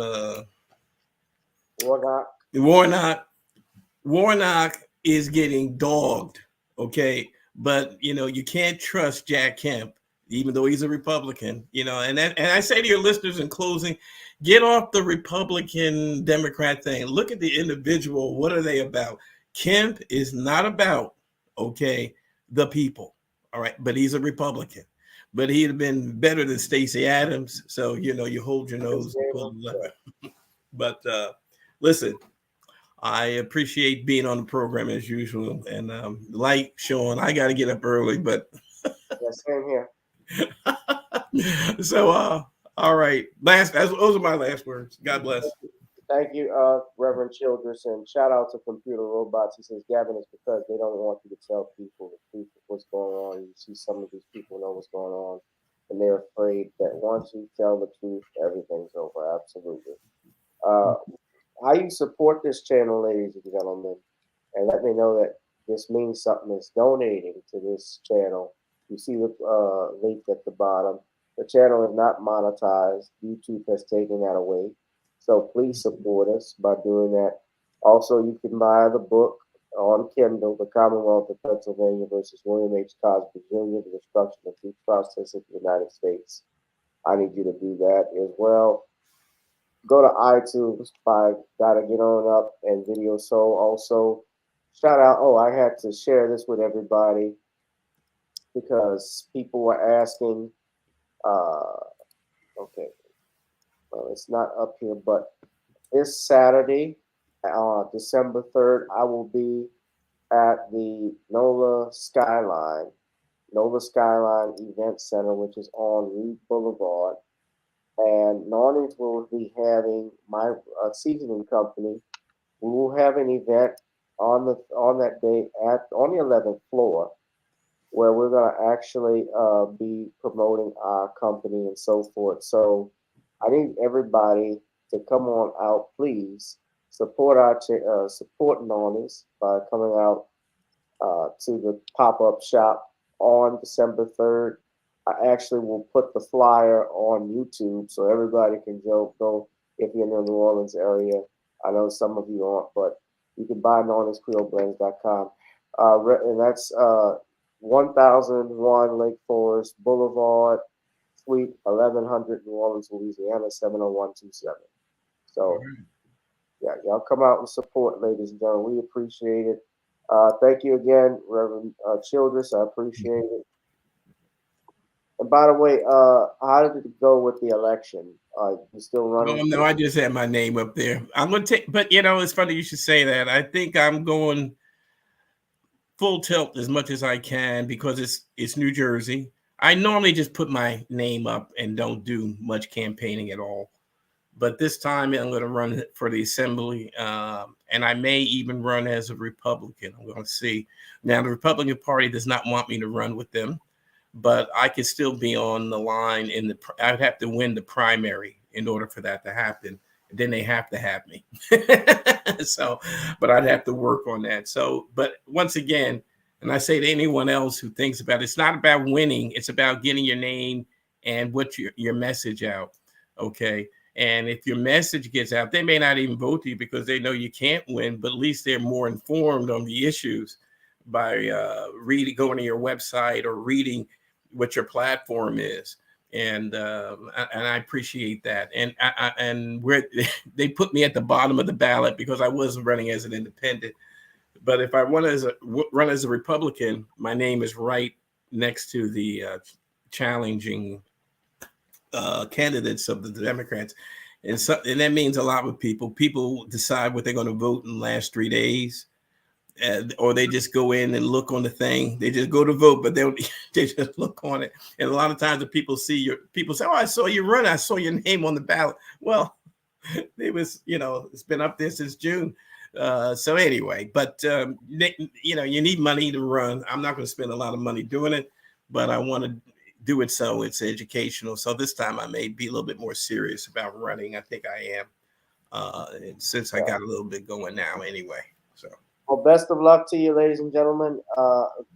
Warnock is getting dogged. Okay. But, you know, you can't trust Jack Kemp, even though he's a Republican, you know, and I say to your listeners in closing, get off the Republican Democrat thing. Look at the individual. What are they about? Kemp is not about, okay, the people. All right. But he's a Republican. But he'd have been better than Stacey Adams. So, you know, you hold your nose. But listen, I appreciate being on the program as usual. And like Sean, I got to get up early, but same here. So, all right. Those are my last words. God bless. Thank you, Reverend Childress, and shout out to Computer Robots. He says, Gavin, it's because they don't want you to tell people the truth of what's going on. You see, some of these people know what's going on, and they're afraid that once you tell the truth, everything's over. Absolutely. How you support this channel, ladies and gentlemen, and let me know that this means something, is donating to this channel. You see the link at the bottom. The channel is not monetized. YouTube has taken that away. So please support us by doing that. Also, you can buy the book on Kindle, The Commonwealth of Pennsylvania versus William H. Cosby Jr., The Destruction of Due Process of the United States. I need you to do that as well. Go to iTunes, Gotta Get On Up, and Video Soul. Also, shout out. Oh, I had to share this with everybody because people were asking. Okay, well, it's not up here, but this Saturday, December 3rd, I will be at the NOLA Skyline Event Center, which is on Reed Boulevard. And Nornings will be having my seasoning company. We will have an event on that day on the 11th floor, where we're going to actually be promoting our company and so forth. So I need everybody to come on out, please support support Nornings by coming out to the pop-up shop on December 3rd. I actually will put the flyer on YouTube so everybody can go if you're in the New Orleans area. I know some of you aren't, but you can buy NorningsCreoleBlends.com. And that's 1001 Lake Forest Boulevard, Suite 1100, New Orleans, Louisiana 70127. So, yeah, y'all come out and support, ladies and gentlemen. We appreciate it. Thank you again, Reverend Childress. I appreciate it. And by the way, how did it go with the election? You still running? Oh, no, I just had my name up there. I'm going to take, but it's funny you should say that. I think I'm going full tilt as much as I can because it's New Jersey. I normally just put my name up and don't do much campaigning at all. But this time I'm going to run for the assembly, and I may even run as a Republican. I'm going to see. Now, the Republican Party does not want me to run with them, but I could still be on the line. I'd have to win the primary in order for that to happen. Then they have to have me. So, but I'd have to work on that. So, but once again, and I say to anyone else who thinks about it, it's not about winning. It's about getting your name and what your message out. Okay. And if your message gets out, they may not even vote you because they know you can't win, but at least they're more informed on the issues by going to your website or reading what your platform is. And I appreciate that. And they put me at the bottom of the ballot because I wasn't running as an independent. But if I run as a Republican, my name is right next to the challenging candidates of the Democrats. And that means a lot with people. People decide what they're going to vote in the last 3 days. Or they just go in and look on the thing. They just go to vote, but they just look on it. And a lot of times the people say, "Oh, I saw you run. I saw your name on the ballot." Well, it's been up there since June. So anyway, but you need money to run. I'm not going to spend a lot of money doing it, but I want to do it so it's educational. So this time I may be a little bit more serious about running. I think I am, since I got a little bit going now anyway. So. Well, best of luck to you, ladies and gentlemen.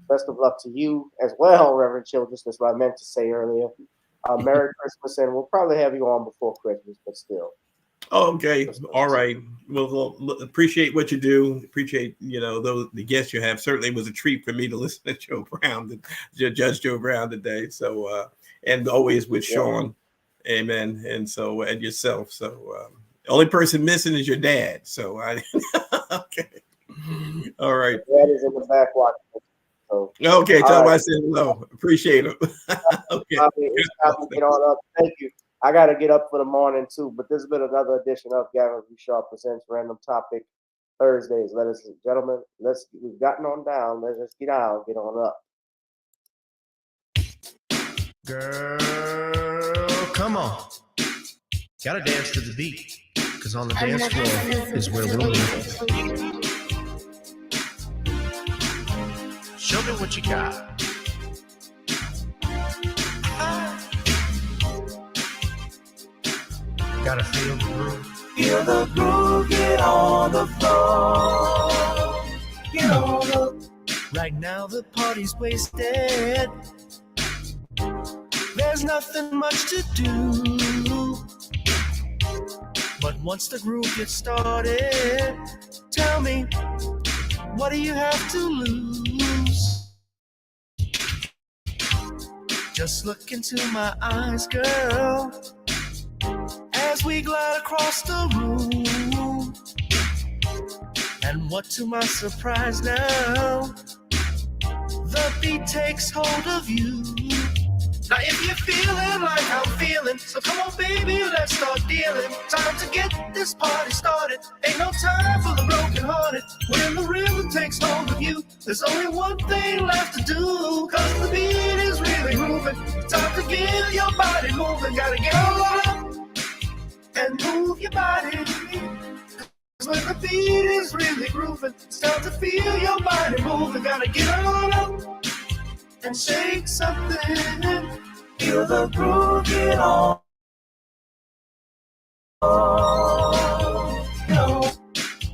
Best of luck to you as well, Reverend Childress. That's what I meant to say earlier. Merry Christmas, and we'll probably have you on before Christmas, but still. Okay, all right. We'll appreciate what you do. Appreciate the guests you have. Certainly, it was a treat for me to listen to Judge Joe Brown today. So, and always with Shawn, amen. And so, and yourself. So, only person missing is your dad. So, okay. All right. Dad is in the back watching. So, okay, tell him I said hello. Appreciate it. Okay. It's time to get on up. Thank you. I got to get up for the morning too, but this has been another edition of Gavin Richard Presents Random Topic Thursdays. Ladies and gentlemen, we've gotten on down. Let's get out, get on up. Girl, come on. Gotta dance to the beat, because on the dance floor is where we'll meet. Show me what you got. Gotta feel the groove. Feel the groove, get on the floor. Get on the. Right now the party's wasted. There's nothing much to do. But once the groove gets started, tell me, what do you have to lose? Just look into my eyes, girl, as we glide across the room. And what to my surprise now, the beat takes hold of you. Now if you're feeling like I'm feeling, so come on baby, let's start dealing. Time to get this party started. Ain't no time for the broken hearted. When the rhythm takes hold of you, there's only one thing left to do. Cause the beat is really moving. Time to get your body moving. Gotta get on up and move your body. Cause when the beat is really grooving, it's time to feel your body moving. Gotta get on up and shake something. Feel the groove, get on.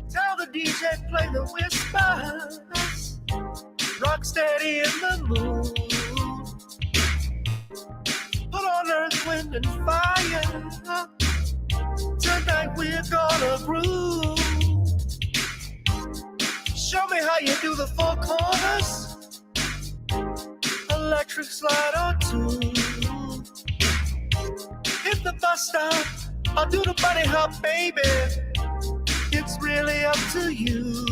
Tell the DJ play the whispers. Rock steady in the mood. Put on earth, wind, and fire. Tonight we're gonna groove. Show me how you do the four corners. Electric slide or two. hit the bus stop or do the bunny hop, baby. It's really up to you.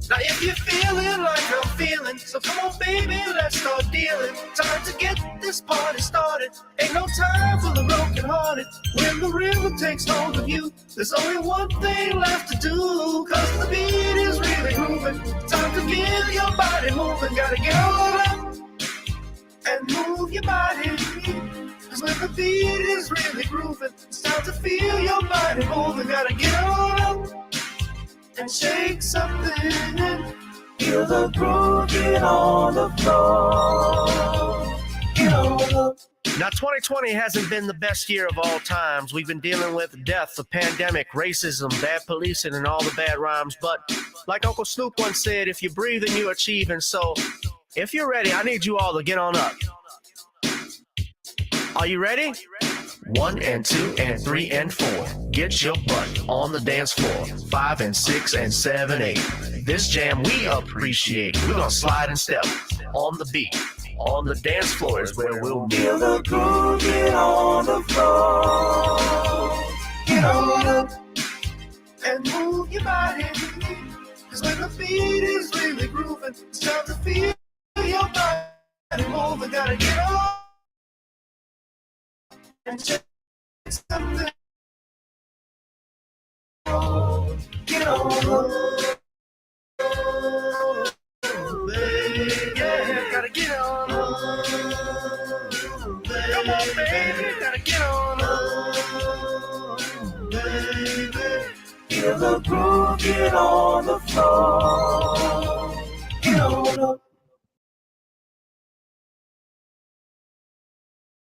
Now if you're feeling like I'm feeling, so come on baby, let's start dealing. Time to get this party started. Ain't no time for the broken hearted. When the river takes hold of you, there's only one thing left to do. Cause the beat is really grooving. Time to get your body moving. Gotta get on up and move your body. Cause when the beat is really grooving, it's time to feel your body moving. Gotta get on up and shake something. Feel the groove, get on the floor. Get on up. Now, 2020 hasn't been the best year of all times. We've been dealing with death, the pandemic, racism, bad policing, and all the bad rhymes. But like Uncle Snoop once said, if you breathe and you're achieving. So if you're ready, I need you all to get on up. Are you ready? 1 and 2 and 3 and 4. Get your butt on the dance floor. 5 and 6 and 7, 8. This jam we appreciate. We're gonna slide and step on the beat. On the dance floor is where we'll be. Feel the groove, get on the floor. Get on up and move your body. Cause when the beat is really grooving, it's time to feel your body moving. Gotta get on and check something. Get on, baby. Yeah, gotta get on. Come on, baby, gotta get on. Baby. Feel the groove, get on the floor. Get on up